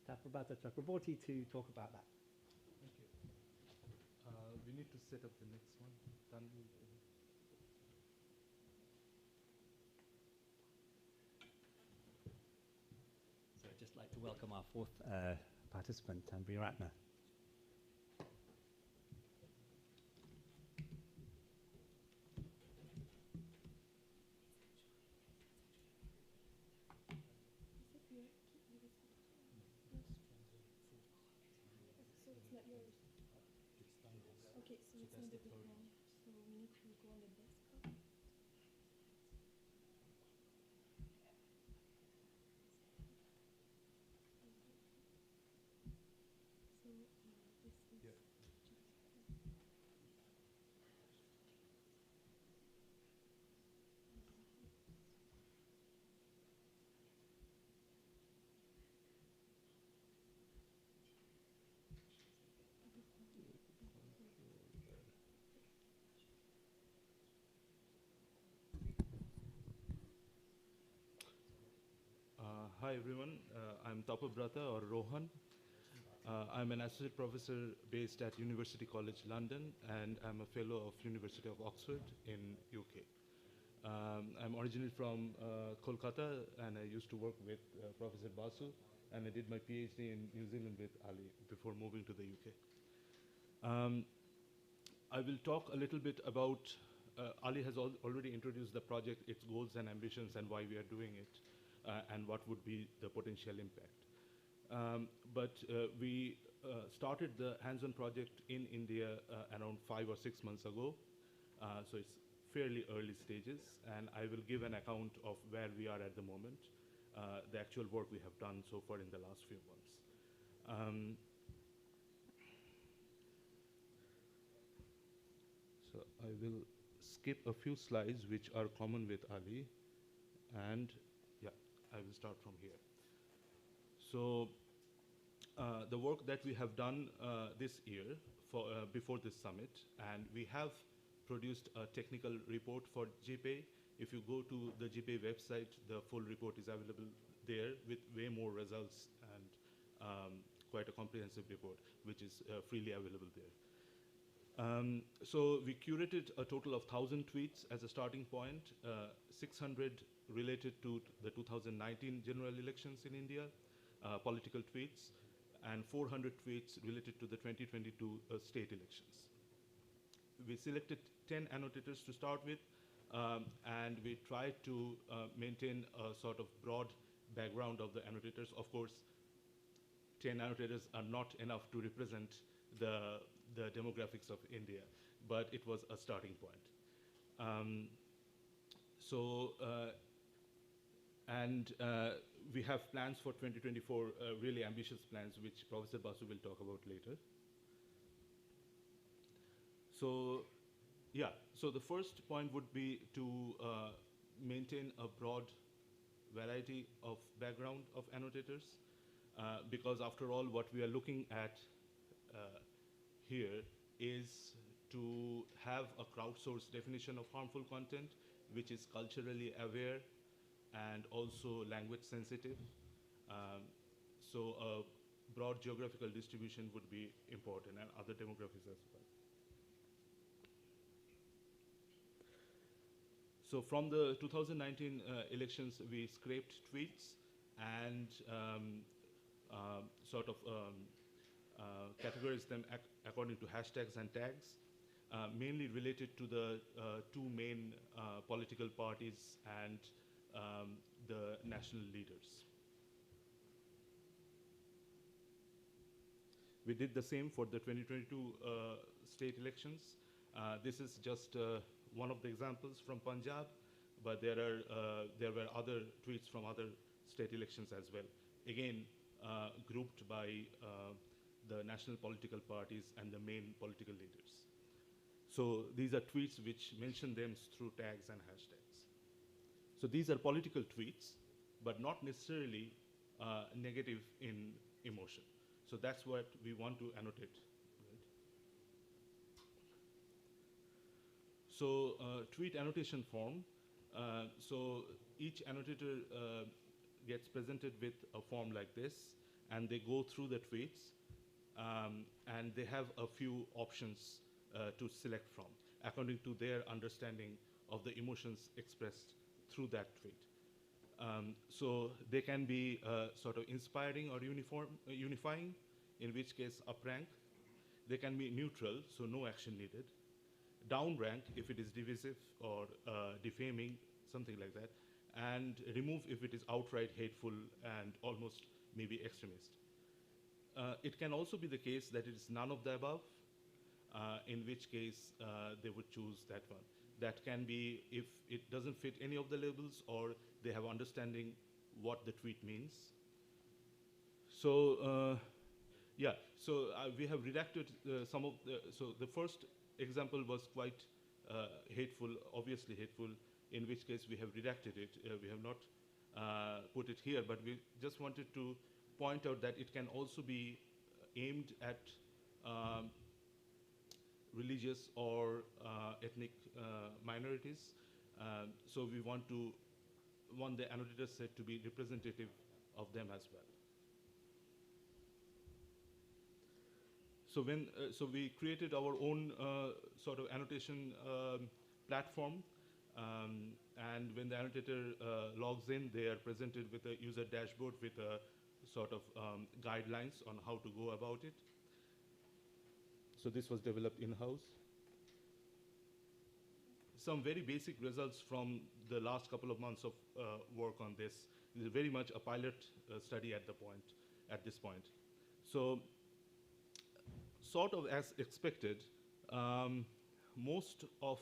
[SPEAKER 14] Taprabhata Chakraborty to talk about that.
[SPEAKER 15] Thank you. We need to set up the next one.
[SPEAKER 14] So I'd just like to welcome our fourth participant, Tanvi Ratna.
[SPEAKER 15] Hi everyone, I'm Tapabrata or Rohan. I'm an associate professor based at University College London, and I'm a fellow of University of Oxford in UK. I'm originally from Kolkata, and I used to work with Professor Basu, and I did my PhD in New Zealand with Ali before moving to the UK. I will talk a little bit about, Ali has already introduced the project, its goals and ambitions, and why we are doing it. And what would be the potential impact. But we started the hands-on project in India around 5 or 6 months ago. So it's fairly early stages, and I will give an account of where we are at the moment, the actual work we have done so far in the last few months. So I will skip a few slides which are common with Ali, and I will start from here. So the work that we have done this year before this summit, and we have produced a technical report for GPAI. If you go to the GPAI website, the full report is available there with way more results and quite a comprehensive report, which is freely available there. So we curated a total of 1,000 tweets as a starting point, 600 related to the 2019 general elections in India, political tweets, and 400 tweets related to the 2022 state elections. We selected 10 annotators to start with, and we tried to maintain a sort of broad background of the annotators. Of course, 10 annotators are not enough to represent the demographics of India, but it was a starting point. We have plans for 2024, really ambitious plans, which Professor Basu will talk about later. So the first point would be to maintain a broad variety of background of annotators, because after all, what we are looking at here is to have a crowdsourced definition of harmful content, which is culturally aware and also language sensitive. So a broad geographical distribution would be important, and other demographics as well. So from the 2019 elections, we scraped tweets and categorized them according to hashtags and tags, mainly related to the two main political parties and the national leaders. We did the same for the 2022 state elections. This is just one of the examples from Punjab, but there were other tweets from other state elections as well. Again, grouped by the national political parties and the main political leaders. So these are tweets which mention them through tags and hashtags. So these are political tweets, but not necessarily negative in emotion. So that's what we want to annotate. Right? So tweet annotation form. So each annotator gets presented with a form like this, and they go through the tweets, and they have a few options to select from, according to their understanding of the emotions expressed through that tweet. So they can be sort of inspiring or unifying, in which case up rank. They can be neutral, so no action needed. Down rank if it is divisive or defaming, something like that. And remove if it is outright hateful and almost maybe extremist. It can also be the case that it is none of the above, in which case they would choose that one. That can be if it doesn't fit any of the labels, or they have understanding what the tweet means. So yeah, so we have redacted some of the, so the first example was quite hateful, obviously hateful, in which case we have redacted it. We have not put it here, but we just wanted to point out that it can also be aimed at religious or ethnic minorities. So we want the annotator set to be representative of them as well. So when so we created our own sort of annotation platform, and when the annotator logs in, they are presented with a user dashboard with a sort of guidelines on how to go about it. So this was developed in-house. Some very basic results from the last couple of months of work on this. This is very much a pilot study at this point. So, sort of as expected, most of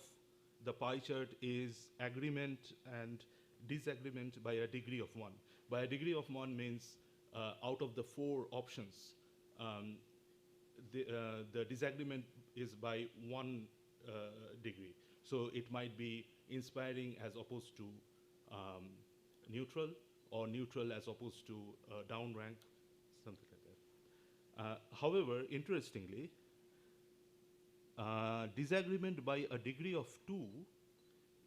[SPEAKER 15] the pie chart is agreement and disagreement by a degree of 1. By a degree of 1 means out of the 4 options, the disagreement is by 1 degree. So it might be inspiring as opposed to neutral, or neutral as opposed to down rank, something like that. However, interestingly, disagreement by a degree of 2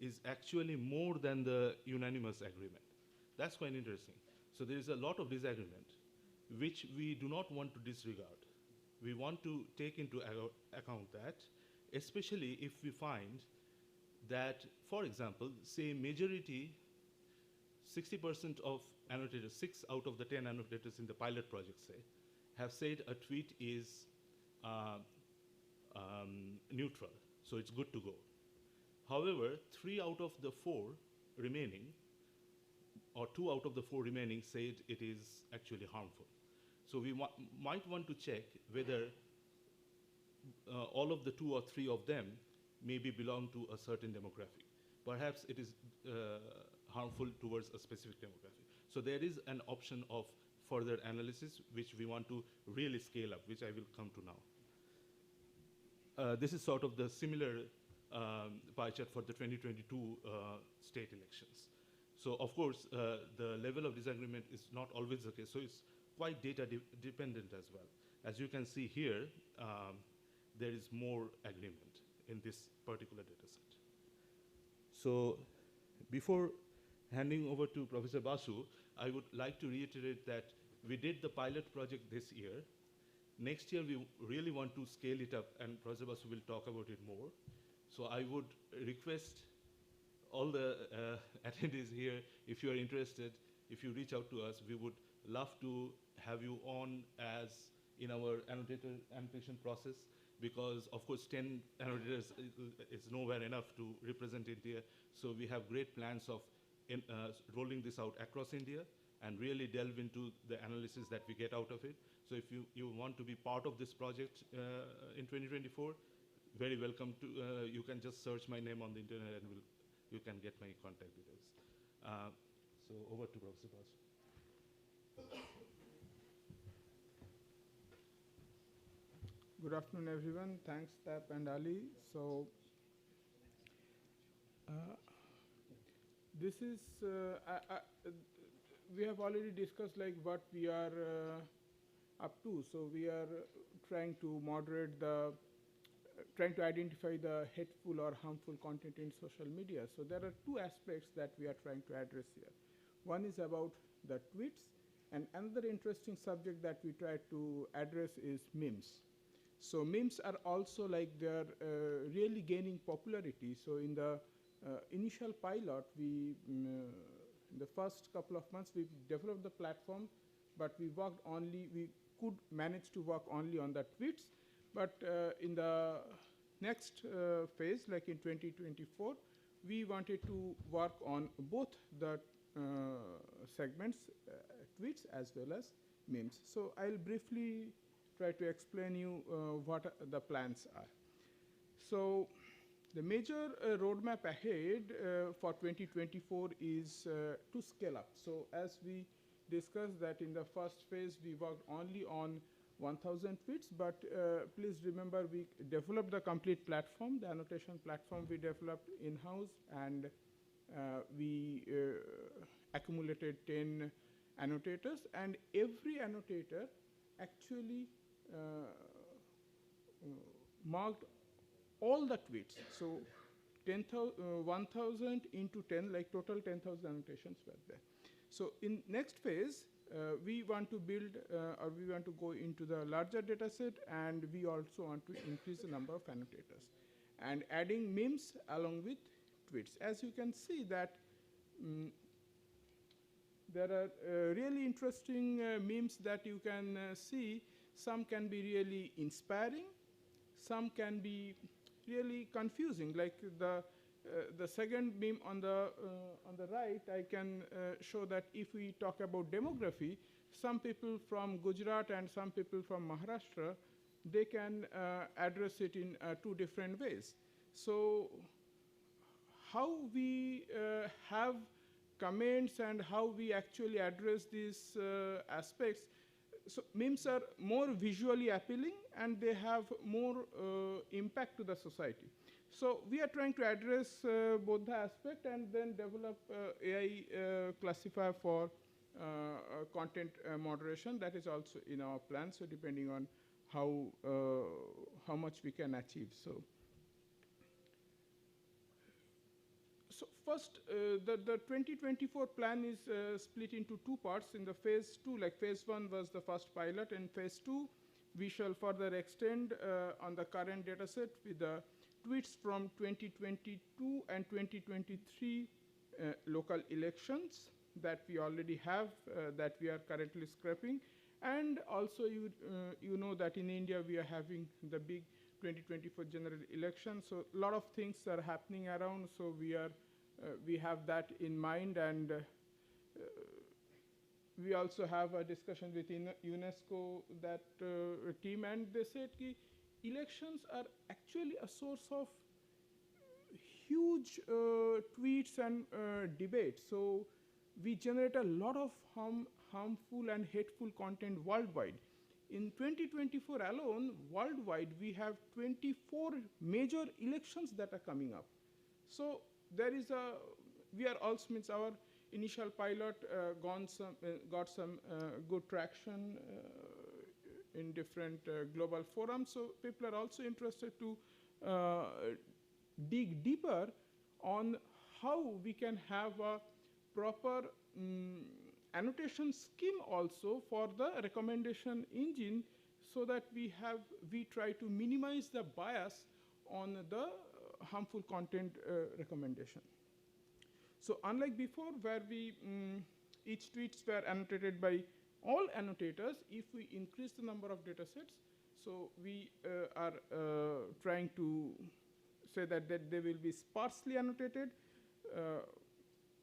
[SPEAKER 15] is actually more than the unanimous agreement. That's quite interesting. So there is a lot of disagreement, which we do not want to disregard. We want to take into account that, especially if we find that, for example, say majority, 60% of annotators, 6 out of the 10 annotators in the pilot project, say, have said a tweet is neutral, so it's good to go. However, 3 out of the 4 remaining, or 2 out of the 4 remaining, said it is actually harmful. So we might want to check whether all of the 2 or 3 of them maybe belong to a certain demographic. Perhaps it is harmful towards a specific demographic. So there is an option of further analysis which we want to really scale up, which I will come to now. This is sort of the similar pie chart for the 2022 state elections. So of course, the level of disagreement is not always the case. So it's quite data dependent as well. As you can see here, there is more agreement in this particular data set. So before handing over to Professor Basu, I would like to reiterate that we did the pilot project this year. Next year, we really want to scale it up, and Professor Basu will talk about it more. So I would request all the attendees here, if you are interested, if you reach out to us, we would love to have you on as in our annotation process, because of course 10 annotators is nowhere enough to represent India. So we have great plans of rolling this out across India and really delve into the analysis that we get out of it. So if you want to be part of this project in 2024, very welcome to, you can just search my name on the internet and you can get my contact details. So over to Professor Basu.
[SPEAKER 16] Good afternoon, everyone. Thanks, Tap and Ali. So, this is we have already discussed like what we are up to. So we are trying to moderate the, trying to identify the hateful or harmful content in social media. So there are two aspects that we are trying to address here. One is about the tweets, and another interesting subject that we try to address is memes. So memes are also like they're really gaining popularity. So in the initial pilot, we in the first couple of months we developed the platform, but we could manage to work only on the tweets. But in the next phase, like in 2024, we wanted to work on both the segments, tweets as well as memes. So I'll briefly try to explain you what the plans are. So the major roadmap ahead for 2024 is to scale up. So as we discussed that in the first phase, we worked only on 1,000 tweets, but please remember we developed the complete platform, the annotation platform we developed in-house, and we accumulated 10 annotators, and every annotator actually marked all the tweets. So 1,000 into 10, like total 10,000 annotations were there. So in next phase, we want to build or we want to go into the larger data set, and we also want to increase the number of annotators and adding memes along with tweets. As you can see that there are really interesting memes that you can see. Some can be really inspiring, some can be really confusing. Like the second meme on the right, I can show that if we talk about demography, some people from Gujarat and some people from Maharashtra, they can address it in two different ways. So how we have comments and how we actually address these aspects. So memes are more visually appealing and they have more impact to the society. So we are trying to address both the aspect and then develop AI classifier for content moderation. That is also in our plan. So depending on how much we can achieve. So first, the 2024 plan is split into two parts. In the phase 2, like phase 1 was the first pilot, and phase 2 we shall further extend on the current data set with the tweets from 2022 and 2023 local elections that we already have, that we are currently scraping. And also you know that in India we are having the big 2024 general election. So a lot of things are happening around. So we have that in mind, and we also have a discussion with UNESCO, that team, and they said that elections are actually a source of huge tweets and debates. So we generate a lot of harmful and hateful content worldwide. In 2024 alone, worldwide, we have 24 major elections that are coming up. So there is we are also, means our initial pilot got some good traction in different global forums. So people are also interested to dig deeper on how we can have a proper annotation scheme also for the recommendation engine, so that we try to minimize the bias on the harmful content recommendation. So unlike before, where each tweets were annotated by all annotators, if we increase the number of data sets, so we are trying to say that they will be sparsely annotated.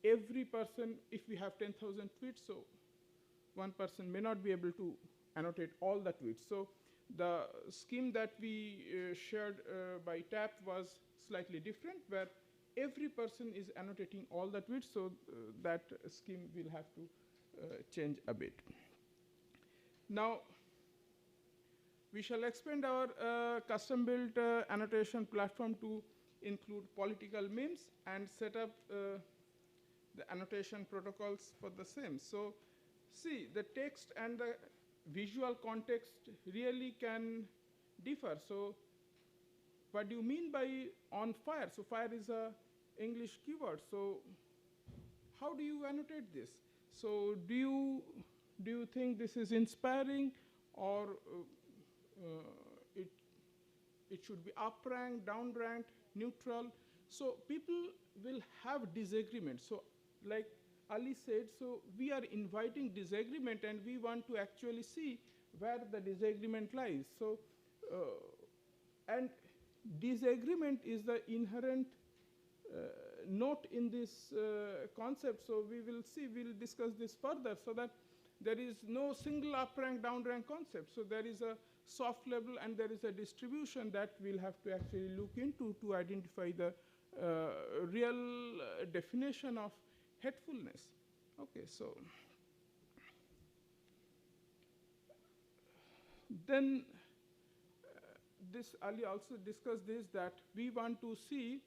[SPEAKER 16] Every person, if we have 10,000 tweets, so one person may not be able to annotate all the tweets. So the scheme that we shared by TAP was slightly different, where every person is annotating all the tweets. So that scheme will have to change a bit. Now, we shall expand our custom-built annotation platform to include political memes and set up the annotation protocols for the same. So, see, the text and the visual context really can differ. So, what do you mean by on fire? So, fire is a English keyword. So, how do you annotate this? So, do you think this is inspiring, or it should be up-ranked, down-ranked, neutral? So people will have disagreement. So like Ali said, so we are inviting disagreement, and we want to actually see where the disagreement lies. So and disagreement is the inherent note in this concept. So we will see, we'll discuss this further, so that there is no single up-rank, down-rank concept. So there is a soft level and there is a distribution that we'll have to actually look into to identify the real definition of hatefulness. Okay, so then this Ali also discussed this, that we want to see,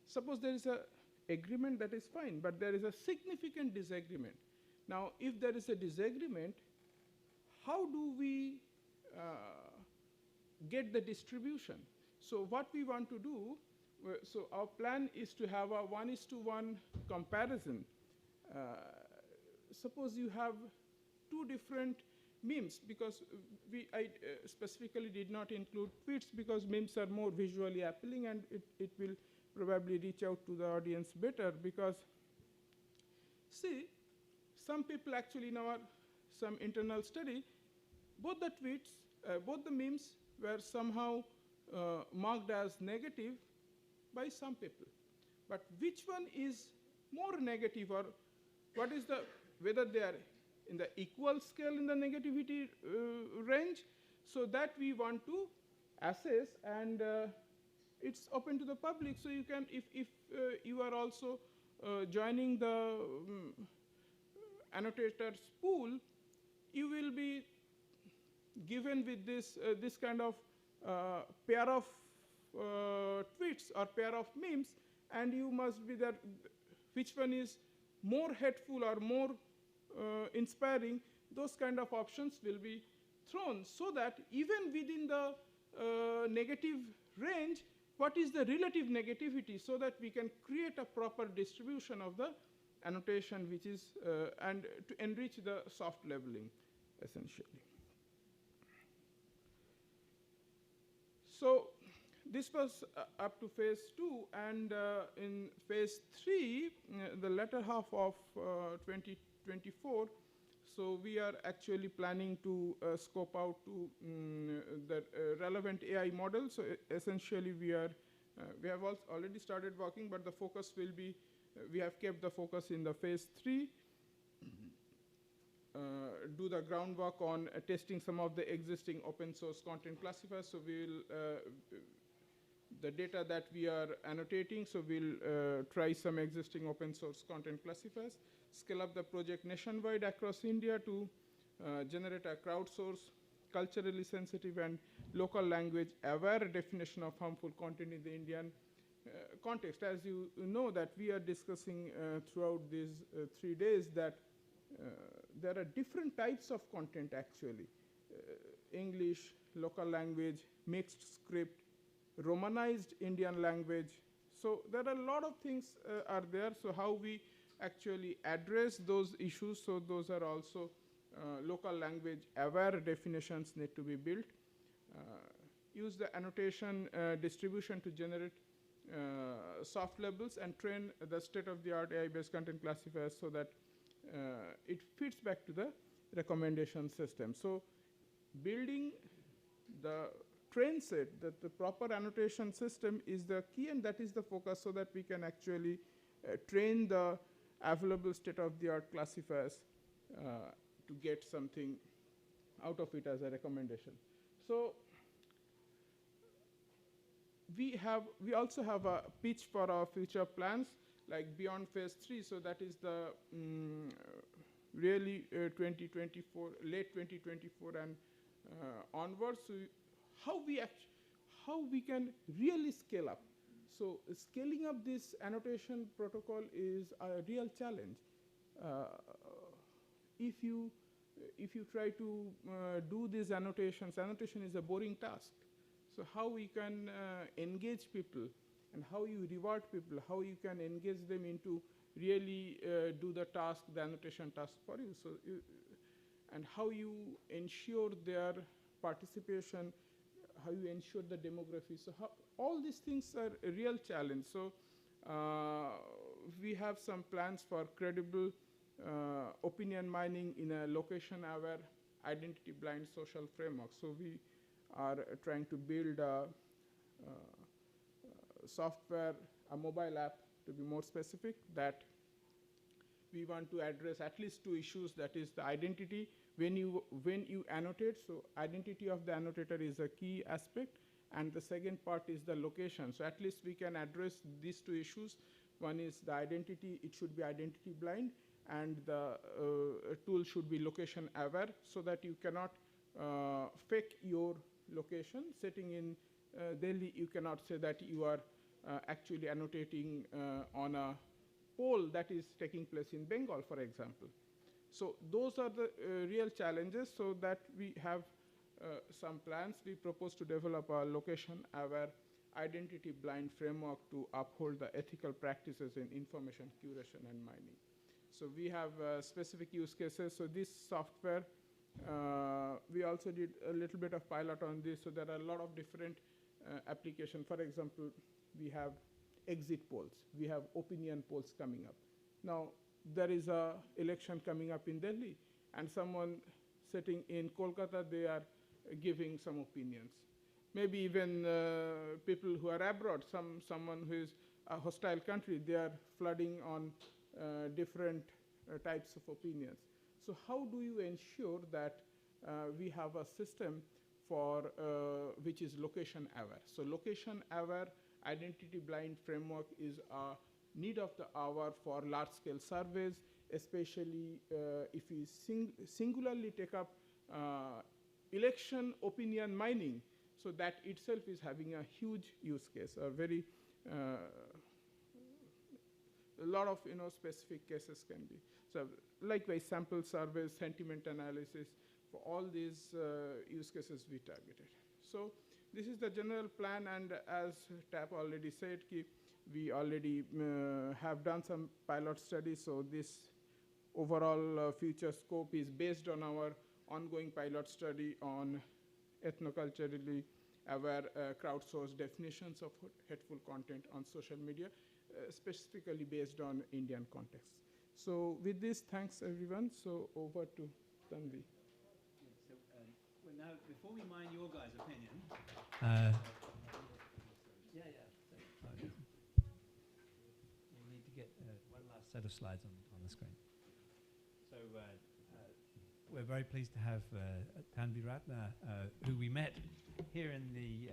[SPEAKER 16] suppose there is a agreement, that is fine, but there is a significant disagreement. Now, if there is a disagreement, how do we get the distribution? So what we want to do, so our plan is to have a 1:1 comparison. Suppose you have two different memes, because I specifically did not include tweets, because memes are more visually appealing, and it will probably reach out to the audience better. Because see, some people actually, in our some internal study, both the tweets, both the memes were somehow marked as negative by some people. But which one is more negative, or what is the, whether they are in the equal scale in the negativity range? So that we want to assess, and it's open to the public. So you can, if you are also joining the annotators pool, you will be given with this kind of pair of tweets or pair of memes, and you must be that which one is more hateful or more inspiring. Those kind of options will be thrown, so that even within the negative range, what is the relative negativity, so that we can create a proper distribution of the annotation, which is and to enrich the soft labeling, essentially. So this was up to phase 2, and in phase 3, the latter half of 2024, so we are actually planning to scope out to the relevant AI models. So essentially, we have already started working, but the focus will be, we have kept the focus in the phase 3, do the groundwork on testing some of the existing open source content classifiers. So we'll, the data that we are annotating, so we'll try some existing open source content classifiers, scale up the project nationwide across India to generate a crowdsourced, culturally sensitive and local language aware definition of harmful content in the Indian context. As you know, that we are discussing throughout these 3 days, that there are different types of content actually. English, local language, mixed script, Romanized Indian language. So there are a lot of things are there. So how we actually address those issues, so those are also local language aware definitions need to be built. Use the annotation distribution to generate soft labels, and train the state-of-the-art AI-based content classifiers, so that it fits back to the recommendation system. So building the train set, that the proper annotation system is the key, and that is the focus, so that we can actually train the available state-of-the-art classifiers to get something out of it as a recommendation. So we also have a pitch for our future plans. like beyond phase 3, so that is the really 2024, late 2024 and onwards. So how we can really scale up. So scaling up this annotation protocol is a real challenge. If you try to do these annotations, annotation is a boring task. So how we can engage people, and how you reward people, how you can engage them into really do the task, the annotation task for you. So and how you ensure their participation, how you ensure the demography. So all these things are a real challenge. So we have some plans for credible opinion mining in a location-aware, identity-blind social framework. So we are trying to build a software, a mobile app, to be more specific, that we want to address at least 2 issues. That is the identity when you annotate. So identity of the annotator is a key aspect, and the second part is the location. So at least we can address these 2 issues. One is the identity; it should be identity blind, and the tool should be location aware, so that you cannot fake your location. Sitting in Delhi, you cannot say that you are actually annotating on a poll that is taking place in Bengal, for example. So those are the real challenges. So that we have some plans. We propose to develop a location-aware, identity-blind framework to uphold the ethical practices in information curation and mining. So we have specific use cases. So this software, we also did a little bit of pilot on this. So there are a lot of different applications. For example, we have exit polls. We have opinion polls coming up. Now, there is a election coming up in Delhi, and someone sitting in Kolkata, they are giving some opinions. Maybe even people who are abroad, someone who is a hostile country, they are flooding on different types of opinions. So how do you ensure that we have a system for which is location aware? So location aware identity blind framework is a need of the hour for large scale surveys, especially if we singularly take up election opinion mining. So that itself is having a huge use case, a very a lot of specific cases can be. So likewise, sample surveys, sentiment analysis, for all these use cases we targeted. So this is the general plan, and as Tap already said, we already have done some pilot studies. So this overall future scope is based on our ongoing pilot study on ethnoculturally aware crowdsourced definitions of hateful content on social media, specifically based on Indian context. So with this, thanks everyone. So over to Tanvi.
[SPEAKER 14] So well, now, before we mine your guys' opinion, we need to get one last set of slides on the screen. So we're very pleased to have Tanvi Ratna, who we met here in the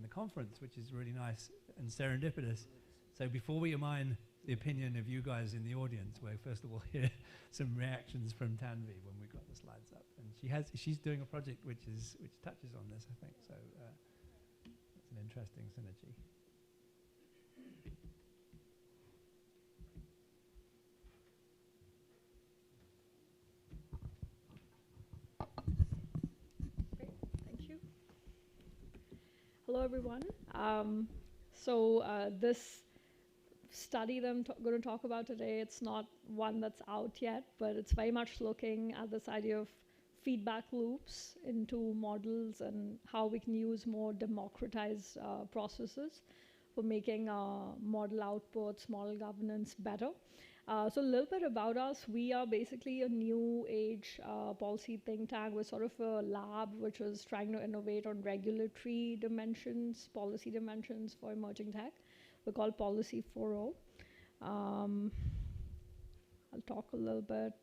[SPEAKER 14] conference, which is really nice and serendipitous. So before we mine the opinion of you guys in the audience, we'll first of all hear some reactions from Tanvi when we got the slides up. And she's doing a project which touches on this, I think. So it's an interesting synergy.
[SPEAKER 17] Thank you. Hello, everyone. This study that I'm going to talk about today, it's not one that's out yet, but it's very much looking at this idea of feedback loops into models and how we can use more democratized processes for making model outputs, model governance better. So a little bit about us. We are basically a new age policy think tank. We're sort of a lab which is trying to innovate on regulatory dimensions, policy dimensions for emerging tech. We're called Policy 4.0. I'll talk a little bit,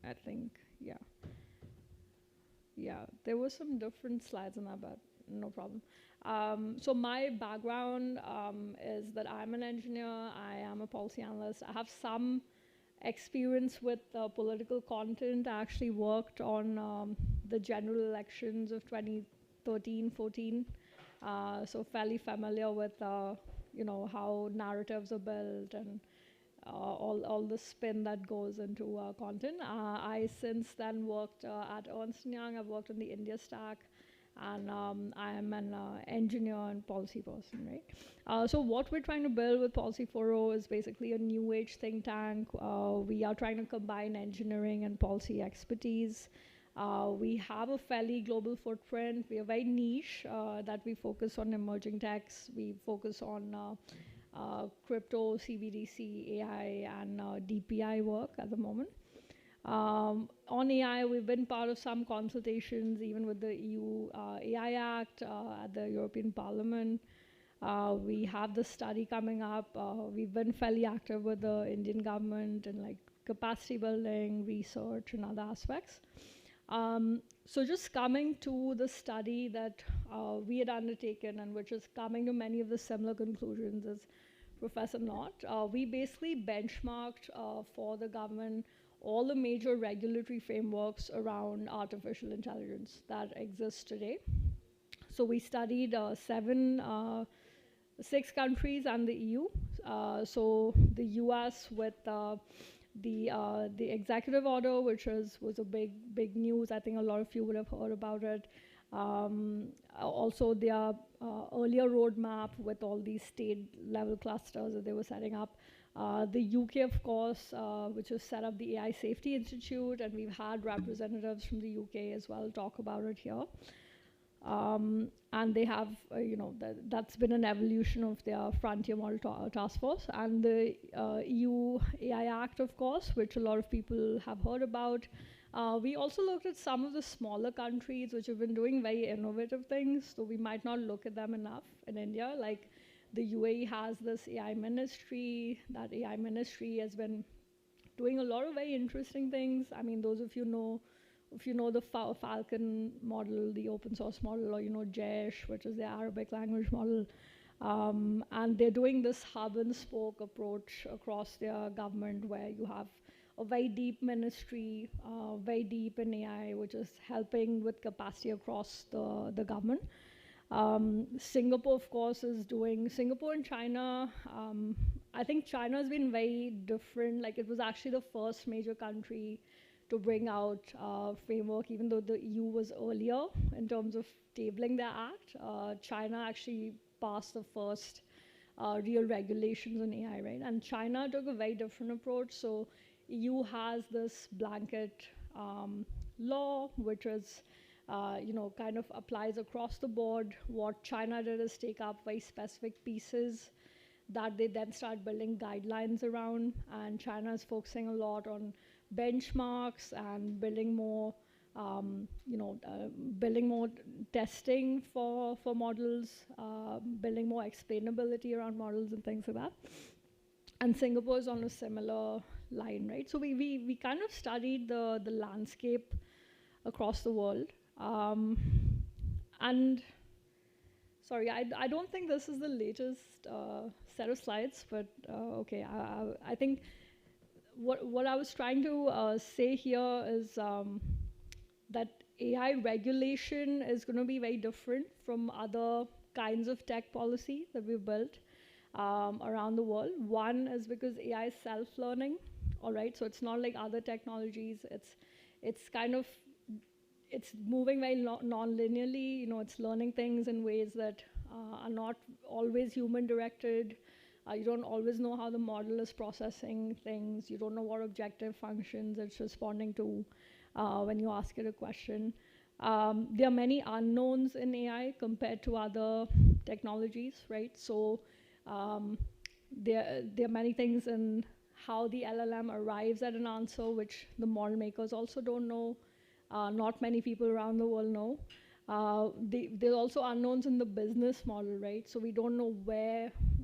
[SPEAKER 17] I think, yeah. Yeah, there were some different slides on that, but no problem. So my background is that I'm an engineer. I am a policy analyst. I have some experience with political content. I actually worked on the general elections of 2013, 14. So fairly familiar with, how narratives are built and all the spin that goes into content. I since then worked at Ernst & Young. I've worked on the India stack, and I am an engineer and policy person, right? So what we're trying to build with Policy 4.0 is basically a new age think tank. We are trying to combine engineering and policy expertise. We have a fairly global footprint. We are very niche that we focus on emerging techs. We focus on crypto, CBDC, AI, and DPI work at the moment. On AI, we've been part of some consultations, even with the EU AI Act at the European Parliament. We have the study coming up. We've been fairly active with the Indian government in like capacity building, research, and other aspects. So just coming to the study that we had undertaken, and which is coming to many of the similar conclusions as Professor Knott, we basically benchmarked for the government all the major regulatory frameworks around artificial intelligence that exist today. So we studied 6 countries and the EU. So the US with the executive order, which was a big news. I think a lot of you would have heard about it. Also their earlier roadmap with all these state level clusters that they were setting up. The UK, of course, which has set up the AI Safety Institute, and we've had representatives from the UK as well talk about it here. And they have, that's been an evolution of their Frontier Model Task Force. And the EU AI Act, of course, which a lot of people have heard about. We also looked at some of the smaller countries which have been doing very innovative things, so we might not look at them enough in India. Like the UAE has this AI ministry. That AI ministry has been doing a lot of very interesting things. I mean, those of you know, if you know the Falcon model, the open source model, or JESH, which is the Arabic language model, and they're doing this hub and spoke approach across their government, where you have a very deep ministry, very deep in AI, which is helping with capacity across the government. Singapore, of course, is doing, Singapore and China, I think China has been very different. Like, it was actually the first major country to bring out framework, even though the EU was earlier in terms of tabling their act. China actually passed the first real regulations on AI, right? And China took a very different approach. So EU has this blanket law, which is, kind of applies across the board. What China did is take up very specific pieces that they then start building guidelines around. And China is focusing a lot on benchmarks and building more, building more testing for models, building more explainability around models and things like that. And Singapore is on a similar line, right? So we kind of studied the landscape across the world. And sorry, I don't think this is the latest set of slides, but okay, I think what I was trying to say here is that AI regulation is going to be very different from other kinds of tech policy that we've built around the world. One is because AI is self-learning, all right? So it's not like other technologies. It's kind of, it's moving very non-linearly. It's learning things in ways that are not always human-directed. You don't always know how the model is processing things. You don't know what objective functions it's responding to when you ask it a question. There are many unknowns in AI compared to other technologies, right? So there are many things in how the LLM arrives at an answer, which the model makers also don't know. Not many people around the world know. There are also unknowns in the business model, right? So we don't know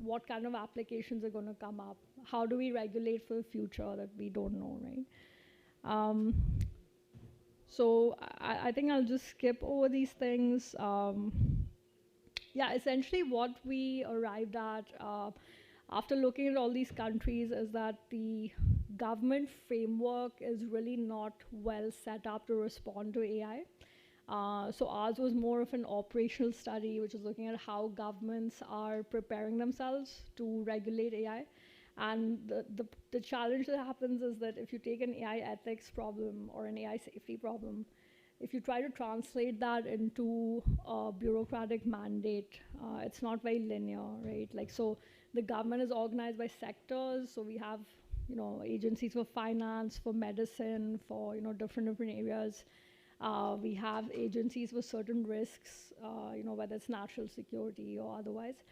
[SPEAKER 17] what kind of applications are going to come up. How do we regulate for the future that we don't know, right? So I think I'll just skip over these things. yeah, essentially what we arrived at after looking at all these countries is that the government framework is really not well set up to respond to AI. So ours was more of an operational study, which is looking at how governments are preparing themselves to regulate AI. And the challenge that happens is that if you take an AI ethics problem or an AI safety problem, if you try to translate that into a bureaucratic mandate, it's not very linear, right? Like, so the government is organized by sectors. So we have, agencies for finance, for medicine, for, different areas. We have agencies for certain risks, whether it's national security or otherwise.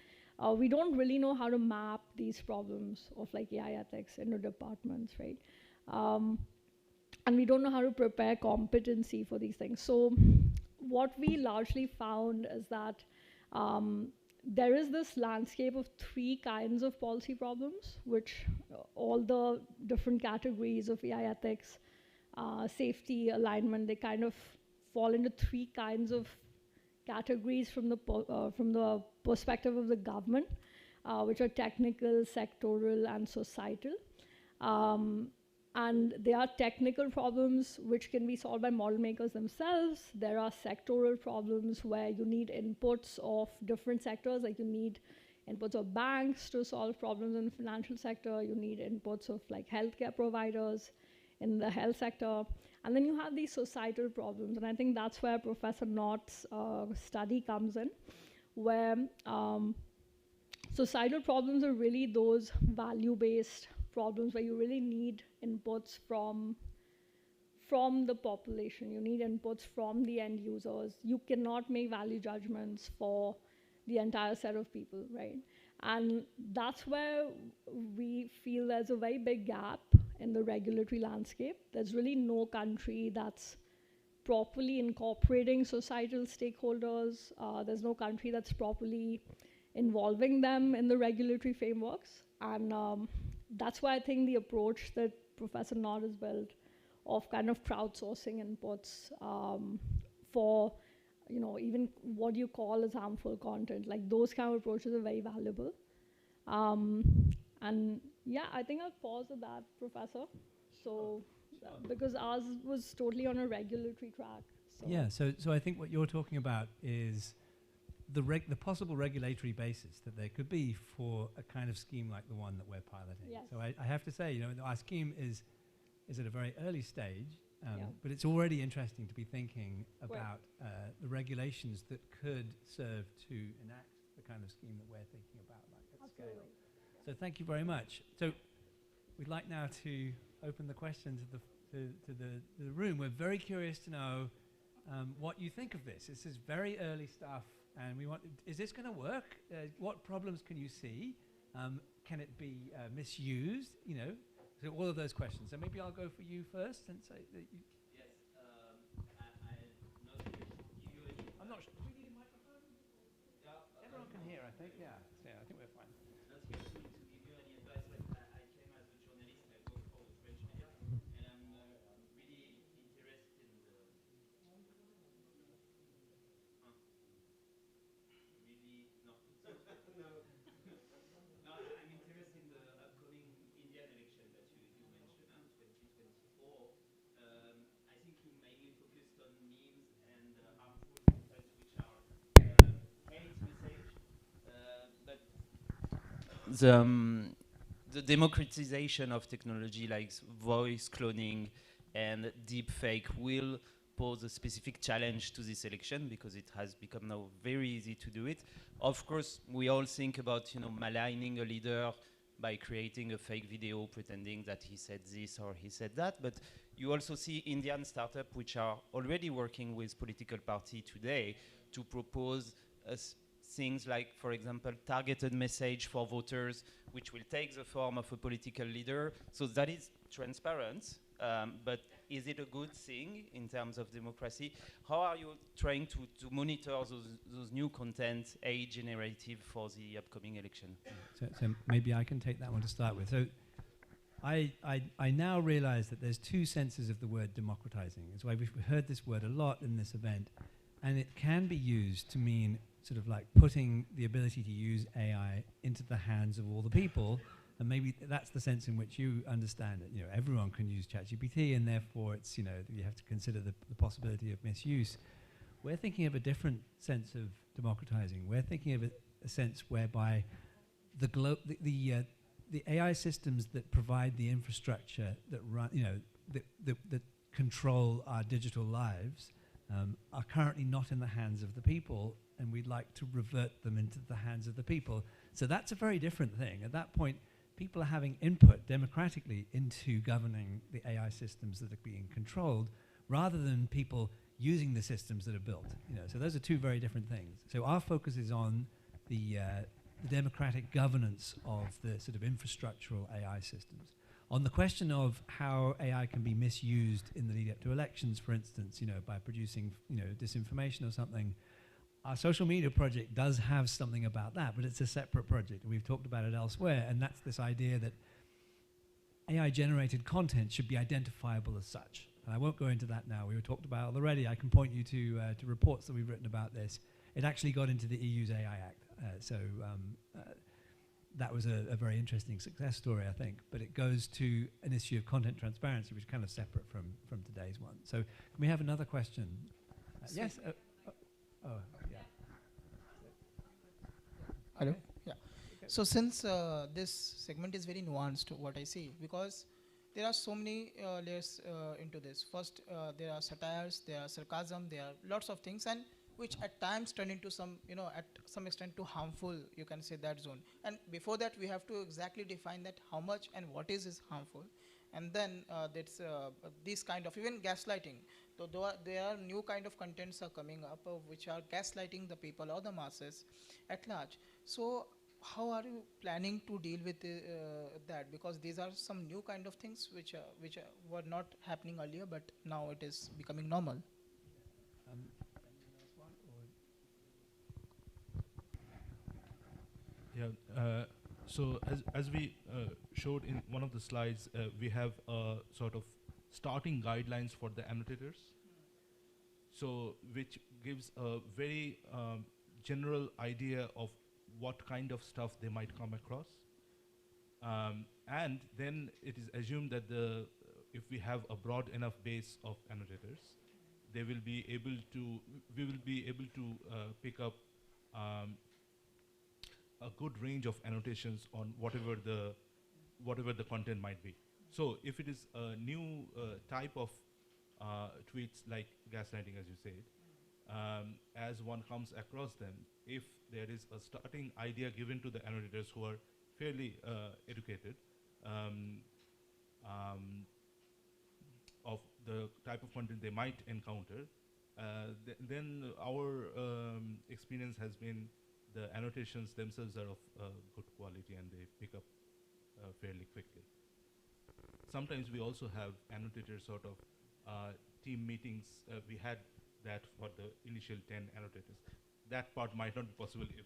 [SPEAKER 17] We don't really know how to map these problems of like AI ethics into departments, right? And we don't know how to prepare competency for these things. So what we largely found is that there is this landscape of 3 kinds of policy problems, which all the different categories of AI ethics, safety, alignment, they kind of fall into 3 kinds of categories from the perspective of the government, which are technical, sectoral, and societal. And there are technical problems which can be solved by model makers themselves. There are sectoral problems where you need inputs of different sectors, like you need inputs of banks to solve problems in the financial sector. You need inputs of like healthcare providers in the health sector. And then you have these societal problems. And I think that's where Professor Nott's study comes in, where societal problems are really those value-based problems where you really need inputs from the population. You need inputs from the end users. You cannot make value judgments for the entire set of people, right? And that's where we feel there's a very big gap in the regulatory landscape. There's really no country that's properly incorporating societal stakeholders. There's no country that's properly involving them in the regulatory frameworks. And that's why I think the approach that Professor Nott has built of kind of crowdsourcing inputs for, even what you call as harmful content, like those kind of approaches are very valuable. And yeah, I think I'll pause at that, Professor. So, because ours was totally on a regulatory track. So.
[SPEAKER 14] Yeah, so I think what you're talking about is the possible regulatory basis that there could be for a kind of scheme like the one that we're piloting.
[SPEAKER 17] Yes.
[SPEAKER 14] So I have to say, our scheme is at a very early stage, but it's already interesting to be thinking about the regulations that could serve to enact the kind of scheme that we're thinking about, like at scale. So thank you very much. So we'd like now to open the questions to the room. We're very curious to know what you think of this. This is very early stuff. And is this going to work? What problems can you see? Can it be misused? So all of those questions. So maybe I'll go for you first and say that you.
[SPEAKER 18] Yes, I'm not sure.
[SPEAKER 14] Do we need a microphone?
[SPEAKER 18] Yeah,
[SPEAKER 14] everyone can hear, I think. Yeah, I think we're fine.
[SPEAKER 18] Not here to give you any advice, but I came as a journalist. I work for the French media, and I'm really interested in the. No, I'm interested in the upcoming Indian election that you mentioned, 2024. I think you mainly focused on memes and harmful content, which are hate message. But the democratization of technology like voice cloning and deep fake will pose a specific challenge to this election because it has become now very easy to do it. Of course, we all think about maligning a leader by creating a fake video pretending that he said this or he said that, but you also see Indian startups which are already working with political party today to propose things like, for example, targeted message for voters, which will take the form of a political leader. So that is transparent, but is it a good thing in terms of democracy? How are you trying to monitor those new content, AI generative, for the upcoming election?
[SPEAKER 14] So maybe I can take that one to start with. So I now realize that there's 2 senses of the word democratizing. That's why we've heard this word a lot in this event. And it can be used to mean sort of like putting the ability to use AI into the hands of all the people. And maybe that's the sense in which you understand it. You know, everyone can use ChatGPT, and therefore it's, you know, you have to consider the possibility of misuse. We're thinking of a different sense of democratizing. We're thinking of a sense whereby the AI systems that provide the infrastructure that run, you know, that control our digital lives are currently not in the hands of the people, and we'd like to revert them into the hands of the people. So that's a very different thing. At that point, people are having input democratically into governing the AI systems that are being controlled, rather than people using the systems that are built. You know, so those are two very different things. So our focus is on the democratic governance of the sort of infrastructural AI systems. On the question of how AI can be misused in the lead up to elections, for instance, you know, by producing, you know, disinformation or something, our social media project does have something about that, but it's a separate project. We've talked about it elsewhere, and that's this idea that AI-generated content should be identifiable as such. And I won't go into that now. We were talked about it already. I can point you to reports that we've written about this. It actually got into the EU's AI Act. That was a very interesting success story, I think. But it goes to an issue of content transparency, which is kind of separate from today's one. So can we have another question? Yes? Yeah.
[SPEAKER 19] Hello? Yeah. So since this segment is very nuanced, what I see, because there are so many layers into this. First, there are satires, there are sarcasm, there are lots of things, and which at times turn into some, you know, at some extent to harmful, you can say, that zone. And before that, we have to exactly define that how much and what is harmful. And then that's this kind of, even gaslighting. So there are new kind of contents are coming up which are gaslighting the people or the masses at large. So how are you planning to deal with that? Because these are some new kind of things which were not happening earlier, but now it is becoming normal.
[SPEAKER 15] Yeah. So as we showed in one of the slides, we have sort of starting guidelines for the annotators. So which gives a very general idea of what kind of stuff they might come across. And then it is assumed that if we have a broad enough base of annotators, we will be able to pick up a good range of annotations on whatever the content might be. So if it is a new type of tweets like gaslighting, as you said, as one comes across them, if there is a starting idea given to the annotators who are fairly educated of the type of content they might encounter, then our experience has been the annotations themselves are of good quality and they pick up fairly quickly. Sometimes we also have annotators sort of team meetings. We had that for the initial 10 annotators. That part might not be possible if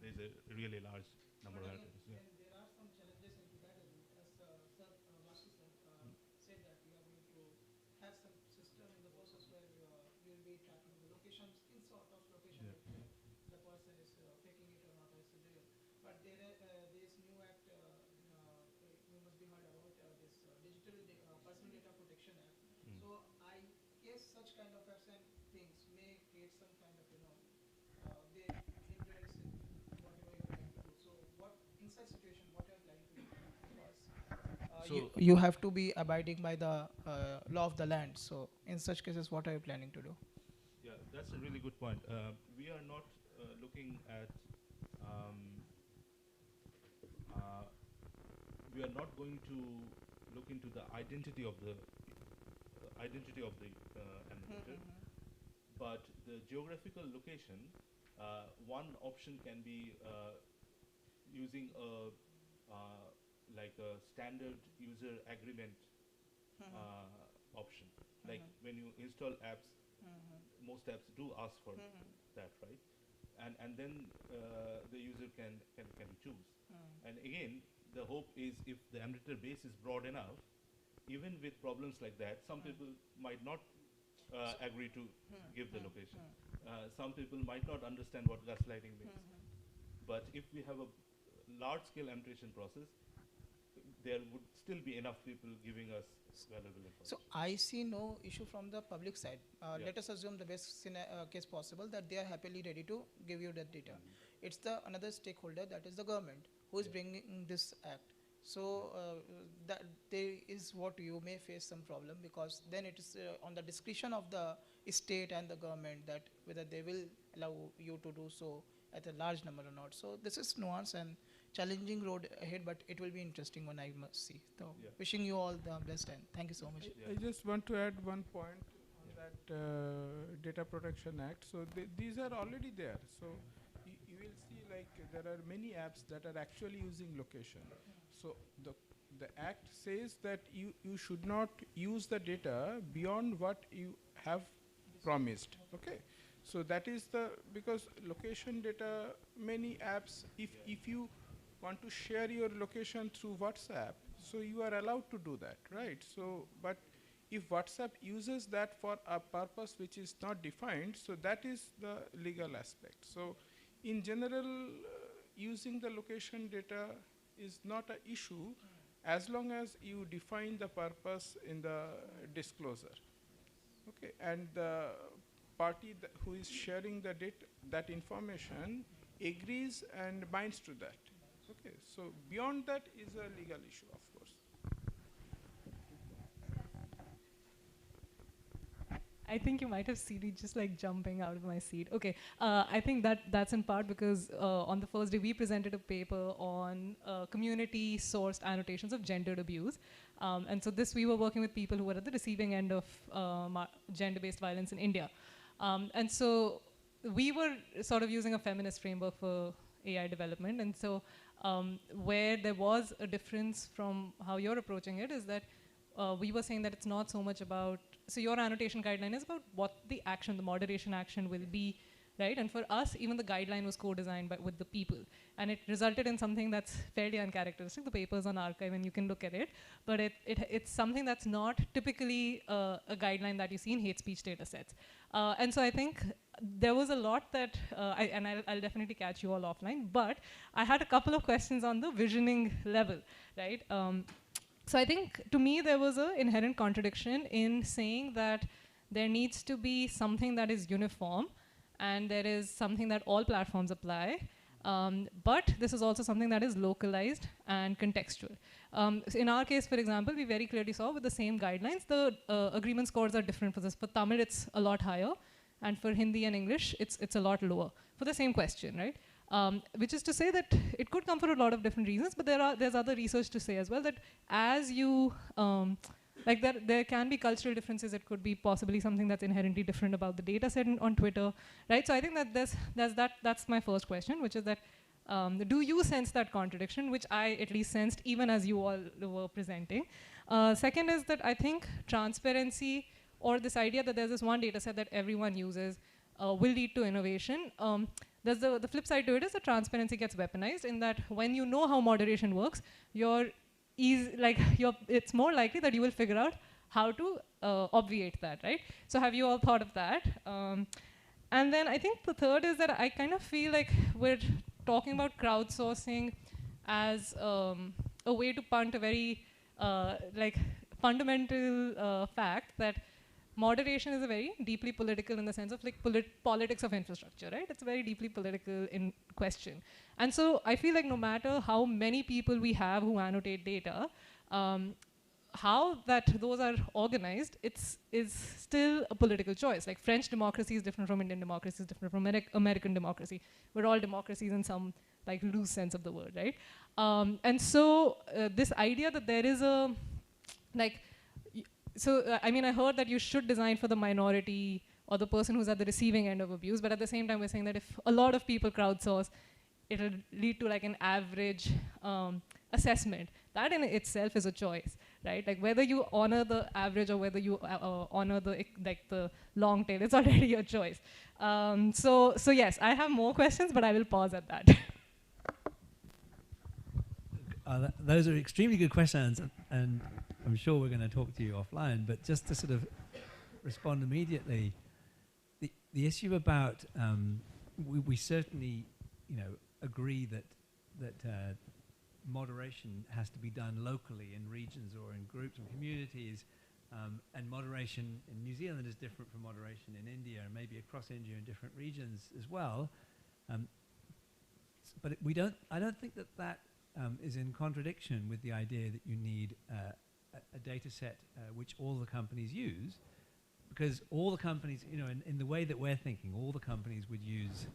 [SPEAKER 15] there's a really large number of annotators. Yeah.
[SPEAKER 19] There are some challenges into that as Sir Vasu said that we are going to have some system in the process where we will be tracking the locations in sort of location if the person is faking it or not as real. But there is new act you must be heard about this Digital Personal Data Protection Act. So I guess such kind of apps and things may create some kind of they hindrance in whatever you like to do. So what in such situation what are you planning to do? Because you have to be abiding by the law of the land. So in such cases, what are you planning to do?
[SPEAKER 15] Yeah, that's a really good point. We are not looking at. We are not going to look into the identity of the annotator, but the geographical location. One option can be using like a standard user agreement option. Like when you install apps, most apps do ask for that, right? And then the user can choose. And again, the hope is if the annotator base is broad enough, even with problems like that, some people might not agree to give the location. Some people might not understand what gaslighting means. But if we have a large-scale annotation process, there would still be enough people giving us valuable information.
[SPEAKER 19] So I see no issue from the public side. Let us assume the best case possible that they are happily ready to give you that data. It's the another stakeholder, that is the government, who is bringing this act. So that there is what you may face some problem, because then it is on the discretion of the state and the government that whether they will allow you to do so at a large number or not. So this is nuance and challenging road ahead, but it will be interesting one, I must see. So wishing you all the best, and thank you so much.
[SPEAKER 16] I just want to add one point on that Data Protection Act. So these are already there. So you will see like there are many apps that are actually using location. So the act says that you should not use the data beyond what you have promised. Okay. So that is because location data, many apps, if you want to share your location through WhatsApp, so you are allowed to do that, right? So, but if WhatsApp uses that for a purpose which is not defined, so that is the legal aspect. So in general, using the location data is not an issue as long as you define the purpose in the disclosure. Okay, and the party who is sharing the data, that information, agrees and binds to that. Okay, so beyond that is a legal issue, of course.
[SPEAKER 20] I think you might have seen me just like jumping out of my seat. Okay, I think that's in part because on the first day we presented a paper on community-sourced annotations of gendered abuse. And so this we were working with people who were at the receiving end of gender-based violence in India. And so we were sort of using a feminist framework for AI development. And so where there was a difference from how you're approaching it is that we were saying that it's not so much about, so your annotation guideline is about what the action, the moderation action will be, right? And for us, even the guideline was co-designed with the people. And it resulted in something that's fairly uncharacteristic. The paper's on archive and you can look at it. But it's something that's not typically a guideline that you see in hate speech data sets. And so I think there was a lot that, I'll definitely catch you all offline, but I had a couple of questions on the visioning level, right? So I think, to me, there was an inherent contradiction in saying that there needs to be something that is uniform, and there is something that all platforms apply, but this is also something that is localized and contextual. So in our case, for example, we very clearly saw with the same guidelines, the agreement scores are different for this. For Tamil, it's a lot higher, and for Hindi and English, it's a lot lower for the same question, right? Which is to say that it could come for a lot of different reasons, but there's other research to say as well that as you, like there can be cultural differences. It could be possibly something that's inherently different about the data set on Twitter, right? So I think that that's my first question, which is that do you sense that contradiction, which I at least sensed even as you all were presenting? Second is that I think transparency, or this idea that there's this one data set that everyone uses will lead to innovation. There's the flip side to it is that transparency gets weaponized in that when you know how moderation works, it's more likely that you will figure out how to obviate that, right? So have you all thought of that? And then I think the third is that I kind of feel like we're talking about crowdsourcing as a way to punt a very fundamental fact that moderation is a very deeply political in the sense of like politics of infrastructure, right? It's very deeply political in question. And so I feel like no matter how many people we have who annotate data, how those are organized, is still a political choice. Like French democracy is different from Indian democracy, is different from American democracy. We're all democracies in some like loose sense of the word, right? And so this idea that there is a, like, I mean, I heard that you should design for the minority or the person who's at the receiving end of abuse, but at the same time, we're saying that if a lot of people crowdsource, it'll lead to like an average assessment. That in itself is a choice, right? Like whether you honor the average or whether you honor the long tail, it's already a choice. So yes, I have more questions, but I will pause at that.
[SPEAKER 14] Those are extremely good questions, and I'm sure we're going to talk to you offline, but just to sort of respond immediately. The issue about we certainly, agree that moderation has to be done locally in regions or in groups and communities, and moderation in New Zealand is different from moderation in India and maybe across India in different regions as well. But I don't think that is in contradiction with the idea that you need a data set which all the companies use, because all the companies, in the way that we're thinking, all the companies would use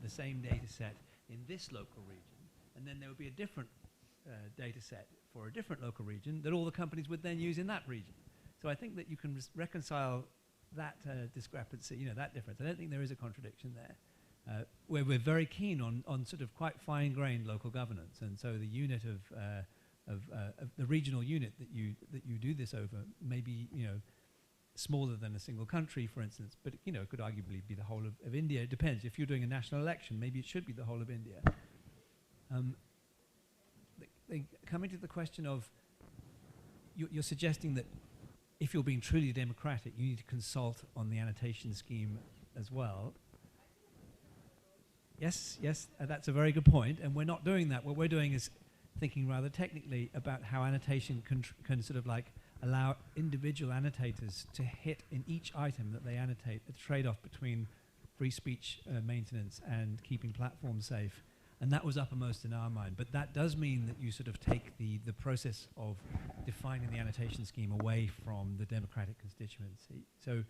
[SPEAKER 14] the same data set in this local region, and then there would be a different data set for a different local region that all the companies would then use in that region. So I think that you can reconcile that discrepancy, that difference. I don't think there is a contradiction there. Where we're very keen on sort of quite fine-grained local governance, and so the unit of the regional unit that you do this over may be smaller than a single country, for instance, but it could arguably be the whole of India. It depends. If you're doing a national election, maybe it should be the whole of India. Coming to the question of you're suggesting that if you're being truly democratic, you need to consult on the annotation scheme as well. Yes, that's a very good point, and we're not doing that. What we're doing is thinking rather technically about how annotation can sort of like allow individual annotators to hit in each item that they annotate a trade-off between free speech maintenance and keeping platforms safe. And that was uppermost in our mind. But that does mean that you sort of take the process of defining the annotation scheme away from the democratic constituency. So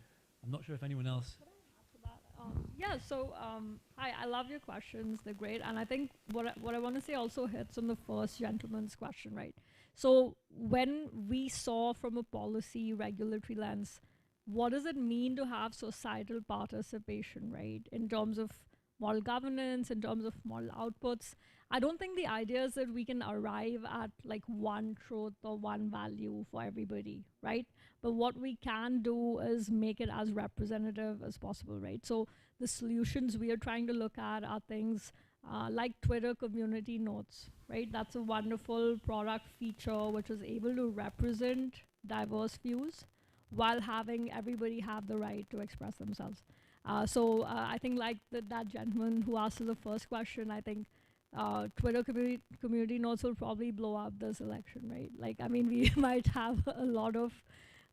[SPEAKER 14] I'm not sure if anyone else...
[SPEAKER 17] Hi, I love your questions. They're great. And I think what I want to say also hits on the first gentleman's question, right? So when we saw from a policy regulatory lens, what does it mean to have societal participation, right? In terms of model governance, in terms of model outputs, I don't think the idea is that we can arrive at like one truth or one value for everybody, right? But what we can do is make it as representative as possible, right? So the solutions we are trying to look at are things like Twitter community notes, right? That's a wonderful product feature which is able to represent diverse views while having everybody have the right to express themselves. I think like that gentleman who asked the first question, I think Twitter community notes will probably blow up this election, right? Like, I mean, we might have a lot of,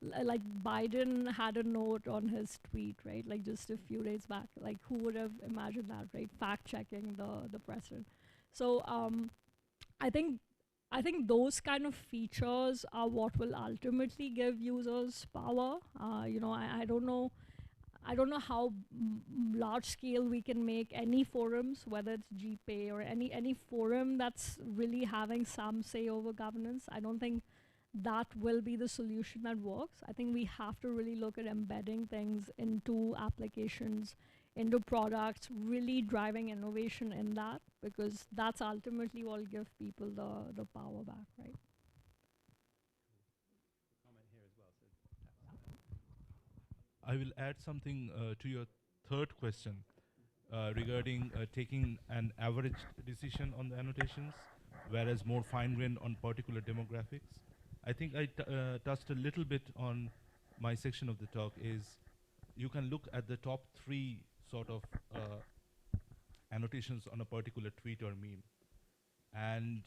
[SPEAKER 17] like Biden had a note on his tweet, right? Like just a few days back, like who would have imagined that, right? Fact checking the president. So I think those kind of features are what will ultimately give users power. I don't know how large scale we can make any forums, whether it's GPAI or any forum that's really having some say over governance. I don't think that will be the solution that works. I think we have to really look at embedding things into applications, into products, really driving innovation in that, because that's ultimately what will give people the power back, right?
[SPEAKER 15] I will add something to your third question regarding taking an average decision on the annotations, whereas more fine-grained on particular demographics. I think I touched a little bit on my section of the talk is you can look at the top 3 sort of annotations on a particular tweet or meme, and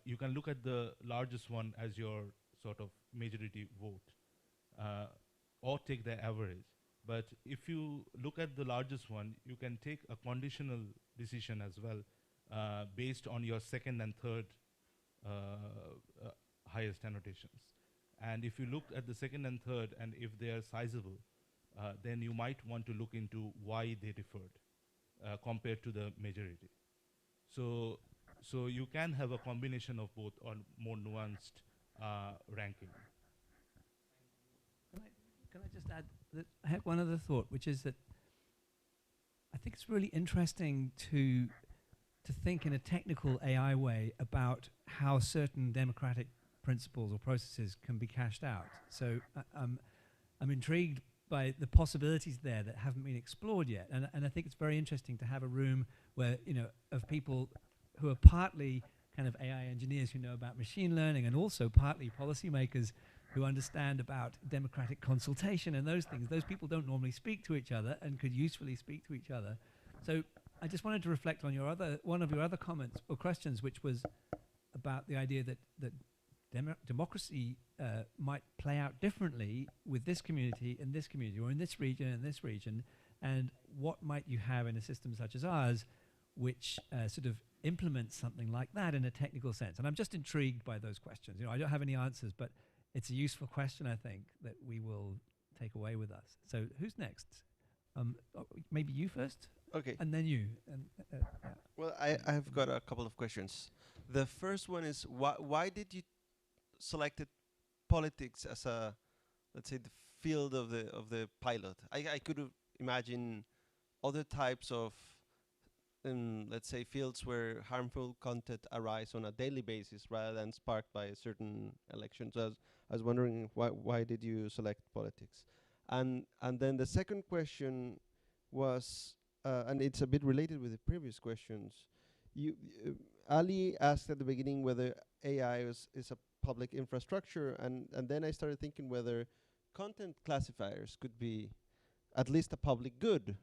[SPEAKER 15] you can look at the largest one as your sort of majority vote. Or take the average. But if you look at the largest one, you can take a conditional decision as well based on your second and third highest annotations. And if you look at the second and third, and if they are sizable, then you might want to look into why they differed compared to the majority. So you can have a combination of both or more nuanced ranking.
[SPEAKER 14] Can I just add that I had one other thought, which is that I think it's really interesting to think in a technical AI way about how certain democratic principles or processes can be cashed out. So I'm intrigued by the possibilities there that haven't been explored yet, and I think it's very interesting to have a room where of people who are partly kind of AI engineers who know about machine learning and also partly policymakers
[SPEAKER 21] who understand about democratic consultation and those things. Those people don't normally speak to each other and could usefully speak to each other. So I just wanted to reflect on one of your other comments or questions, which was about the idea that democracy might play out differently with this community and this community, or in this region and this region, and what might you have in a system such as ours, which sort of implements something like that in a technical sense. And I'm just intrigued by those questions. You know, I don't have any answers, but it's a useful question, I think, that we will take away with us. So who's next? Maybe you first?
[SPEAKER 22] Okay.
[SPEAKER 21] And then you. And, yeah.
[SPEAKER 22] Well, I've got a couple of questions. The first one is, why did you selected politics as a, let's say, the field of the pilot? I could imagine other types of, let's say, fields where harmful content arise on a daily basis rather than sparked by a certain election. So I was wondering why did you select politics? And then the second question was, and it's a bit related with the previous questions. Ali asked at the beginning whether AI is a public infrastructure, and then I started thinking whether content classifiers could be at least a public good.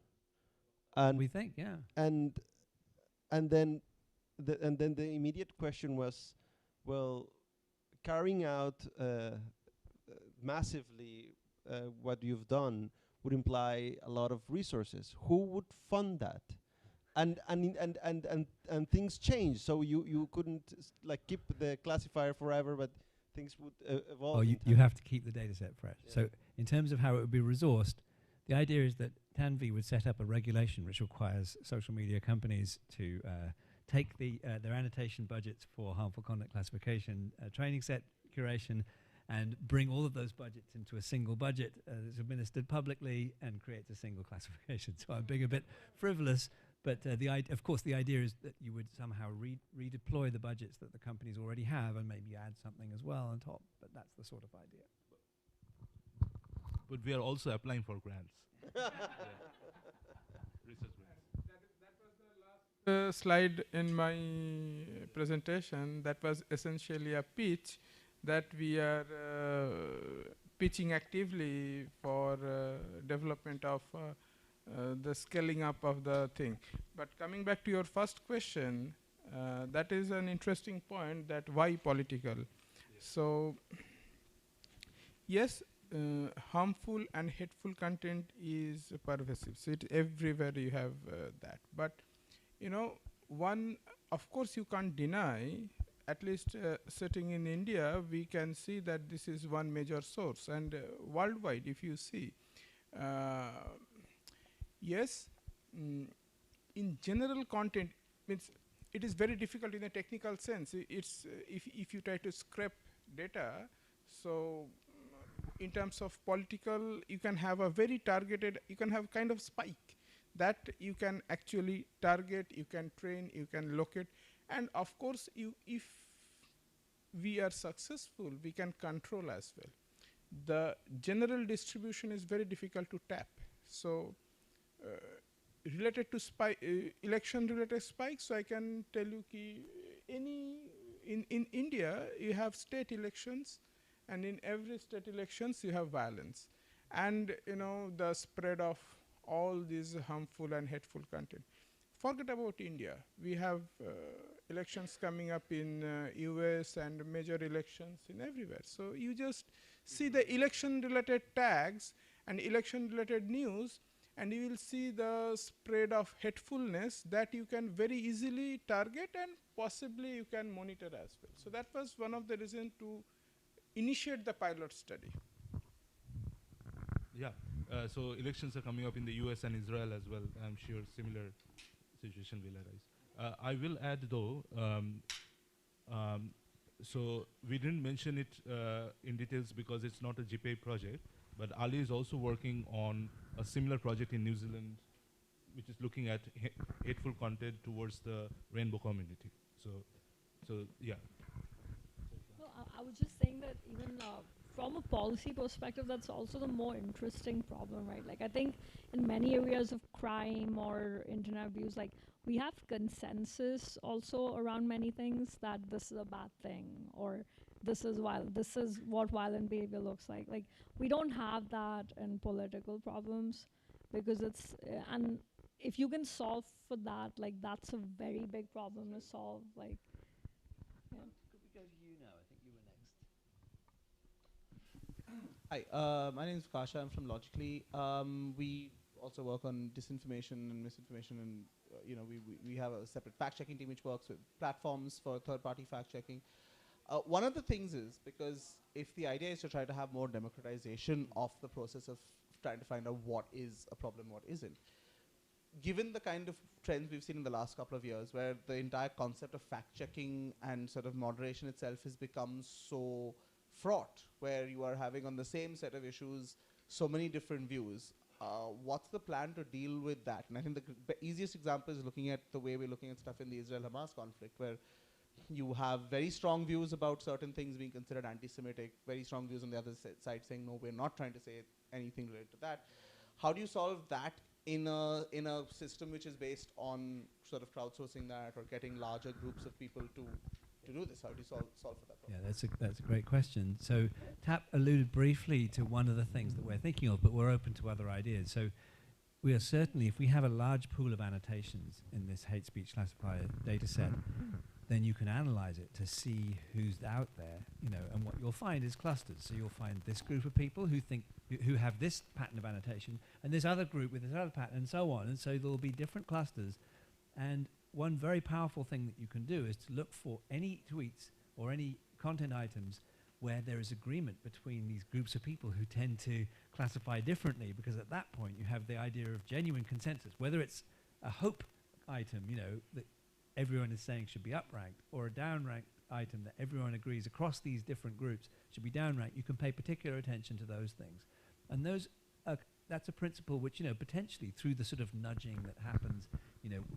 [SPEAKER 22] And
[SPEAKER 21] we think, yeah.
[SPEAKER 22] And then the immediate question was, well, carrying out massively what you've done would imply a lot of resources. Who would fund that? And things change, so you couldn't like keep the classifier forever, but things would evolve.
[SPEAKER 21] Oh, you have to keep the data set fresh. Yeah. So in terms of how it would be resourced, the idea is that Tanvi would set up a regulation which requires social media companies to take their annotation budgets for harmful content classification, training set curation, and bring all of those budgets into a single budget that's administered publicly and creates a single classification. So I'm being a bit frivolous, but of course the idea is that you would somehow redeploy the budgets that the companies already have and maybe add something as well on top. But that's the sort of idea.
[SPEAKER 15] But we are also applying for grants. Research grants.
[SPEAKER 16] Slide in my presentation, that was essentially a pitch that we are pitching actively for development of the scaling up of the thing. But coming back to your first question, that is an interesting point, that why political? So yes, harmful and hateful content is pervasive. So everywhere you have that. But you know, of course you can't deny, at least sitting in India, we can see that this is one major source. And worldwide, if you see, yes, in general content, means it is very difficult in a technical sense. It's if you try to scrape data, so in terms of political, you can have a very targeted, you can have kind of spike that you can actually target, you can train, you can locate, and of course, if we are successful, we can control as well. The general distribution is very difficult to tap. So related to election-related spikes, so I can tell you in India, you have state elections, and in every state elections, you have violence. And you know, the spread of all these harmful and hateful content. Forget about India. We have elections coming up in US and major elections in everywhere. So you just see the election-related tags and election-related news, and you will see the spread of hatefulness that you can very easily target and possibly you can monitor as well. So that was one of the reasons to initiate the pilot study.
[SPEAKER 15] Yeah, so elections are coming up in the US and Israel as well. I'm sure similar situation will arise. I will add though, so we didn't mention it in details because it's not a GPAI project, but Ali is also working on a similar project in New Zealand, which is looking at hateful content towards the rainbow community. So yeah.
[SPEAKER 17] No, I was just saying that even from a policy perspective, that's also the more interesting problem, right? Like I think in many areas of crime or internet abuse, like we have consensus also around many things that this is a bad thing, or this is what violent behavior looks like. Like, we don't have that in political problems, because it's and if you can solve for that, like, that's a very big problem to solve. Like, yeah.
[SPEAKER 21] Could we go to you now? I think you were next.
[SPEAKER 2] Hi, my name is Kasha. I'm from Logically. We also work on disinformation and misinformation, and we have a separate fact-checking team which works with platforms for third-party fact-checking. One of the things is, because if the idea is to try to have more democratization of the process of trying to find out what is a problem, what isn't, given the kind of trends we've seen in the last couple of years, where the entire concept of fact-checking and sort of moderation itself has become so fraught, where you are having on the same set of issues so many different views, what's the plan to deal with that? And I think the easiest example is looking at the way we're looking at stuff in the Israel-Hamas conflict, where you have very strong views about certain things being considered anti-Semitic, very strong views on the other side saying, no, we're not trying to say anything related to that. How do you solve that in a system which is based on sort of crowdsourcing that, or getting larger groups of people to do this? How do you solve for that problem?
[SPEAKER 21] Yeah, that's a great question. So Tap alluded briefly to one of the things that we're thinking of, but we're open to other ideas. So we are certainly, if we have a large pool of annotations in this hate speech classifier data set, then you can analyze it to see who's out there, and what you'll find is clusters. So you'll find this group of people who have this pattern of annotation, and this other group with this other pattern, and so on. And so there'll be different clusters. And one very powerful thing that you can do is to look for any tweets or any content items where there is agreement between these groups of people who tend to classify differently, because at that point you have the idea of genuine consensus, whether it's a hope item, that everyone is saying should be upranked, or a downranked item that everyone agrees across these different groups should be downranked. You can pay particular attention to those things. And that's a principle which, potentially through the sort of nudging that happens,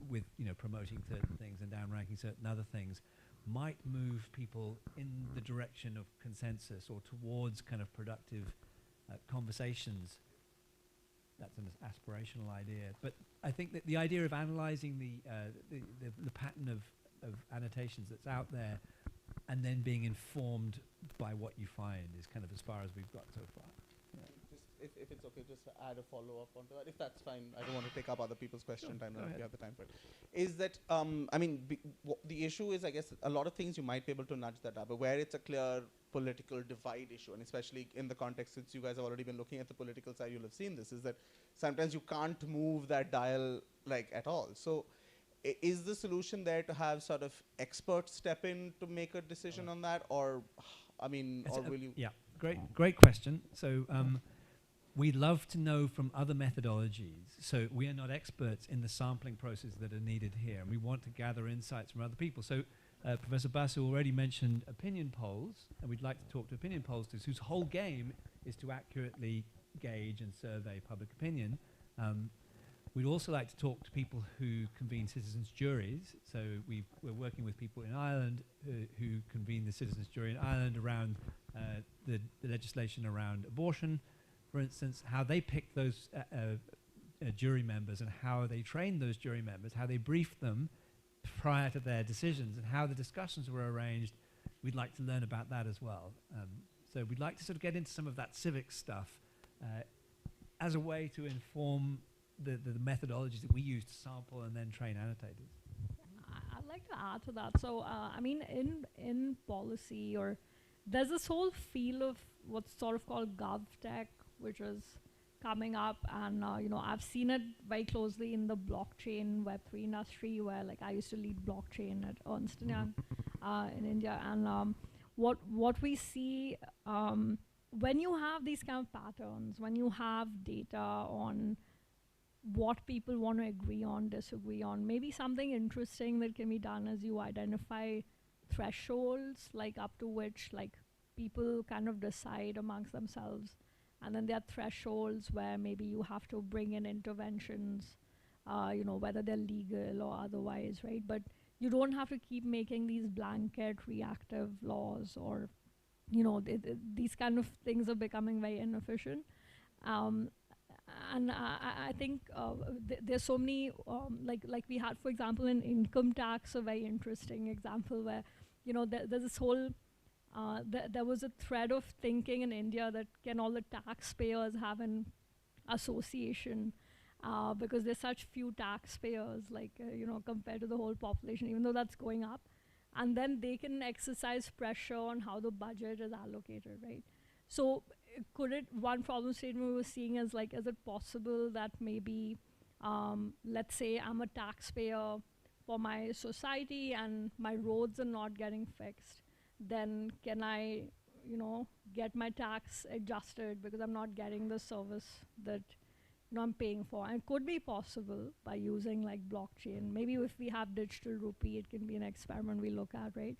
[SPEAKER 21] with, promoting certain things and downranking certain other things, might move people in the direction of consensus or towards kind of productive conversations. That's an aspirational idea. But I think that the idea of analyzing the pattern of annotations that's out there and then being informed by what you find is kind of as far as we've got so far.
[SPEAKER 2] Just if it's okay, just to add a follow-up onto that, if that's fine. I don't want to take up other people's question time if you have the time for it. Is that, the issue is, I guess, a lot of things you might be able to nudge that up, but where it's a clear political divide issue, and especially in the context, since you guys have already been looking at the political side, you'll have seen this, is that sometimes you can't move that dial at all. So is the solution there to have sort of experts step in to make a decision on that, or will you?
[SPEAKER 21] Yeah, great question. So we'd love to know from other methodologies. So we are not experts in the sampling process that are needed here, and we want to gather insights from other people. So Professor Basu already mentioned opinion polls, and we'd like to talk to opinion pollsters whose whole game is to accurately gauge and survey public opinion. We'd also like to talk to people who convene citizens' juries. So we're working with people in Ireland who convene the citizens' jury in Ireland around the legislation around abortion, for instance, how they pick those jury members and how they train those jury members, how they brief them prior to their decisions, and how the discussions were arranged. We'd like to learn about that as well. So we'd like to sort of get into some of that civic stuff as a way to inform the methodologies that we use to sample and then train annotators.
[SPEAKER 17] I'd like to add to that. So, in policy, or there's this whole field of what's sort of called GovTech, which is coming up, and I've seen it very closely in the blockchain Web3 industry, where I used to lead blockchain at Ernst & Young in India, and what we see when you have these kind of patterns, when you have data on what people want to agree on, disagree on, maybe something interesting that can be done is you identify thresholds, up to which people kind of decide amongst themselves. And then there are thresholds where maybe you have to bring in interventions, whether they're legal or otherwise, right? But you don't have to keep making these blanket reactive laws, or, these kind of things are becoming very inefficient. And I think there's so many, like we had, for example, in income tax, a very interesting example where, there's this whole there was a thread of thinking in India that can all the taxpayers have an association because there's such few taxpayers, like, compared to the whole population, even though that's going up. And then they can exercise pressure on how the budget is allocated, right? So one problem statement we were seeing is like, is it possible that maybe, let's say I'm a taxpayer for my society and my roads are not getting fixed, then can I, get my tax adjusted because I'm not getting the service that I'm paying for? And it could be possible by using like blockchain. Maybe if we have digital rupee, it can be an experiment we look at, right?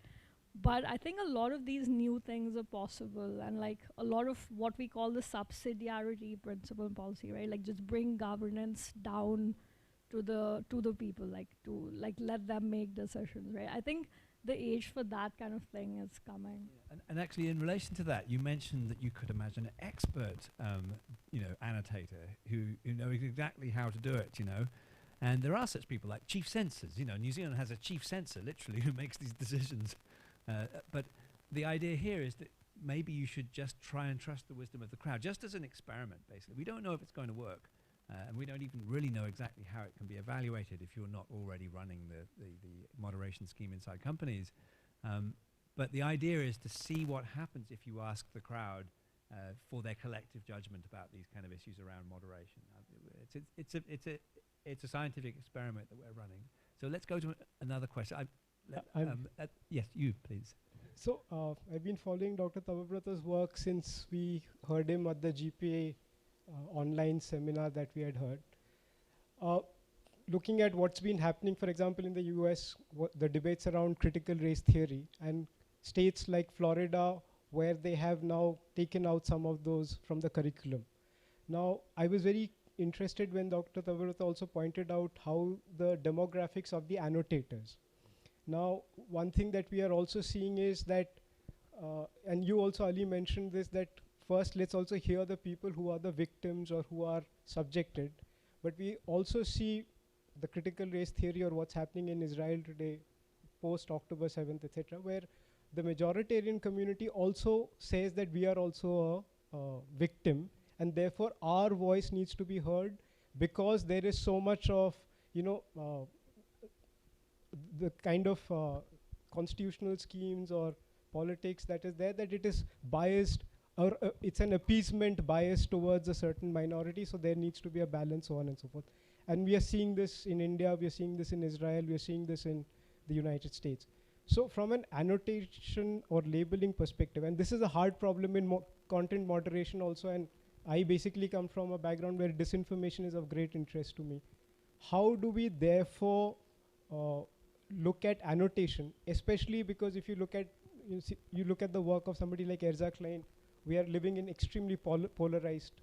[SPEAKER 17] But I think a lot of these new things are possible, and like a lot of what we call the subsidiarity principle in policy, right? Like just bring governance down to the people, like to let them make decisions, right? I think the age for that kind of thing is coming.
[SPEAKER 21] Yeah. And actually, in relation to that, you mentioned that you could imagine an expert, annotator who knows exactly how to do it, And there are such people like chief censors. New Zealand has a chief censor, literally, who makes these decisions. But the idea here is that maybe you should just try and trust the wisdom of the crowd, just as an experiment, basically. We don't know if it's going to work. And we don't even really know exactly how it can be evaluated if you're not already running the moderation scheme inside companies. But the idea is to see what happens if you ask the crowd for their collective judgment about these kind of issues around moderation. It's a scientific experiment that we're running. So let's go to another question. Yes, you, please.
[SPEAKER 6] So I've been following Dr. Tababrata's work since we heard him at the GPAI online seminar that we had heard. Looking at what's been happening, for example, in the US, the debates around critical race theory, and states like Florida, where they have now taken out some of those from the curriculum. Now, I was very interested when Dr. Tababrata also pointed out how the demographics of the annotators. Now, one thing that we are also seeing is that, and you also, Ali, mentioned this, that first, let's also hear the people who are the victims or who are subjected. But we also see the critical race theory or what's happening in Israel today, post October 7th, etc., where the majoritarian community also says that we are also a victim, and therefore our voice needs to be heard, because there is so much of, the kind of constitutional schemes or politics that is there, that it is biased, or it's an appeasement bias towards a certain minority, so there needs to be a balance, so on and so forth. And we are seeing this in India, we are seeing this in Israel, we are seeing this in the United States. So from an annotation or labeling perspective, and this is a hard problem in content moderation also, and I basically come from a background where disinformation is of great interest to me. How do we therefore look at annotation, especially because if you look at, you look at the work of somebody like Erza Klein, we are living in extremely polarized.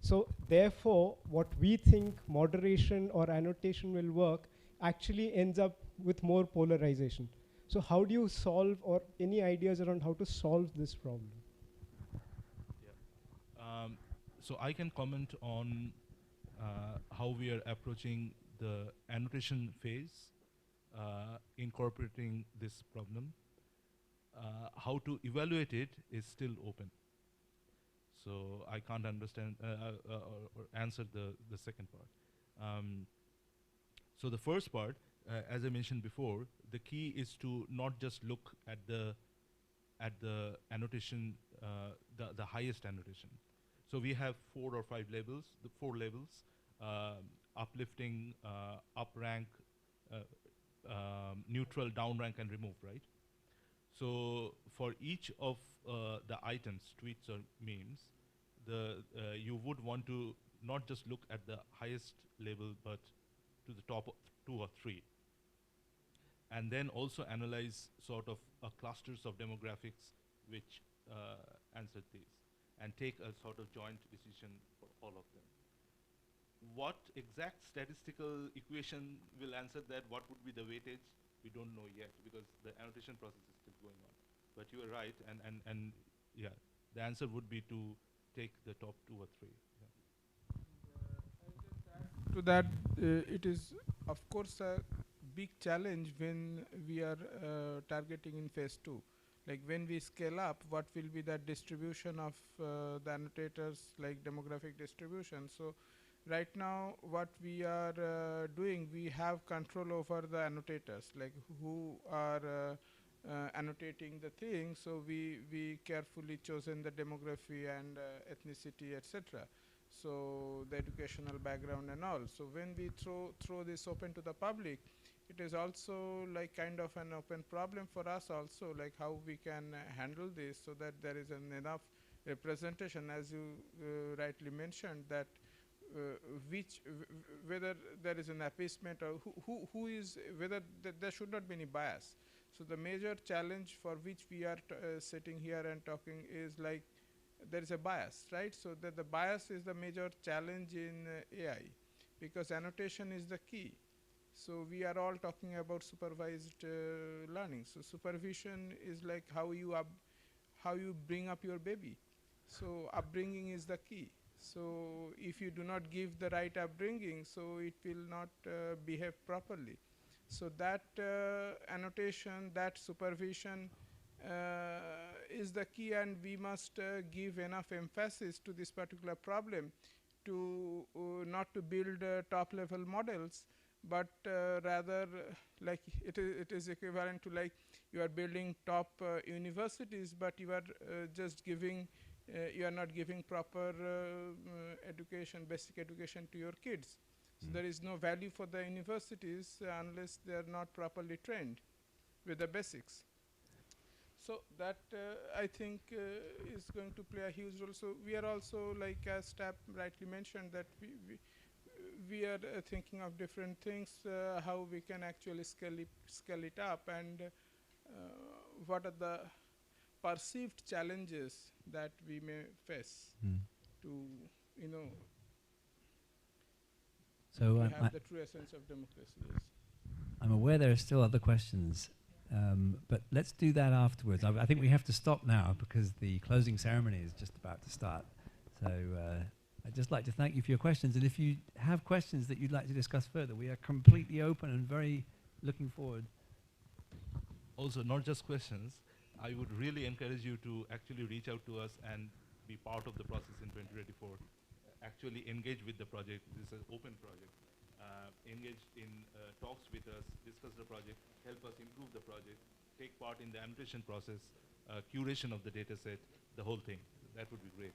[SPEAKER 6] So therefore, what we think moderation or annotation will work actually ends up with more polarization. So how do you solve, or any ideas around how to solve this problem?
[SPEAKER 15] Yeah. So I can comment on how we are approaching the annotation phase, incorporating this problem. How to evaluate it is still open. So I can't understand or answer the second part. So the first part, as I mentioned before, the key is to not just look at the annotation, the highest annotation. So we have 4 or 5 labels, the 4 labels: uplifting, uprank, neutral, downrank, and remove, right? So for each of the items, tweets or memes, you would want to not just look at the highest label, but to the top 2 or 3. And then also analyze sort of clusters of demographics which answer these, and take a sort of joint decision for all of them. What exact statistical equation will answer that? What would be the weightage? We don't know yet, because the annotation process is still going on. But you are right, and yeah, the answer would be to take the top 2 or 3. Yeah.
[SPEAKER 16] To that, it is of course a big challenge when we are targeting in phase 2. Like when we scale up, what will be the distribution of the annotators, like demographic distribution. So right now what we are doing, we have control over the annotators, like who are annotating the thing. So we carefully chosen the demography and ethnicity, etc. So the educational background and all. So when we throw this open to the public, it is also like kind of an open problem for us also, like how we can handle this so that there is an enough representation, as you rightly mentioned, that whether there is an appeasement or who is, whether there should not be any bias. So the major challenge for which we are sitting here and talking is like there is a bias, right? So that the bias is the major challenge in AI, because annotation is the key. So we are all talking about supervised learning. So supervision is like how you bring up your baby. So upbringing is the key. So if you do not give the right upbringing, so it will not behave properly. So that annotation, that supervision is the key, and we must give enough emphasis to this particular problem to not to build top level models, but rather like it is equivalent to like you are building top universities, but you are just giving you are not giving proper education, basic education to your kids. So there is no value for the universities unless they are not properly trained with the basics. So that I think is going to play a huge role. So we are also, like as Tab rightly mentioned, that we are thinking of different things, how we can actually scale it up, and what are the perceived challenges that we may face to, you know,
[SPEAKER 21] so
[SPEAKER 16] have the true essence of democracy. Yes.
[SPEAKER 21] I'm aware there are still other questions, but let's do that afterwards. I think we have to stop now because the closing ceremony is just about to start. So I'd just like to thank you for your questions, and if you have questions that you'd like to discuss further, we are completely open and very looking forward.
[SPEAKER 15] Also, not just questions, I would really encourage you to actually reach out to us and be part of the process in 2024. Actually engage with the project. This is an open project. Engage in talks with us, discuss the project, help us improve the project, take part in the annotation process, curation of the data set, the whole thing. That would be great.